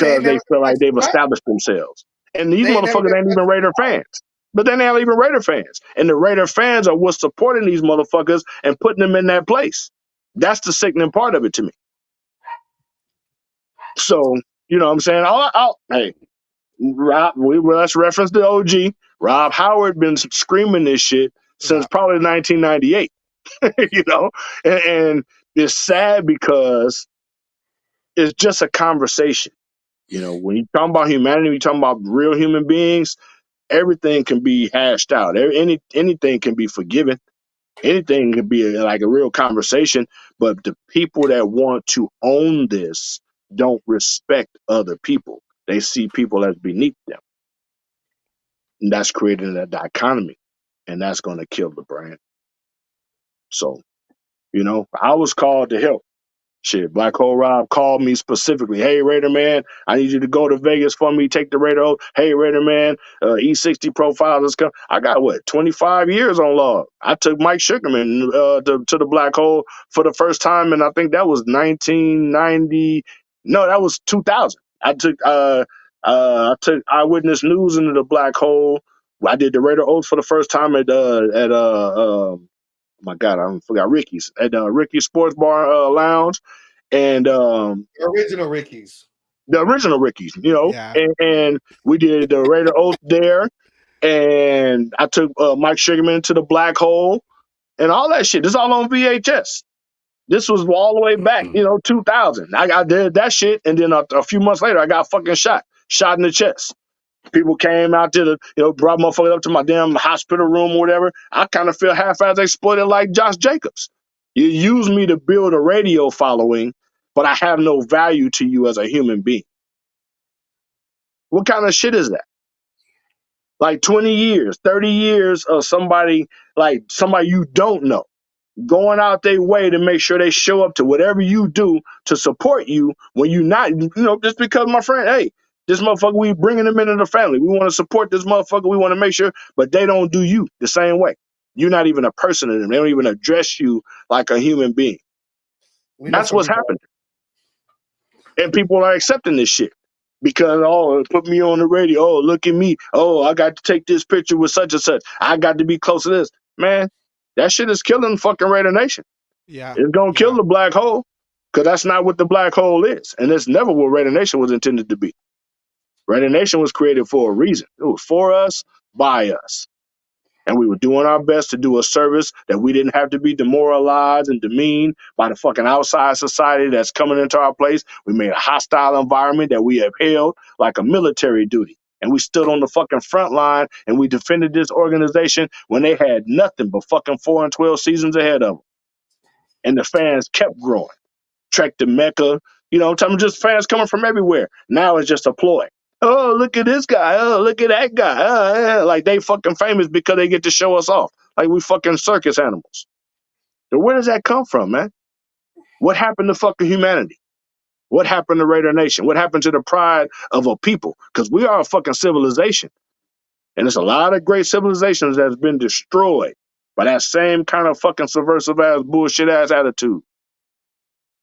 C: They
E: Because
C: ain't
E: they
C: never
E: feel like
C: been
E: they've
C: right.
E: established themselves. And these
C: They ain't never
E: motherfuckers
C: been
E: ain't even Raider fans. But they're not even Raider fans. And the Raider fans are what's supporting these motherfuckers and putting them in that place. That's the sickening part of it to me. So, you know what I'm saying? Hey, Rob, let's reference the OG. Rob Howard been screaming this shit since
I: Yeah.
E: probably 1998. You know? And it's sad because it's just a conversation. You know, when you talk about humanity, you talking about real human beings, everything can be hashed out. Anything can be forgiven. Anything can be like a real conversation. But the people that want to own this don't respect other people. They see people as beneath them. And that's creating a dichotomy. And that's going to kill the brand. So, you know, I was called to help. Shit, Black Hole Rob called me specifically. Hey, Raider man, I need you to go to Vegas for me. Take the Raider oath. Hey, Raider man, E60 profiles is coming. I got 25 years on log. I took Mike Sugarman to the Black Hole for the first time, and I think that was 1990. No, that was 2000. I took Eyewitness News into the Black Hole. I did the Raider oath for the first time at my God, I forgot Ricky's at Ricky's Sports Bar Lounge, and
C: Original Rickies.
E: the original Ricky's, you know,
I: Yeah.
E: and we did the Raider Oath there, and I took Mike Sugarman to the Black Hole, and all that shit. This is all on VHS. This was all the way back, you know, 2000. I did that shit, and then a few months later, I got fucking shot in the chest. People came out to brought motherfuckers up to my damn hospital room or whatever. I kind of feel half-ass exploited like Josh Jacobs. You use me to build a radio following, but I have no value to you as a human being. What kind of shit is that? Like 20 years, 30 years of somebody you don't know, going out their way to make sure they show up to whatever you do to support you when you not, just because my friend, hey, this motherfucker, we bringing them into the family. We want to support this motherfucker. We want to make sure, but they don't do you the same way. You're not even a person to them. They don't even address you like a human being.
C: We know
E: That's
C: some
E: what's
C: people.
E: happening. And people are accepting this shit because, oh, put me on the radio. Oh, look at me. Oh, I got to take this picture with such and such. I got to be close to this. Man, that shit is killing fucking Raider Nation.
I: Yeah.
E: It's going to kill the black hole because that's not what the black hole is. And it's never what Raider Nation was intended to be. Raider Nation was created for a reason. It was for us, by us. And we were doing our best to do a service that we didn't have to be demoralized and demeaned by the fucking outside society that's coming into our place. We made a hostile environment that we upheld like a military duty. And we stood on the fucking front line and we defended this organization when they had nothing but fucking 4 and 12 seasons ahead of them. And the fans kept growing. Trek to Mecca, I'm talking just fans coming from everywhere. Now it's just a ploy. Oh, look at this guy. Oh, look at that guy. Yeah. Like they fucking famous because they get to show us off. Like we fucking circus animals. So where does that come from, man? What happened to fucking humanity? What happened to Raider Nation? What happened to the pride of a people? Because we are a fucking civilization. And there's a lot of great civilizations that's been destroyed by that same kind of fucking subversive ass, bullshit ass attitude.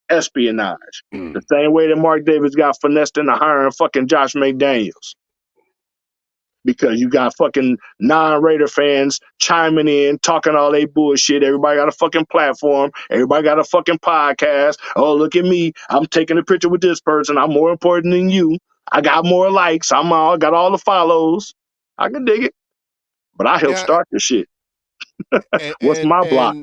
E: Espionage. The same way that Mark Davis got finessed into hiring fucking Josh McDaniels. Because you got fucking non-Raider fans chiming in, talking all they bullshit. Everybody got a fucking platform. Everybody got a fucking podcast. Oh, look at me. I'm taking a picture with this person. I'm more important than you. I got more likes. I got all the follows. I can dig it. But I helped start this shit. What's my block?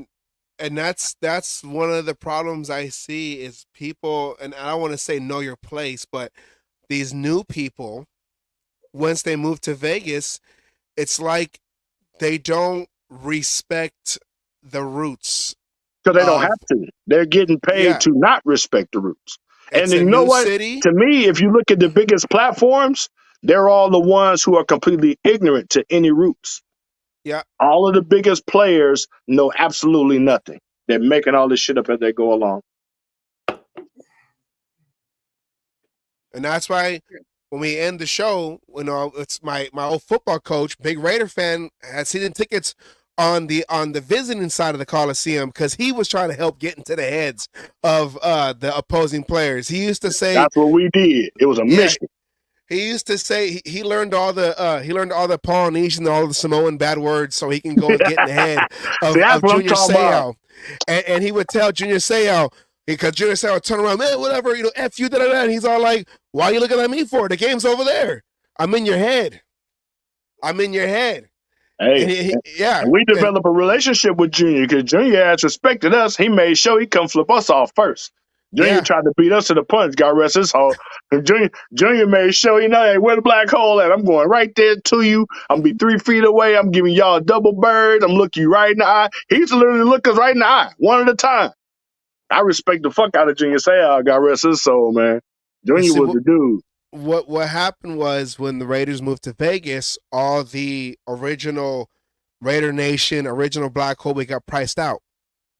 B: And that's one of the problems I see is people, and I don't want to say know your place, but these new people, once they move to Vegas, it's like they don't respect the roots.
E: Because they don't have to. They're getting paid to not respect the roots.
B: It's
E: and you know what?
B: City.
E: To me, if you look at the biggest platforms, they're all the ones who are completely ignorant to any roots.
B: Yeah.
E: All of the biggest players know absolutely nothing. They're making all this shit up as they go along.
B: And that's why when we end the show, it's my old football coach, big Raider fan, had season tickets on the visiting side of the Coliseum because he was trying to help get into the heads of the opposing players. He used to say
E: that's what we did. It was a mission.
B: He used to say he learned all the Polynesian, all the Samoan bad words, so he can go and get in the head of Junior Seau. And he would tell Junior Seau, because Junior Seau would turn around, man, whatever, F you, da-da-da. And he's all like, why are you looking at me for? The game's over there. I'm in your head.
E: Hey, and we developed a relationship with Junior because Junior has respected us. He made sure he come flip us off first. Junior tried to beat us to the punch, God rest his soul. Junior made sure, hey, where the black hole at? I'm going right there to you. I'm going to be 3 feet away. I'm giving y'all a double bird. I'm looking you right in the eye. He used to literally look us right in the eye, one at a time. I respect the fuck out of Junior Seau, God rest his soul, man. Junior was the dude.
B: What happened was when the Raiders moved to Vegas, all the original Raider Nation, original Black Hole, we got priced out.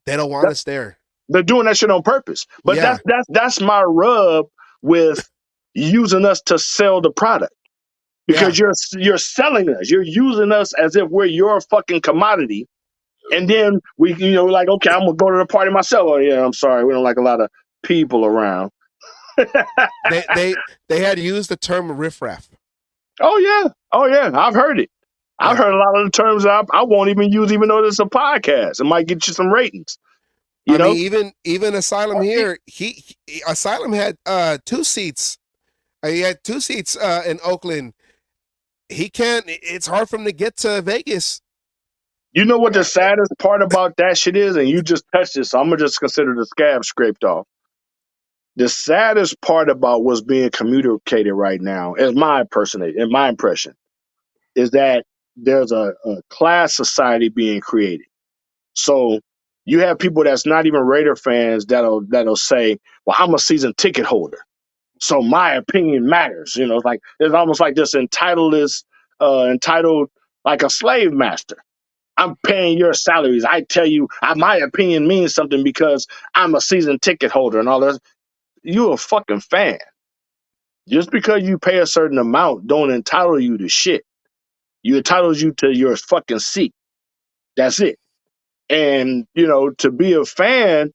B: They don't want us there.
E: They're doing that shit on purpose. But that's my rub with using us to sell the product. Because you're selling us. You're using us as if we're your fucking commodity. And then we, like, okay, I'm gonna go to the party myself. Oh yeah, I'm sorry, we don't like a lot of people around.
B: they had used the term riffraff.
E: Oh yeah, I've heard it. I've heard a lot of the terms I won't even use, even though it's a podcast. It might get you some ratings.
B: I mean, even Asylum here, Asylum had 2 seats. He had 2 seats in Oakland. It's hard for him to get to Vegas.
E: You know what the saddest part about that shit is? And you just touched it, so I'm going to just consider the scab scraped off. The saddest part about what's being communicated right now, in my impression, is that there's a class society being created. So you have people that's not even Raider fans that'll say, well, I'm a season ticket holder, so my opinion matters. It's almost like this entitled like a slave master. I'm paying your salaries. I tell you, my opinion means something because I'm a season ticket holder and all that. You're a fucking fan. Just because you pay a certain amount don't entitle you to shit. You entitles you to your fucking seat. That's it. And, to be a fan,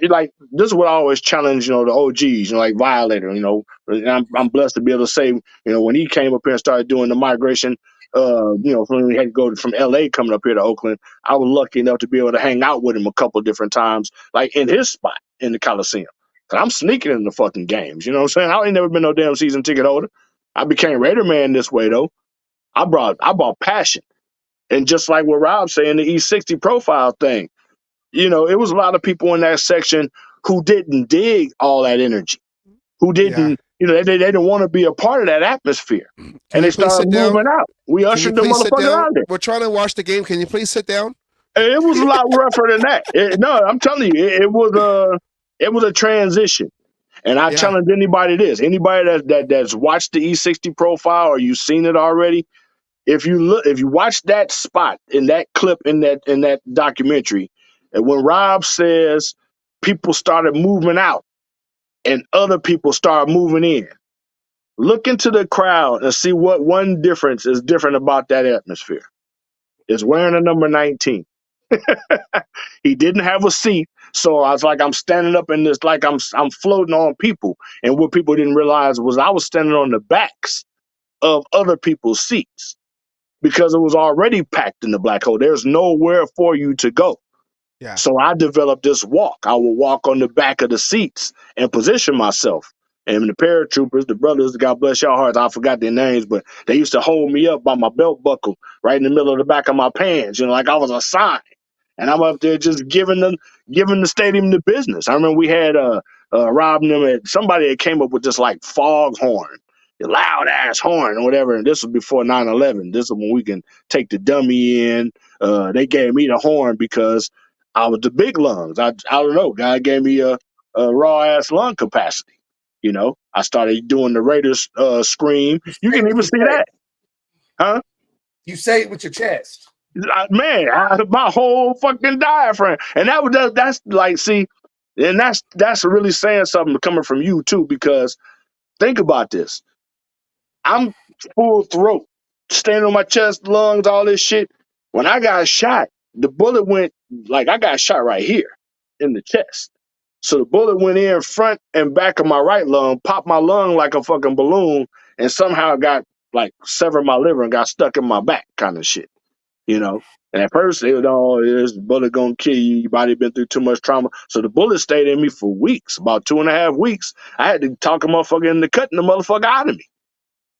E: like, this is what I always challenge, the OGs, like Violator, and I'm blessed to be able to say, when he came up here and started doing the migration, from when we had to go from LA coming up here to Oakland, I was lucky enough to be able to hang out with him a couple different times, like in his spot in the Coliseum. Cause I'm sneaking in the fucking games, you know what I'm saying? I ain't never been no damn season ticket holder. I became Raider man this way though. I brought passion. And just like what Rob's saying, the E60 profile thing, it was a lot of people in that section who didn't dig all that energy, who didn't, they didn't want to be a part of that atmosphere. And they started moving out. We ushered the motherfucker out there.
B: We're trying to watch the game. Can you please sit down?
E: It was a lot rougher than that. I'm telling you, it was a transition. And I challenge anybody that's watched the E60 profile or you've seen it already. If you watch that spot in that clip in that documentary, and when Rob says people started moving out and other people started moving in, Look into the crowd and see what one difference is different about that atmosphere. It's wearing a number 19. He didn't have a seat, so I was like, I'm standing up in this, like I'm floating on people. And what people didn't realize was I was standing on the backs of other people's seats because it was already packed in the black hole. There's nowhere for you to go.
B: Yeah.
E: So I developed this walk. I would walk on the back of the seats and position myself. And the paratroopers, the brothers, God bless y'all hearts, I forgot their names, but they used to hold me up by my belt buckle right in the middle of the back of my pants, like I was a sign. And I'm up there just giving the stadium the business. I remember we had Rob and them, somebody that came up with this like foghorn, a loud ass horn or whatever. And this was before 9/11. This is when we can take the dummy in. They gave me the horn because I was the big lungs. I don't know. God gave me a raw ass lung capacity. I started doing the Raiders scream. You can even see that, huh?
C: You say it with your chest.
E: My whole fucking diaphragm, and that's like, see, and that's really saying something coming from you too, because think about this. I'm full throat, standing on my chest, lungs, all this shit. When I got shot, the bullet went, like, I got shot right here in the chest. So the bullet went in front and back of my right lung, popped my lung like a fucking balloon, and somehow got like severed my liver and got stuck in my back, kind of shit. And at first they would, this bullet gonna kill you. Your body been through too much trauma. So the bullet stayed in me for weeks, about 2.5 weeks. I had to talk a motherfucker into cutting the motherfucker out of me.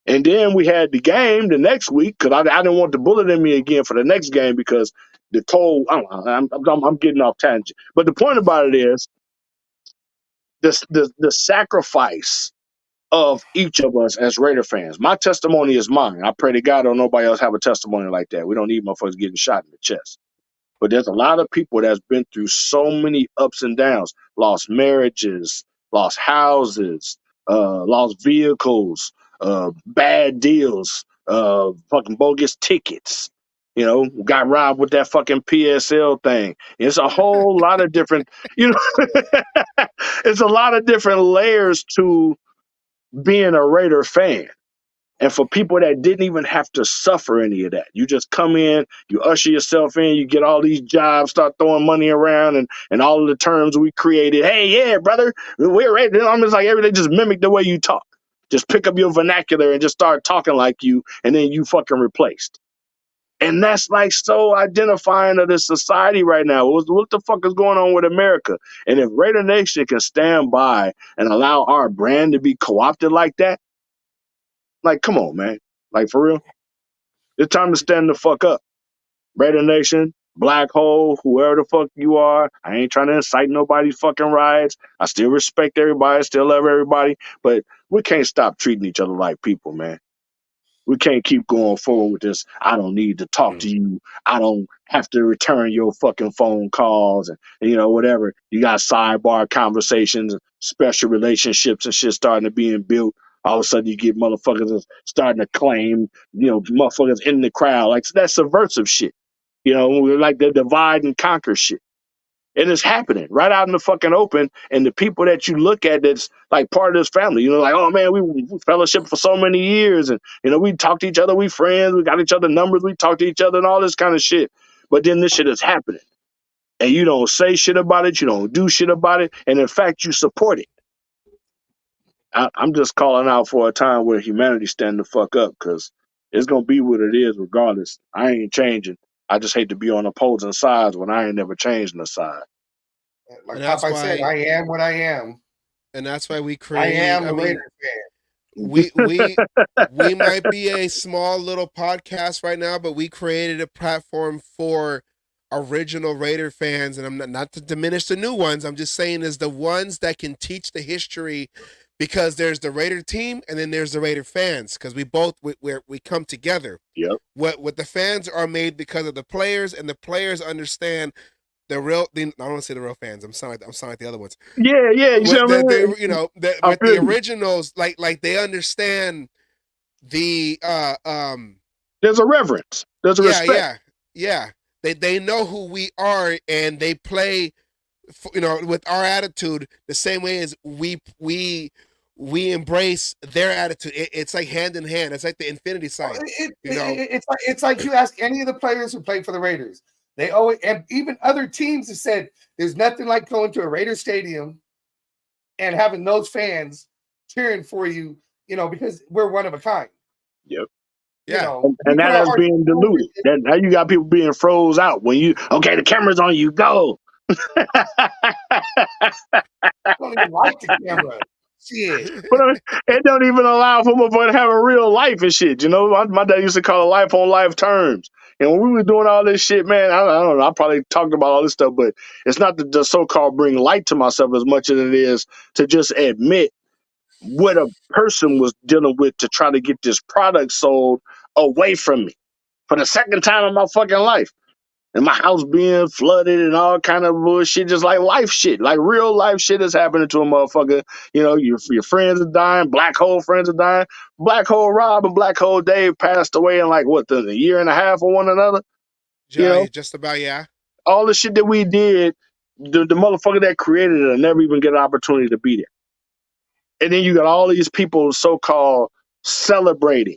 E: And then we had the game the next week because I didn't want the bullet in me again for the next game because the cold. I don't know, I'm getting off tangent. But the point about it is the sacrifice of each of us as Raider fans. My testimony is mine. I pray to God don't nobody else have a testimony like that. We don't need motherfuckers getting shot in the chest. But there's a lot of people that's been through so many ups and downs, lost marriages, lost houses, lost vehicles, bad deals, fucking bogus tickets, got robbed with that fucking PSL thing. It's a whole lot of different, it's a lot of different layers to being a Raider fan. And for people that didn't even have to suffer any of that, you just come in, you usher yourself in, you get all these jobs, start throwing money around, and all of the terms we created. Hey, yeah, brother, we're ready. I'm just like, everything just mimic the way you talk. Just pick up your vernacular and just start talking like you, and then you fucking replaced. And that's like so identifying of this society right now. What the fuck is going on with America? And if Raider Nation can stand by and allow our brand to be co-opted like that, like, come on, man. Like, for real. It's time to stand the fuck up. Raider Nation, Black Hole, whoever the fuck you are. I ain't trying to incite nobody's fucking riots. I still respect everybody, still love everybody. But we can't stop treating each other like people, man. We can't keep going forward with this. I don't need to talk to you. I don't have to return your fucking phone calls and whatever. You got sidebar conversations, special relationships and shit starting to being built. All of a sudden you get motherfuckers starting to claim, motherfuckers in the crowd. Like, that's subversive shit. Like the divide and conquer shit. And it's happening right out in the fucking open. And the people that you look at that's like part of this family, like, oh man, we fellowship for so many years. And, we talk to each other, we friends, we got each other numbers, we talk to each other and all this kind of shit. But then this shit is happening. And you don't say shit about it, you don't do shit about it. And in fact, you support it. I'm just calling out for a time where humanity stand the fuck up, because it's going to be what it is regardless. I ain't changing. I just hate to be on opposing sides when I ain't never changed the side.
C: Like Popeye said, I am what I am.
B: And that's why we created.
C: I am a Raider fan.
B: We might be a small little podcast right now, but we created a platform for original Raider fans, and I'm not to diminish the new ones. I'm just saying is the ones that can teach the history, because there's the Raider team and then there's the Raider fans, because we come together.
E: Yep.
B: What the fans are made because of the players, and the players understand the real. I don't want to say the real fans. I'm sounding like the other ones.
E: Yeah.
B: The originals, like they understand the
E: There's a reverence. There's a respect.
B: Yeah. They know who we are, and they play, with our attitude the same way as we we embrace their attitude. It's like hand in hand. It's like the infinity sign.
C: It's like you ask any of the players who played for the Raiders. They always, and even other teams have said there's nothing like going to a Raiders stadium and having those fans cheering for you, because we're one of a kind.
E: Yep.
B: Yeah.
E: And that has been diluted. Now you got people being froze out when the camera's on you, go.
C: I don't even like the camera. Shit.
E: But it don't even allow for motherfucker to have a real life and shit. My dad used to call it life on life terms. And when we were doing all this shit, man, I don't know. I probably talked about all this stuff, but it's not to so-called bring light to myself as much as it is to just admit what a person was dealing with to try to get this product sold away from me for the second time in my fucking life. And my house being flooded and all kind of bullshit, just like life shit, like real life shit is happening to a motherfucker. Your friends are dying, black hole friends are dying. Black hole Rob and black hole Dave passed away in a year and a half of one another.
B: Just about, yeah.
E: All the shit that we did, the motherfucker that created it never even get an opportunity to be there. And then you got all these people so-called celebrating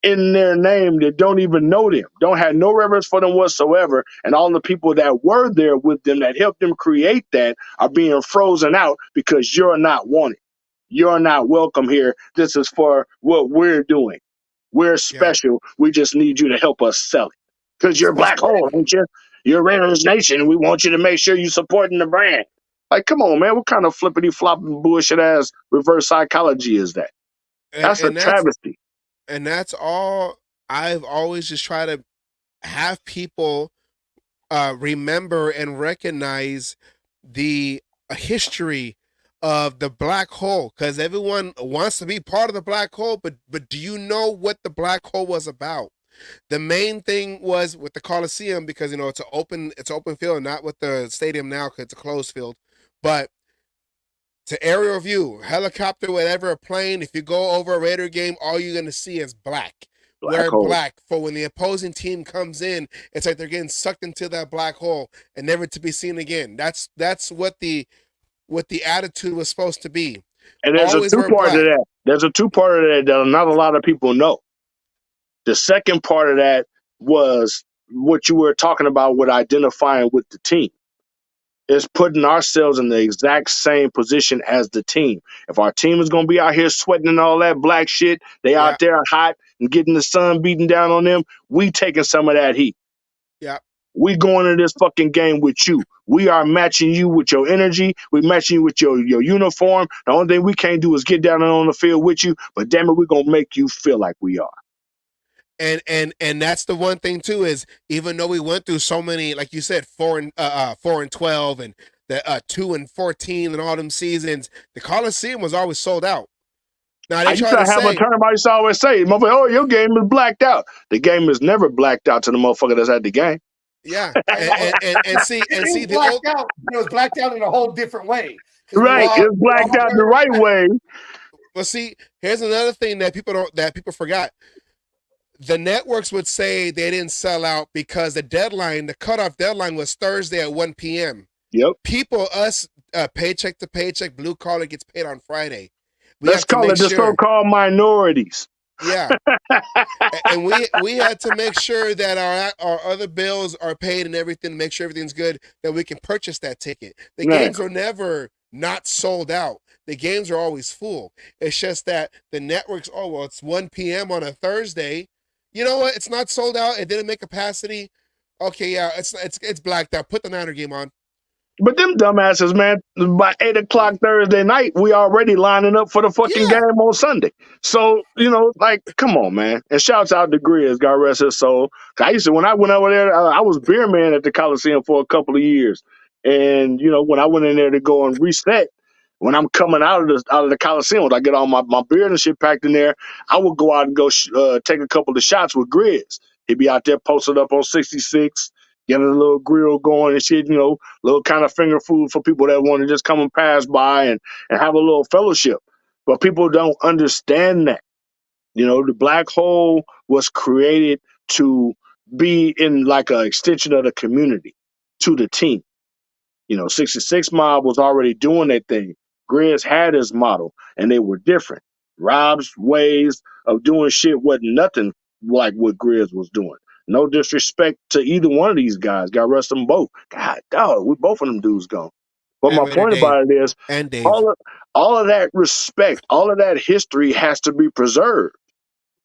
E: in their name that don't even know them, don't have no reverence for them whatsoever. And all the people that were there with them that helped them create that are being frozen out because you're not wanted. You're not welcome here. This is for what we're doing. We're special. Yeah. We just need you to help us sell it. Because you're black hole, ain't you? You're Raiders Nation. We want you to make sure you're supporting the brand. Like, come on, man. What kind of flippity-flopping bullshit-ass reverse psychology is that? That's a travesty.
B: And that's all. I've always just tried to have people remember and recognize the history of the black hole, because everyone wants to be part of the black hole, but do you know what the black hole was about? The main thing was with the Coliseum, because it's an open field, not with the stadium now because it's a closed field, but to aerial view, helicopter, whatever, a plane, if you go over a Raider game, all you're going to see is black. We're black. For when the opposing team comes in, it's like they're getting sucked into that black hole and never to be seen again. That's what the attitude was supposed to be.
E: And there's a two-part to that. There's a two-part of that not a lot of people know. The second part of that was what you were talking about with identifying with the team. Is putting ourselves in the exact same position as the team. If our team is going to be out here sweating and all that black shit, they out there hot and getting the sun beating down on them, we taking some of that heat.
B: Yeah.
E: We going into this fucking game with you. We are matching you with your energy. We matching you with your uniform. The only thing we can't do is get down on the field with you, but damn it, we're going to make you feel like we are.
B: And that's the one thing too, is even though we went through so many, like you said, 4-12 and the 2-14 and all them seasons, the Coliseum was always sold out. Now
E: I used to have a term I used to always say, motherfucker, oh, your game is blacked out. The game is never blacked out to the motherfucker that's at the game.
B: Yeah, and see,
C: it was blacked out in a whole different way.
E: Right, it's blacked out the right way.
B: Well, see, here's another thing that people forgot. The networks would say they didn't sell out because the cutoff deadline was Thursday at 1 p.m.
E: Yep.
B: People, paycheck to paycheck, blue collar gets paid on Friday.
E: Let's call it the so-called minorities.
B: Yeah. And we had to make sure that our other bills are paid and everything, make sure everything's good, that we can purchase that ticket. The games are never not sold out. The games are always full. It's just that the networks, it's 1 p.m. on a Thursday. You know what? It's not sold out. It didn't make capacity. Okay, yeah, it's blacked out. Put the Niner game on.
E: But them dumbasses, man, by 8 o'clock Thursday night, we already lining up for the fucking game on Sunday. So, come on, man. And shouts out to Grizz, God rest his soul. When I went over there, I was beer man at the Coliseum for a couple of years. And, when I went in there to go and reset, when I'm coming out of the Coliseum, when I get all my beer and shit packed in there, I would go out and go take a couple of shots with Grizz. He'd be out there posted up on 66, getting a little grill going and shit, little kind of finger food for people that want to just come and pass by and have a little fellowship. But people don't understand that. The black hole was created to be in like an extension of the community to the team. 66 Mob was already doing that thing. Grizz had his model, and they were different. Rob's ways of doing shit wasn't nothing like what Grizz was doing. No disrespect to either one of these guys. God rest them both. God, dog, we both of them dudes gone. But
B: And
E: my
B: Raider
E: point
B: Dave.
E: about it is,
B: And Dave.
E: all of that respect, all of that history has to be preserved.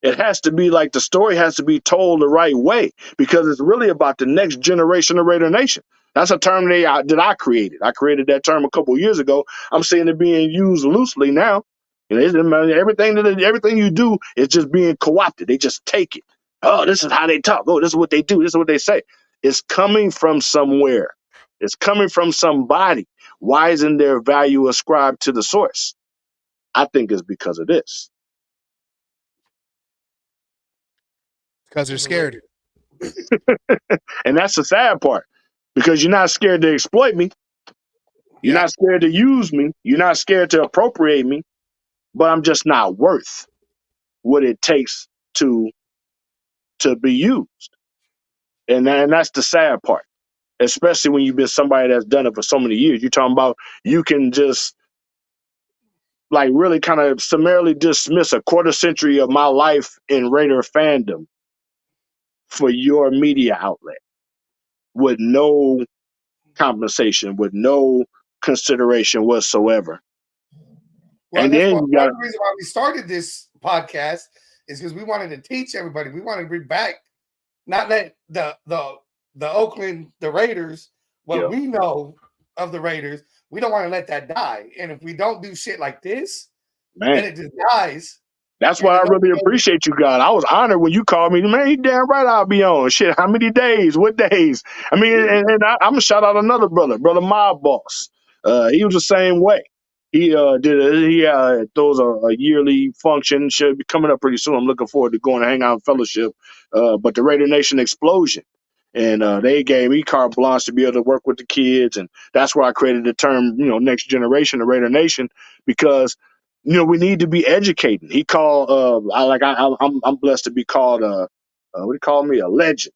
E: It has to be like the story has to be told the right way, because it's really about the next generation of Raider Nation. That's a term that I created. I created that term a couple of years ago. I'm seeing it being used loosely now. You know, everything you do is just being co-opted. They just take it. Oh, this is how they talk. Oh, this is what they do. This is what they say. It's coming from somewhere. It's coming from somebody. Why isn't their value ascribed to the source? I think it's because of this.
B: Because they're scared.
E: And that's the sad part, because you're not scared to exploit me. You're
B: Yeah.
E: not scared to use me. You're not scared to appropriate me, but I'm just not worth what it takes to be used. And that's the sad part, especially when you've been somebody that's done it for so many years. You're talking about you can just like really kind of summarily dismiss a quarter century of my life in Raider fandom for your media outlet with no compensation, with no consideration whatsoever.
C: Well,
E: And
C: that's
E: then
C: one
E: you got
C: of the reasons why we started this podcast is because we wanted to teach everybody. We wanted to bring back, not let the Oakland, the Raiders, what we know of the Raiders, we don't want to let that die. And if we don't do shit like this, then it just dies.
E: That's why I really appreciate you, God. I was honored when you called me. Man, you damn right I'll be on. Shit, how many days? What days? I mean, and I'm going to shout out another brother Mob Boss. He was the same way. He throws a yearly function. Should be coming up pretty soon. I'm looking forward to going to hang out in fellowship. But the Raider Nation Explosion. And they gave me carte blanche to be able to work with the kids. And that's where I created the term, next generation of Raider Nation, because we need to be educating. He called I'm blessed to be called what do you call me? A legend.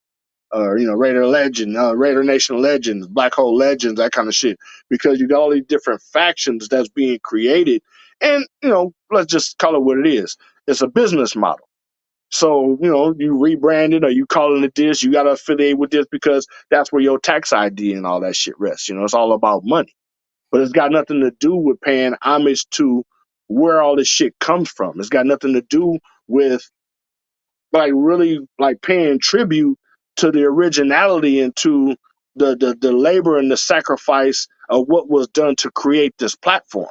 E: Raider legend, Raider Nation legends, Black Hole legends, that kind of shit. Because you got all these different factions that's being created. And, let's just call it what it is. It's a business model. So, you rebrand it or you calling it this, you got to affiliate with this because that's where your tax ID and all that shit rests. It's all about money. But it's got nothing to do with paying homage to where all this shit comes from. It's got nothing to do with really paying tribute to the originality and to the labor and the sacrifice of what was done to create this platform.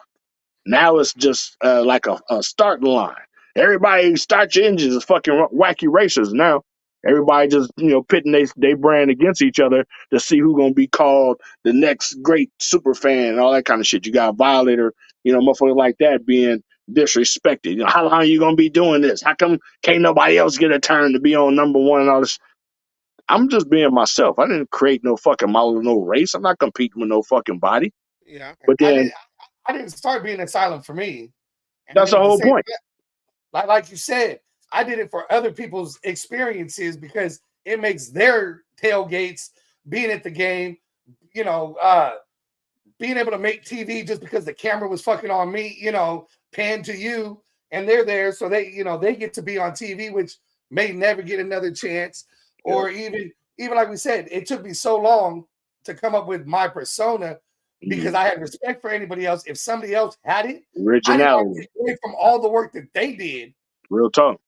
E: Now it's just like a starting line. Everybody start your engines as fucking wacky racers now. Everybody just, pitting they brand against each other to see who's going to be called the next great super fan and all that kind of shit. You got a Violator, motherfuckers like that being disrespected. How long are you going to be doing this? How come can't nobody else get a turn to be on number one and all this? I'm just being myself. I didn't create no fucking model, no race. I'm not competing with no fucking body.
C: Yeah.
E: But then
C: I didn't start being asylum for me. And
E: that's the whole point.
C: Like you said, I did it for other people's experiences because it makes their tailgates, being at the game, being able to make TV just because the camera was fucking on me, pan to you, and they're there, so they get to be on TV, which may never get another chance. Or even like we said, it took me so long to come up with my persona because I had respect for anybody else. If somebody else had it,
E: originality,
C: I didn't want to take away from all the work that they did.
E: Real talk.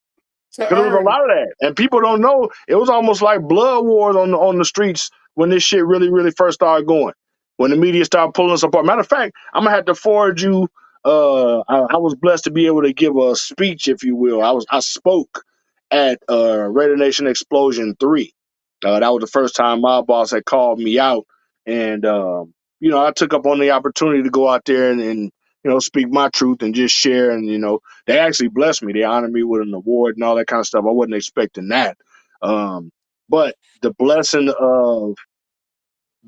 E: Because there was a lot of that, and people don't know. It was almost like blood wars on the streets when this shit really, really first started going. When the media started pulling us apart. Matter of fact, I'm gonna have to forward you. I was blessed to be able to give a speech, if you will. I spoke at Raider Nation Explosion 3. That was the first time my boss had called me out, and I took up on the opportunity to go out there and speak my truth and just share. And they actually blessed me. They honored me with an award and all that kind of stuff. I wasn't expecting that, but the blessing of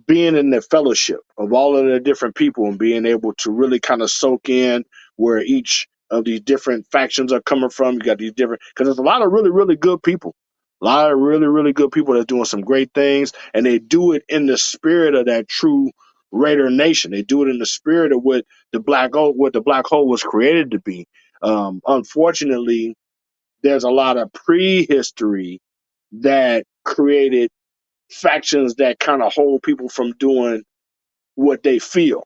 E: being in the fellowship of all of the different people and being able to really kind of soak in where each of these different factions are coming from. You got these different, because there's a lot of really, really good people, a lot of really, really good people that's doing some great things, and they do it in the spirit of that true Raider Nation. They do it in the spirit of what the black hole was created to be. Unfortunately, there's a lot of prehistory that created factions that kind of hold people from doing what they feel.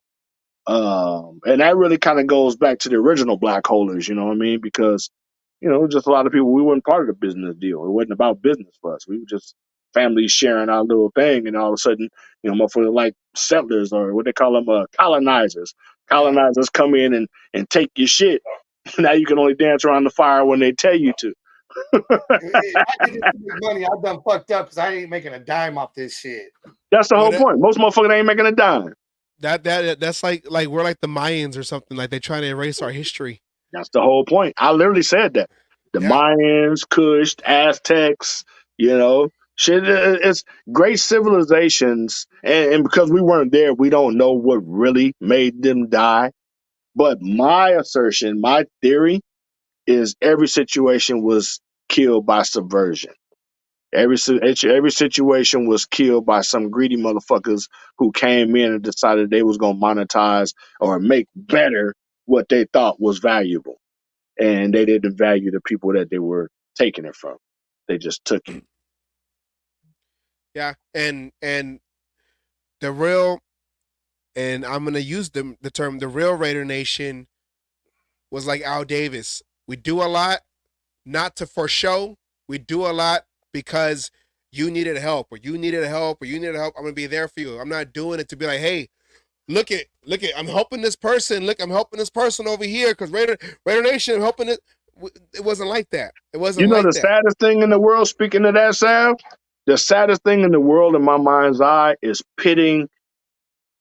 E: And that really kind of goes back to the original black holers, you know what I mean? Because, just a lot of people, we weren't part of the business deal. It wasn't about business for us. We were just families sharing our little thing. And all of a sudden, motherfuckers like settlers, or what they call them, colonizers. Colonizers come in and take your shit. Now you can only dance around the fire when they tell you to.
C: I did this to make money. I done fucked up because I ain't making a dime off this shit.
E: That's the whole point. Most motherfuckers ain't making a dime.
B: That's like we're like the Mayans or something. Like they're trying to erase our history.
E: That's the whole point. I literally said that. The Mayans, Kush, Aztecs, shit. It's great civilizations, and because we weren't there, we don't know what really made them die. But my assertion, my theory, is every situation was killed by subversion. Every situation was killed by some greedy motherfuckers who came in and decided they was gonna monetize or make better what they thought was valuable, and they didn't value the people that they were taking it from. They just took it.
B: Yeah, and the real, and I'm gonna use the term, the real Raider Nation was like Al Davis. We do a lot, not for show. We do a lot because you needed help, or you needed help, or you needed help. I'm gonna be there for you. I'm not doing it to be like, hey, look at, I'm helping this person. Look, I'm helping this person over here because Raider Nation, I'm helping it. It wasn't like that. It wasn't like that.
E: Saddest thing in the world, speaking of that, Sam, the saddest thing in the world in my mind's eye is pitting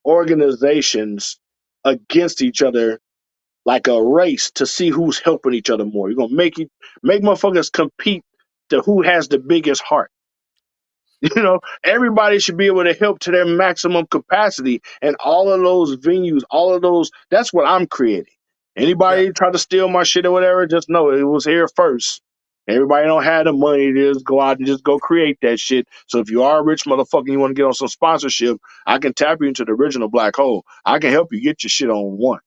E: organizations against each other like a race to see who's helping each other more. You're gonna make motherfuckers compete to who has the biggest heart. Everybody should be able to help to their maximum capacity. And all of those venues, that's what I'm creating. Anybody try to steal my shit or whatever, just know it was here first. Everybody don't have the money to just go out and just go create that shit. So if you are a rich motherfucker and you want to get on some sponsorship, I can tap you into the original black hole. I can help you get your shit on one.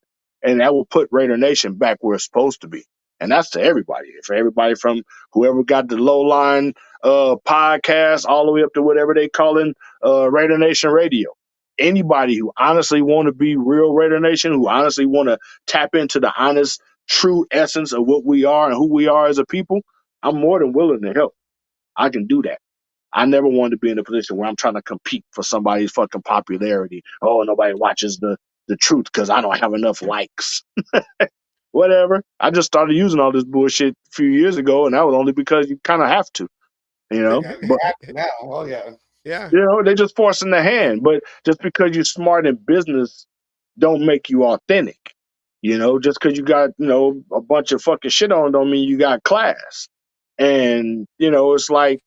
E: And that will put Raider Nation back where it's supposed to be. And that's to everybody. For everybody from whoever got the low line podcast all the way up to whatever they calling Raider Nation Radio. Anybody who honestly want to be real Raider Nation, who honestly want to tap into the honest, true essence of what we are and who we are as a people, I'm more than willing to help. I can do that. I never wanted to be in a position where I'm trying to compete for somebody's fucking popularity. Oh, nobody watches the truth because I don't have enough likes. Whatever. I just started using all this bullshit a few years ago, and that was only because you kind of have to. But
C: now, oh yeah.
E: They're just forcing the hand. But just because you're smart in business don't make you authentic. Just because you got, a bunch of fucking shit on don't mean you got class. And, it's like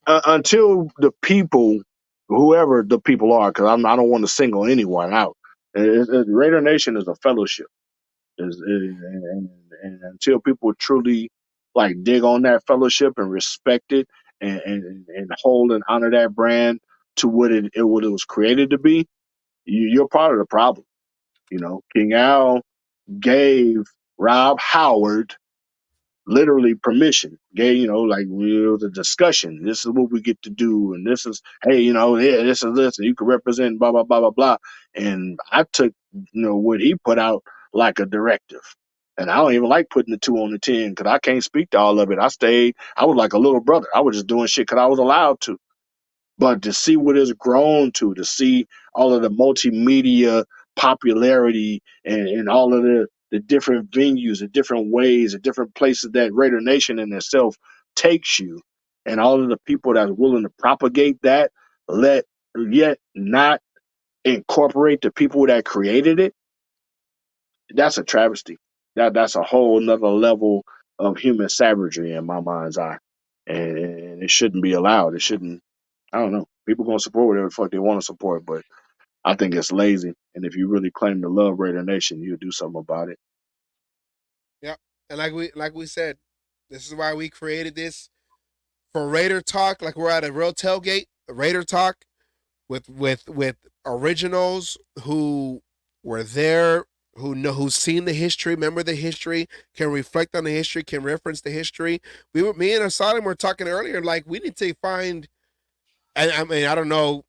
E: until the people, whoever the people are, because I don't want to single anyone out. Raider Nation is a fellowship. And until people truly like dig on that fellowship and respect it and hold and honor that brand to what it was created to be, you're part of the problem. King Al gave Rob Howard literally permission. Gave, like it was a discussion. This is what we get to do, and this is this is this, and you can represent blah blah blah blah blah. And I took what he put out like a directive. And I don't even like putting the 2 on the 10 because I can't speak to all of it. I was like a little brother. I was just doing shit because I was allowed to. But to see what it's grown to see all of the multimedia popularity and all of the different venues, the different ways, the different places that Raider Nation in itself takes you, and all of the people that's willing to propagate that, yet not incorporate the people that created it, that's a travesty. That's a whole nother level of human savagery in my mind's eye. And it shouldn't be allowed. It shouldn't. I don't know. People gonna support whatever the fuck they want to support, but I think it's lazy. And if you really claim to love Raider Nation, you'll do something about it.
B: Yeah, and like we said, this is why we created this for Raider Talk. Like we're at a real tailgate, a Raider Talk. with originals who were there, who's seen the history, remember the history, can reflect on the history, can reference the history. Me and Asylum were talking earlier, like we need to find. And I mean, I don't know.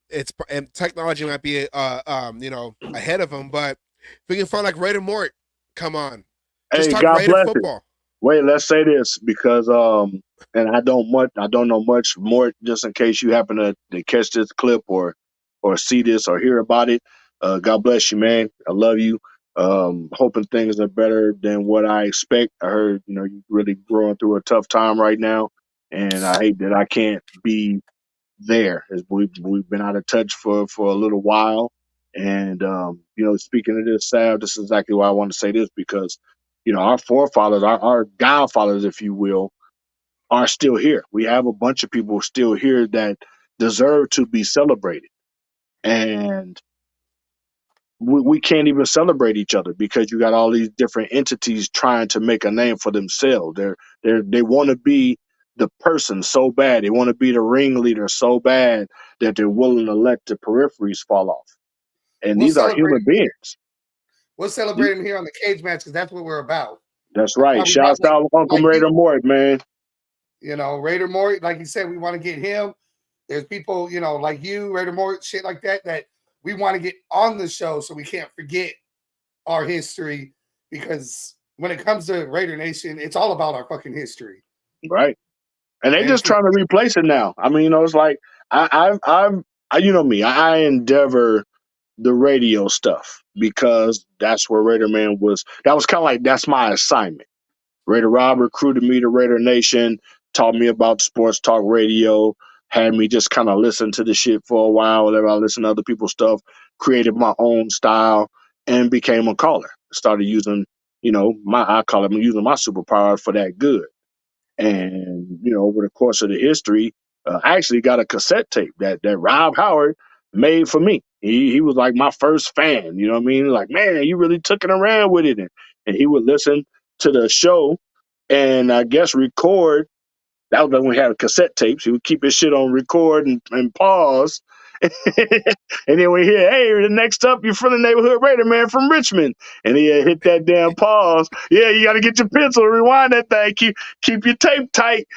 B: And technology might be, ahead of them, but if we can find like Raider Mort, come on, just
E: Hey,
B: talk
E: God
B: Raider
E: bless it.
B: football.
E: Wait, let's say this because and I don't know much more. Just in case you happen to catch this clip or see this or hear about it. God bless you, man. I love you. Hoping things are better than what I expect. I heard you're really growing through a tough time right now, and I hate that I can't be there. As we've been out of touch for a little while, and speaking of this, Sav, this is exactly why I want to say this because our forefathers, our godfathers, if you will, are still here. We have a bunch of people still here that deserve to be celebrated, and we can't even celebrate each other because you got all these different entities trying to make a name for themselves. They want to be the person so bad. They want to be the ringleader so bad that they're willing to let the peripheries fall off. And
C: We'll
E: these are
C: celebrate
E: human
C: him here.
E: beings.
C: We'll celebrate him here on the cage match because that's what we're about.
E: That's
C: That's
E: right.
C: why we brought
E: Shouts out Uncle
C: like
E: Raider Mort, man.
C: Raider Mort, like you said, we want to get him. There's people, like you, Raider Mort, shit like that we want to get on the show so we can't forget our history because when it comes to Raider Nation, it's all about our fucking history.
E: Right. And they
C: And
E: just trying to replace it now. I mean, it's like you know me. I endeavor the radio stuff because that's where Raider Man was. That was kind of like that's my assignment. Raider Rob recruited me to Raider Nation, taught me about sports talk radio, had me just kind of listen to the shit for a while. Whenever I listened to other people's stuff, created my own style, and became a caller. Started using, I'm using my superpower for that good. And over the course of the history, I actually got a cassette tape that Rob Howard made for me. He was like my first fan. You know what I mean? Like, man, you really took it around with it, and he would listen to the show and I guess record. That was when we had cassette tapes. He would keep his shit on record and pause. And then we hear, hey, next up, you're from the neighborhood Raider man from Richmond. And he hit that damn pause. Yeah, you got to get your pencil, rewind that thing, keep your tape tight.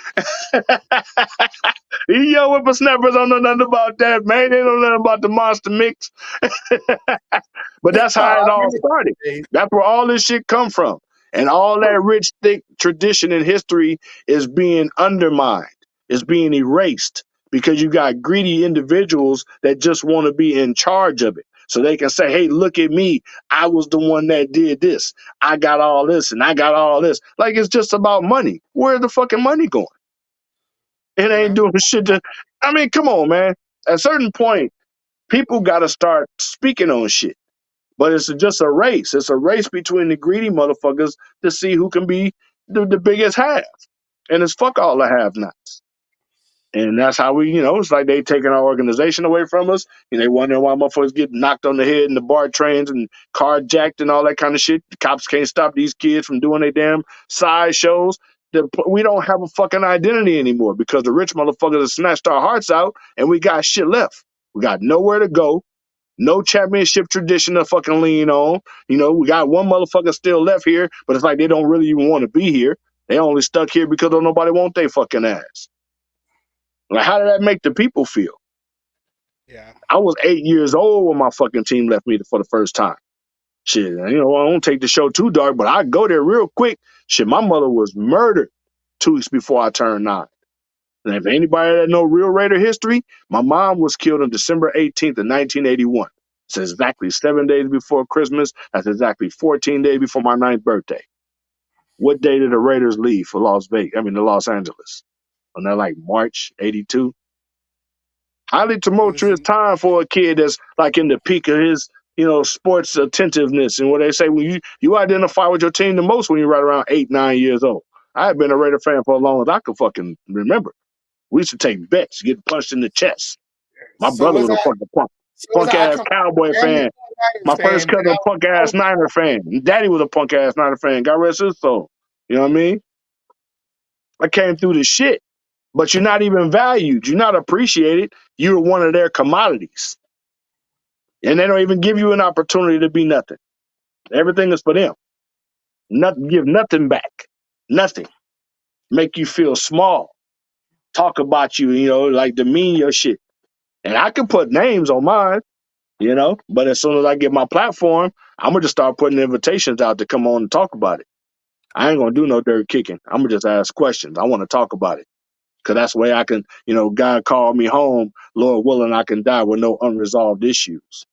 E: These young whippersnappers don't know nothing about that, man. They don't know nothing about the monster mix. But that's how it all started. That's where all this shit come from. And all that rich, thick tradition and history is being undermined. It's being erased because you got greedy individuals that just want to be in charge of it. So they can say, hey, look at me. I was the one that did this. I got all this and I got all this. Like it's just about money. Where's the fucking money going? It ain't doing shit I mean, come on, man. At a certain point, people got to start speaking on shit. But it's just a race. It's a race between the greedy motherfuckers to see who can be the biggest have. And it's fuck all the have-nots. And that's how it's like they taking our organization away from us. And they wondering why motherfuckers get knocked on the head in the BART trains and carjacked and all that kind of shit. The cops can't stop these kids from doing their damn side shows. We don't have a fucking identity anymore because the rich motherfuckers have snatched our hearts out and we got shit left. We got nowhere to go. No championship tradition to fucking lean on. We got one motherfucker still left here, but it's like they don't really even want to be here. They only stuck here because don't nobody want their fucking ass. Like, how did that make the people feel?
B: Yeah.
E: I was 8 years old when my fucking team left me for the first time. Shit, I don't take the show too dark, but I go there real quick. Shit, my mother was murdered 2 weeks before I turned 9. And if anybody that know real Raider history, my mom was killed on December 18th of 1981. It's exactly 7 days before Christmas. That's exactly 14 days before my 9th birthday. What day did the Raiders leave for Los Angeles? On that like March 82? Highly tumultuous time for a kid that's like in the peak of his, sports attentiveness. And what they say, when you identify with your team the most when you're right around 8, 9 years old. I had been a Raider fan for as long as I could fucking remember. We used to take bets, get punched in the chest. My brother was a fucking punk ass Cowboy fan. My first cousin a punk ass Niner fan. Daddy was a punk ass Niner fan. God rest his soul. You know what I mean? I came through the shit, but you're not even valued. You're not appreciated. You're one of their commodities. And they don't even give you an opportunity to be nothing. Everything is for them. Nothing, give nothing back. Nothing. Make you feel small. Talk about you, like demean your shit. And I can put names on mine, but as soon as I get my platform, I'm going to just start putting invitations out to come on and talk about it. I ain't going to do no dirt kicking. I'm going to just ask questions. I want to talk about it. Because that's the way I can, God called me home, Lord willing, I can die with no unresolved issues.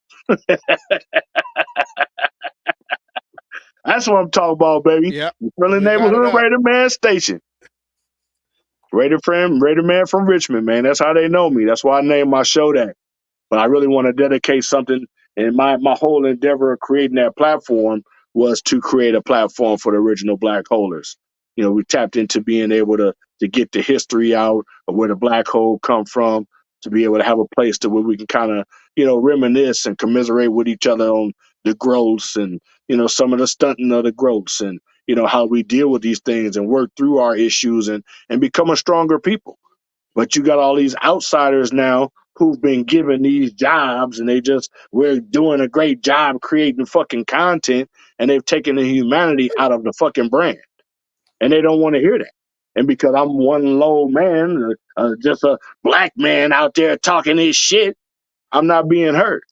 E: That's what I'm talking about, baby.
B: Yep.
E: Friendly Neighborhood Raider Man Station. Raider Man from Richmond, man. That's how they know me. That's why I named my show that. But I really want to dedicate something, and my whole endeavor of creating that platform was to create a platform for the original black holders. We tapped into being able to get the history out of where the black hole come from, to be able to have a place to where we can kind of, reminisce and commiserate with each other on the growths and, some of the stunting of the growths and, how we deal with these things and work through our issues and become a stronger people. But you got all these outsiders now who've been given these jobs and we're doing a great job creating fucking content, and they've taken the humanity out of the fucking brand. And they don't want to hear that. And because I'm one low man, just a black man out there talking this shit, I'm not being heard.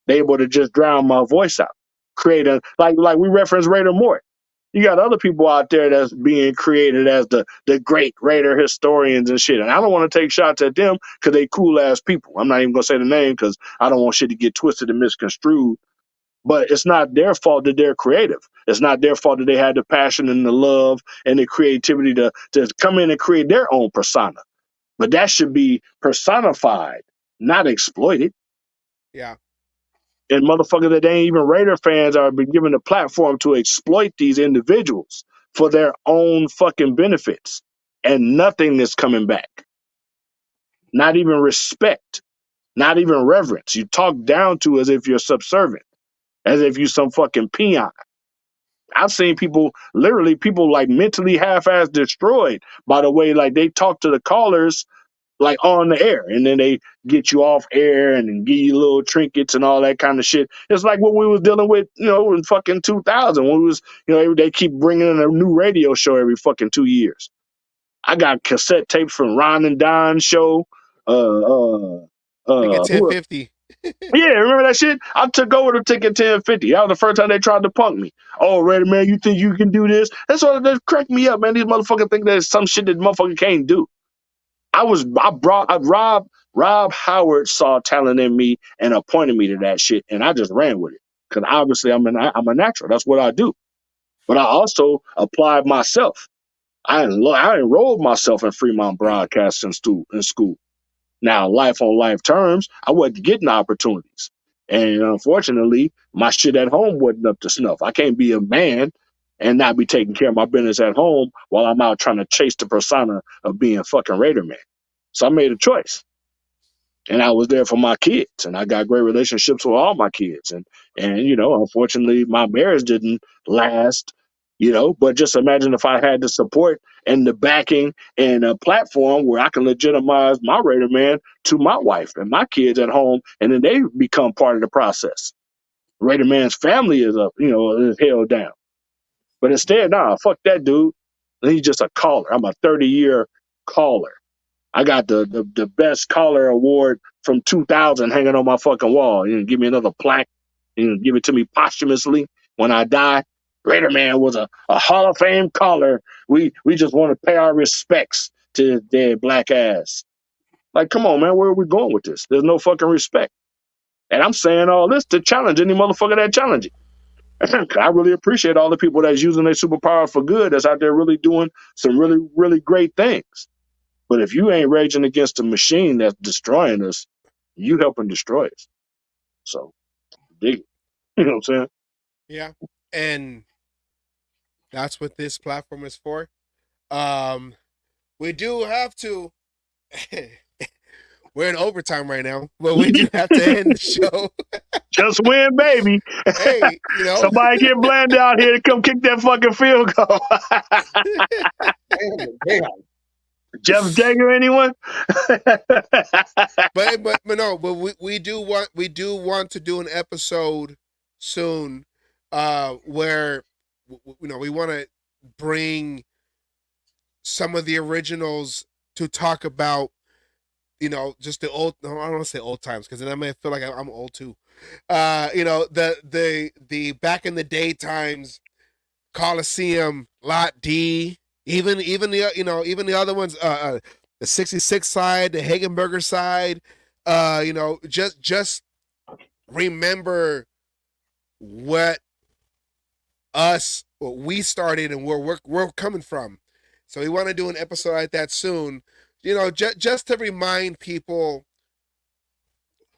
E: They able to just drown my voice out. Create like we reference Raider Mort. You got other people out there that's being created as the great Raider historians and shit. And I don't want to take shots at them because they cool ass people. I'm not even going to say the name because I don't want shit to get twisted and misconstrued. But it's not their fault that they're creative. It's not their fault that they had the passion and the love and the creativity to come in and create their own persona. But that should be personified, not exploited.
B: Yeah.
E: And motherfuckers that ain't even Raider fans are been given a platform to exploit these individuals for their own fucking benefits. And nothing is coming back. Not even respect. Not even reverence. You talk down to as if you're subservient. As if you're some fucking peon. I've seen people like mentally half-ass destroyed by the way like they talk to the callers like on the air, and then they get you off air and then give you little trinkets and all that kind of shit. It's like what we was dealing with, in fucking 2000 when we was, they keep bringing in a new radio show every fucking 2 years. I got cassette tapes from Ron and Don's show.
B: Ticket 1050.
E: Yeah, remember that shit? I took over the Ticket 1050. That was the first time they tried to punk me. Oh, Raider man, you think you can do this? That's what that cracked me up, man. These motherfuckers think there's some shit that motherfucker can't do. Rob Howard saw talent in me and appointed me to that shit, and I just ran with it. Because obviously I'm a natural. That's what I do. But I also applied myself. I enrolled myself in Fremont Broadcast in school. Now, life on life terms, I wasn't getting opportunities. And unfortunately, my shit at home wasn't up to snuff. I can't be a man and not be taking care of my business at home while I'm out trying to chase the persona of being fucking Raider man. So I made a choice. And I was there for my kids, and I got great relationships with all my kids. And unfortunately, my marriage didn't last, but just imagine if I had the support and the backing and a platform where I can legitimize my Raider man to my wife and my kids at home, and then they become part of the process. Raider man's family is is held down. But instead, nah, fuck that dude. He's just a caller. I'm a 30-year caller. I got the best caller award from 2000 hanging on my fucking wall. Give me another plaque. Give it to me posthumously when I die. Raider man was a Hall of Fame caller. We just want to pay our respects to his dead black ass. Like, come on, man, where are we going with this? There's no fucking respect. And I'm saying all this to challenge any motherfucker that challenge it. I really appreciate all the people that's using their superpower for good, that's out there really doing some really, really great things. But if you ain't raging against a machine that's destroying us, you helping destroy us. So, dig it. You know what I'm saying?
B: Yeah. And that's what this platform is for. We do have to. We're in overtime right now, but we do have to end the show.
E: Just win, baby.
B: Hey,
E: somebody get Bland out here to come kick that fucking field goal.
C: Damn.
E: Jeff Jagger, anyone?
B: but we do want to do an episode soon, where we want to bring some of the originals to talk about, just the old. No, I don't want to say old times because then I may feel like I'm old too. The back in the day times, Coliseum, Lot D, even the other ones, the 66 side, the Hagenberger side, just remember what we started and where we're coming from. So we want to do an episode like that soon, just to remind people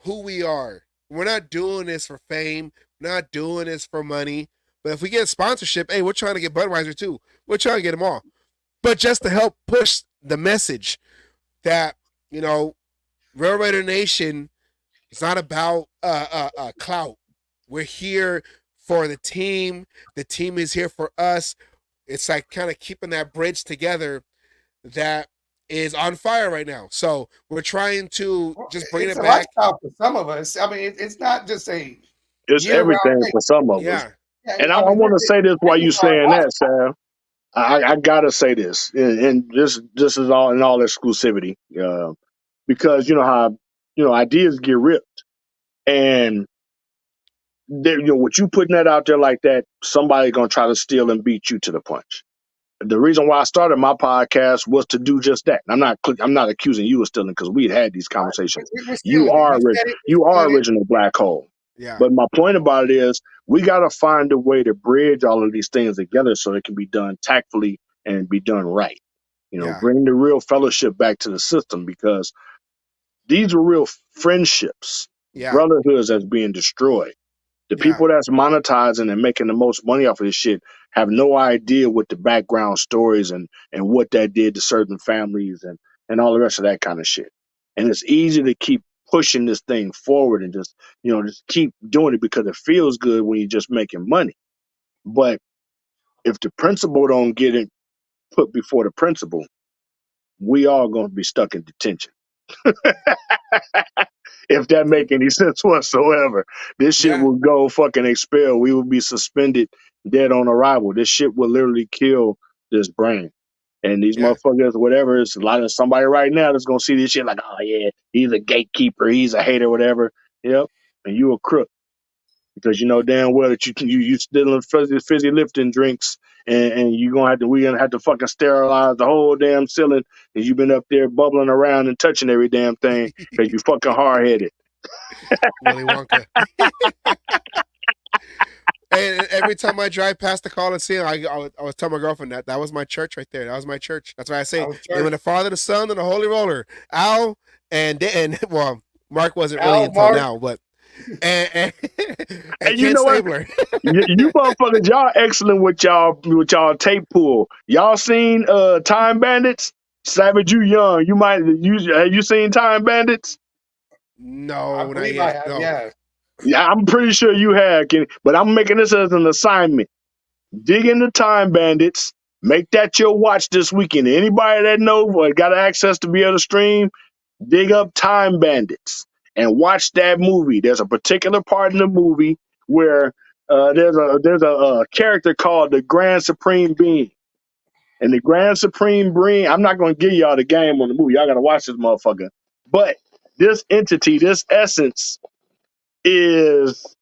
B: who we are. We're not doing this for fame. We're not doing this for money. But if we get sponsorship, hey, we're trying to get Budweiser too. We're trying to get them all. But just to help push the message that, Rail Raider Nation is not about clout. We're here for the team. The team is here for us. It's like kind of keeping that bridge together that is on fire right now. So we're trying to just bring it back.
C: Lifestyle for some of us. I mean, it's not just
E: it's everything for some of us. And I want to say this while you're saying that, Sam. I gotta say this, and this is all in all exclusivity, because you know how ideas get ripped, and what you putting that out there like that, somebody gonna try to steal and beat you to the punch. The reason why I started my podcast was to do just that. I'm not accusing you of stealing because we had these conversations. You are original Black Hole.
B: Yeah.
E: But my point about it is we got to find a way to bridge all of these things together so it can be done tactfully and be done right. Bring the real fellowship back to the system, because these are real friendships, brotherhoods that's being destroyed. The people that's monetizing and making the most money off of this shit have no idea what the background stories and what that did to certain families and all the rest of that kind of shit. And it's easy to keep pushing this thing forward and just keep doing it because it feels good when you're just making money. But if the principal don't get it put before the principal, we all going to be stuck in detention. If that make any sense whatsoever. This shit will go fucking expel. We will be suspended dead on arrival. This shit will literally kill this brain. And these motherfuckers, whatever, it's a lot of somebody right now that's gonna see this shit like, oh yeah, he's a gatekeeper, he's a hater, whatever. Yep. And you a crook. Because you know damn well that you stealing fizzy lifting drinks, and we're gonna have to fucking sterilize the whole damn ceiling because you've been up there bubbling around and touching every damn thing because you fucking hard headed.
B: Willy Wonka. And every time I drive past the Coliseum, I was telling my girlfriend that was my church right there. That was my church. That's why I say, in the Father, the Son, and the Holy Roller. Al and well, Mark wasn't really until now, but and
E: you know
B: Stabler.
E: What? you motherfuckers, y'all excellent with y'all tape pool. Y'all seen Time Bandits? Savage, you young. Have you seen Time Bandits?
B: No, not yet. No.
E: Yeah, I'm pretty sure you have, but I'm making this as an assignment. Dig into Time Bandits. Make that your watch this weekend. Anybody that knows or got access to be able to stream, dig up Time Bandits and watch that movie. There's a particular part in the movie where there's a character called the Grand Supreme Being. And the Grand Supreme Being, I'm not going to give y'all the game on the movie. Y'all got to watch this motherfucker. But this entity, this essence, is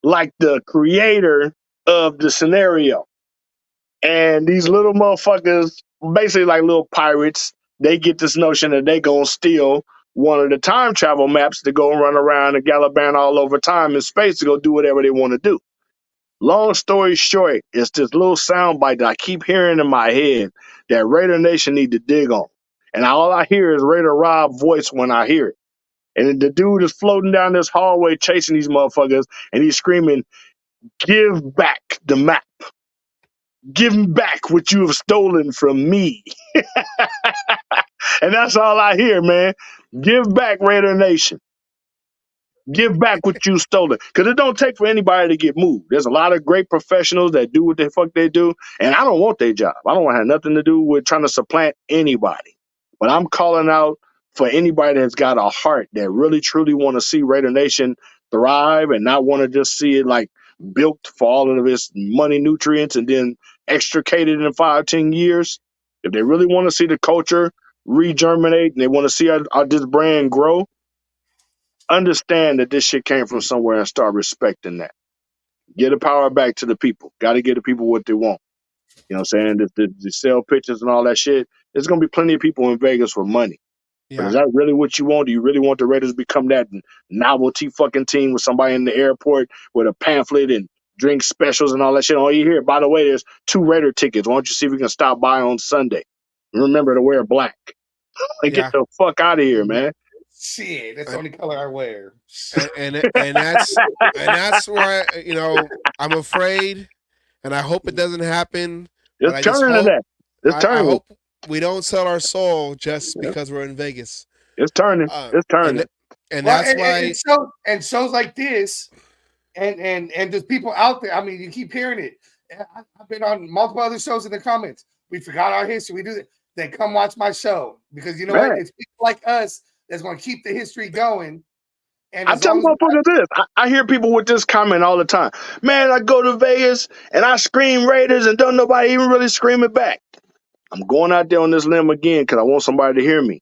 E: like the creator of the scenario. And these little motherfuckers, basically like little pirates, they get this notion that they gonna steal one of the time travel maps to go and run around and gallivant all over time and space to go do whatever they want to do. Long story short, it's this little sound bite that I keep hearing in my head that Raider Nation need to dig on. And all I hear is Raider Rob voice when I hear it. And the dude is floating down this hallway chasing these motherfuckers, and he's screaming, "Give back the map. Give me back what you have stolen from me." And that's all I hear, man. Give back, Raider Nation. Give back what you stolen. Because it don't take for anybody to get moved. There's a lot of great professionals that do what the fuck they do, and I don't want their job. I don't want to have nothing to do with trying to supplant anybody. But I'm calling out for anybody that's got a heart that really truly want to see Raider Nation thrive and not want to just see it like built for all of its money nutrients and then extricated in 5-10 years. If they really want to see the culture regerminate and they want to see this brand grow, understand that this shit came from somewhere and start respecting that. Get the power back to the people. Got to give the people what they want. You know what I'm saying? The sell pictures and all that shit. There's going to be plenty of people in Vegas for money.
B: Yeah.
E: But is that really what you want? Do you really want the Raiders to become that novelty fucking team with somebody in the airport with a pamphlet and drink specials and all that shit? All you hear, by the way, there's 2 Raider tickets. Why don't you see if we can stop by on Sunday? Remember to wear black. Like, get the fuck out of here, man.
C: Shit, that's the only color I wear.
B: And that's why, you know, I'm afraid, and I hope it doesn't happen.
E: It's turning to that. It's turning.
B: I hope we don't sell our soul just because we're in Vegas.
E: It's turning. It's turning.
B: And that's why.
C: And shows like this, and there's people out there. I mean, you keep hearing it. I've been on multiple other shows in the comments. We forgot our history. We do that. Then come watch my show because you know what? It's people like us that's going to keep the history going. And
E: I tell motherfuckers this. I hear people with this comment all the time. Man, I go to Vegas and I scream Raiders and don't nobody even really scream it back. I'm going out there on this limb again because I want somebody to hear me.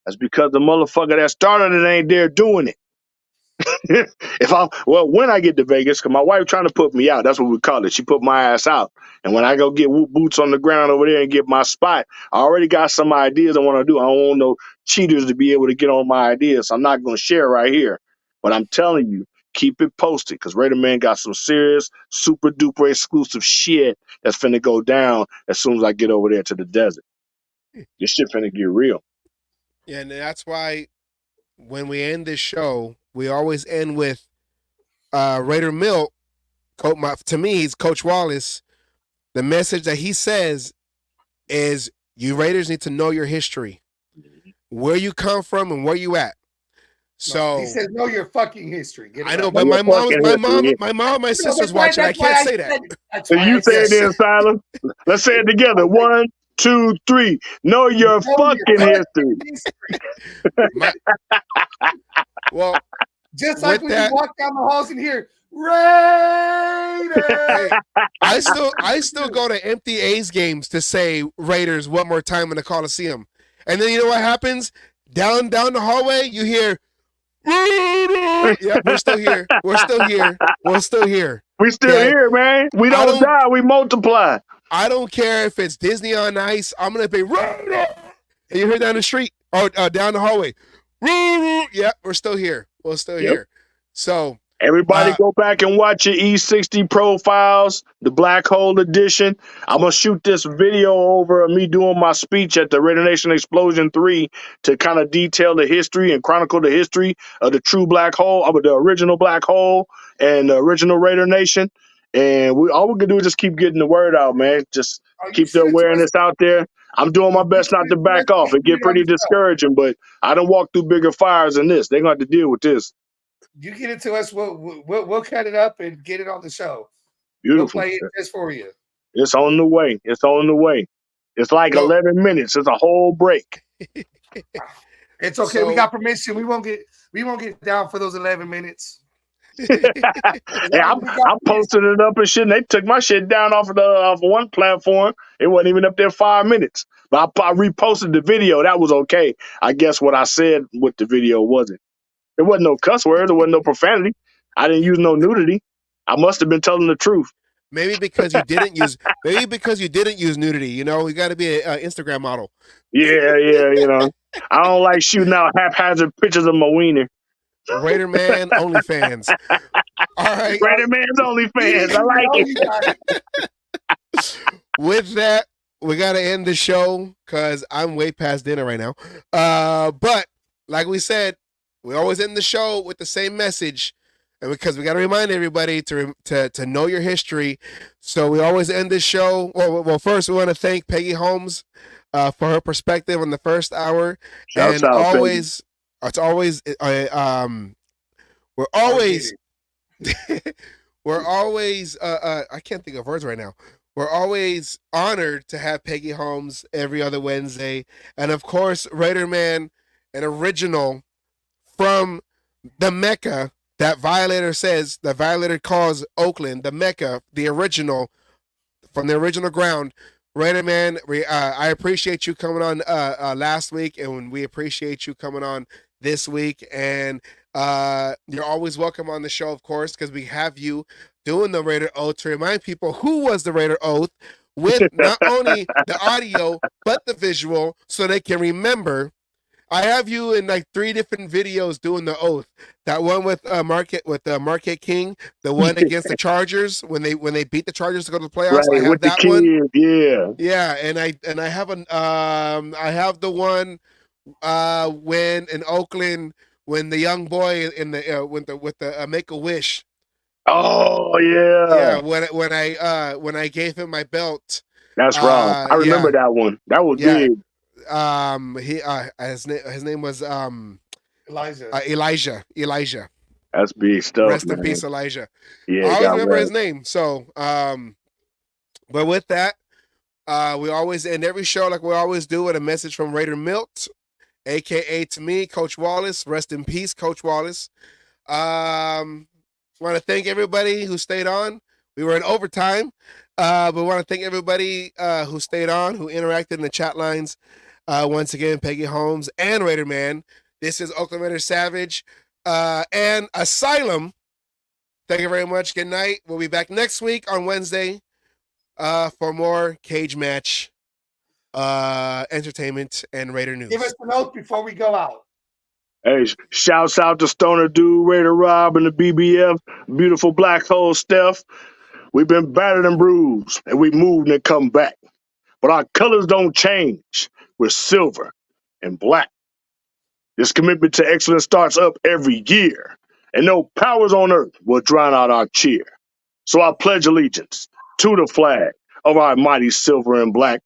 E: That's because the motherfucker that started it ain't there doing it. When I get to Vegas, because my wife trying to put me out, that's what we call it. She put my ass out. And when I go get boots on the ground over there and get my spot, I already got some ideas I want to do. I don't want no cheaters to be able to get on my ideas. So I'm not going to share right here. But I'm telling you, keep it posted because Raider Man got some serious, super duper exclusive shit that's finna go down as soon as I get over there to the desert. This shit finna get real.
B: Yeah, and that's why when we end this show, we always end with Raider Milk. To me, he's Coach Wallace. The message that he says is you Raiders need to know your history, where you come from and where you at. So
C: he says know your fucking history.
B: I know, but my sister's watching. I can't say that.
E: So you say it in silence. Let's say it together. 1, 2, 3. Know your fucking history.
B: Well,
C: just like when you walk down the halls and hear Raiders.
B: Hey, I still go to empty A's games to say Raiders one more time in the Coliseum, and then you know what happens? Down the hallway, you hear. Yeah, we're still here. We're still here. We're still here.
E: We still here, man. We don't die. We multiply.
B: I don't care if it's Disney on Ice. I'm gonna be Raider. And you hear down the street or down the hallway. Yeah, we're still here. We're still here. So
E: everybody go back and watch your E60 profiles, the Black Hole edition. I'm going to shoot this video over of me doing my speech at the Raider Nation Explosion 3 to kind of detail the history and chronicle the history of the true Black Hole, of the original Black Hole and the original Raider Nation. And all we can do is just keep getting the word out, man. Just keep the awareness out there. I'm doing my best not to back off. It get pretty discouraging, but I done walked through bigger fires than this. They're going to have to deal with this.
C: You get it to us, we'll cut it up and get it on the show.
E: Beautiful.
C: We'll play it just for you.
E: It's on the way. It's on the way. It's like 11 minutes. It's a whole break.
C: It's okay. We got permission. We won't get down for those 11 minutes.
E: I posted it up and shit. And they took my shit down off one platform. It wasn't even up there 5 minutes. But I reposted the video. That was okay. I guess what I said with the video wasn't. There wasn't no cuss words. There wasn't no profanity. I didn't use no nudity. I must have been telling the truth.
B: Maybe because you didn't use. Maybe because you didn't use nudity. You know, you got to be an Instagram model.
E: Yeah. You know, I don't like shooting out haphazard pictures of my wiener.
B: Raider Man OnlyFans. All right,
E: Raider Man's OnlyFans. I like it.
B: With that, we got to end the show because I'm way past dinner right now. But like we said, we always end the show with the same message, and because we got to remind everybody to know your history. So we always end this show. Well, first we want to thank Peggy Holmes for her perspective on the first hour,
E: Shouts
B: and
E: out,
B: always, Peggy. It's always we're always I can't think of words right now. we're always honored to have Peggy Holmes every other Wednesday. And of course, Raider Man, an original from the Mecca that Violator says, the Violator calls Oakland, the Mecca, the original, from the original ground. Raider Man, I appreciate you coming on last week, and we appreciate you coming on this week. And you're always welcome on the show, of course, because we have you doing the Raider Oath to remind people who was the Raider Oath with not only the audio, but the visual, so they can remember. I have you in like 3 different videos doing the oath. That one with Marquette King, the one against the Chargers when they beat the Chargers to go to the playoffs.
E: Right,
B: I have
E: with
B: that
E: the
B: one.
E: kid, yeah.
B: Yeah, and I have I have the one when in Oakland when the young boy in the with the Make a Wish.
E: Oh yeah.
B: Yeah, when I gave him my belt.
E: That's right. I remember that one. That was big.
B: His name was
C: Elijah.
B: Elijah.
E: That's big stuff.
B: Rest
E: man.
B: in peace, Elijah.
E: Yeah,
B: I always
E: God
B: remember
E: bless.
B: his name. So but with that, we always end every show like we always do with a message from Raider Milt, aka to me, Coach Wallace. Rest in peace, Coach Wallace. Want to thank everybody who stayed on. We were in overtime, but want to thank everybody who stayed on, who interacted in the chat lines. Once again, Peggy Holmes and Raider Man. This is Oakland Raider Savage and Asylum. Thank you very much. Good night. We'll be back next week on Wednesday for more cage match entertainment and Raider news.
C: Give us the note before we go out.
E: Hey, shouts out to Stoner Dude, Raider Rob, and the BBF. Beautiful Black Hole Steph. We've been battered and bruised, and we moved and come back. But our colors don't change. We're silver and black. This commitment to excellence starts up every year, and no powers on earth will drown out our cheer. So I pledge allegiance to the flag of our mighty silver and black,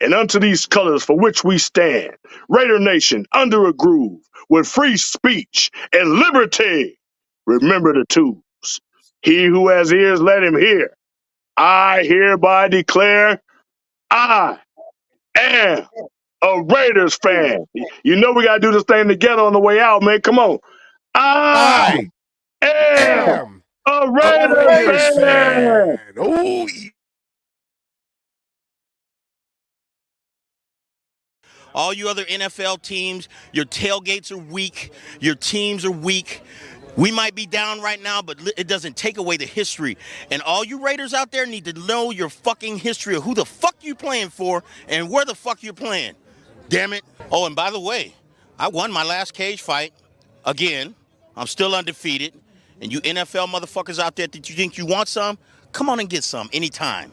E: and unto these colors for which we stand, Raider Nation under a groove with free speech and liberty. Remember the twos. He who has ears, let him hear. I hereby declare I am a Raiders fan. You know we got to do this thing together on the way out, man. Come on. I am a Raiders fan.
B: Oh,
I: All you other NFL teams, your tailgates are weak. Your teams are weak. We might be down right now, but it doesn't take away the history. And all you Raiders out there need to know your fucking history of who the fuck you playing for and where the fuck you're playing. Damn it. Oh, and by the way, I won my last cage fight. Again, I'm still undefeated. And you NFL motherfuckers out there that you think you want some, come on and get some anytime.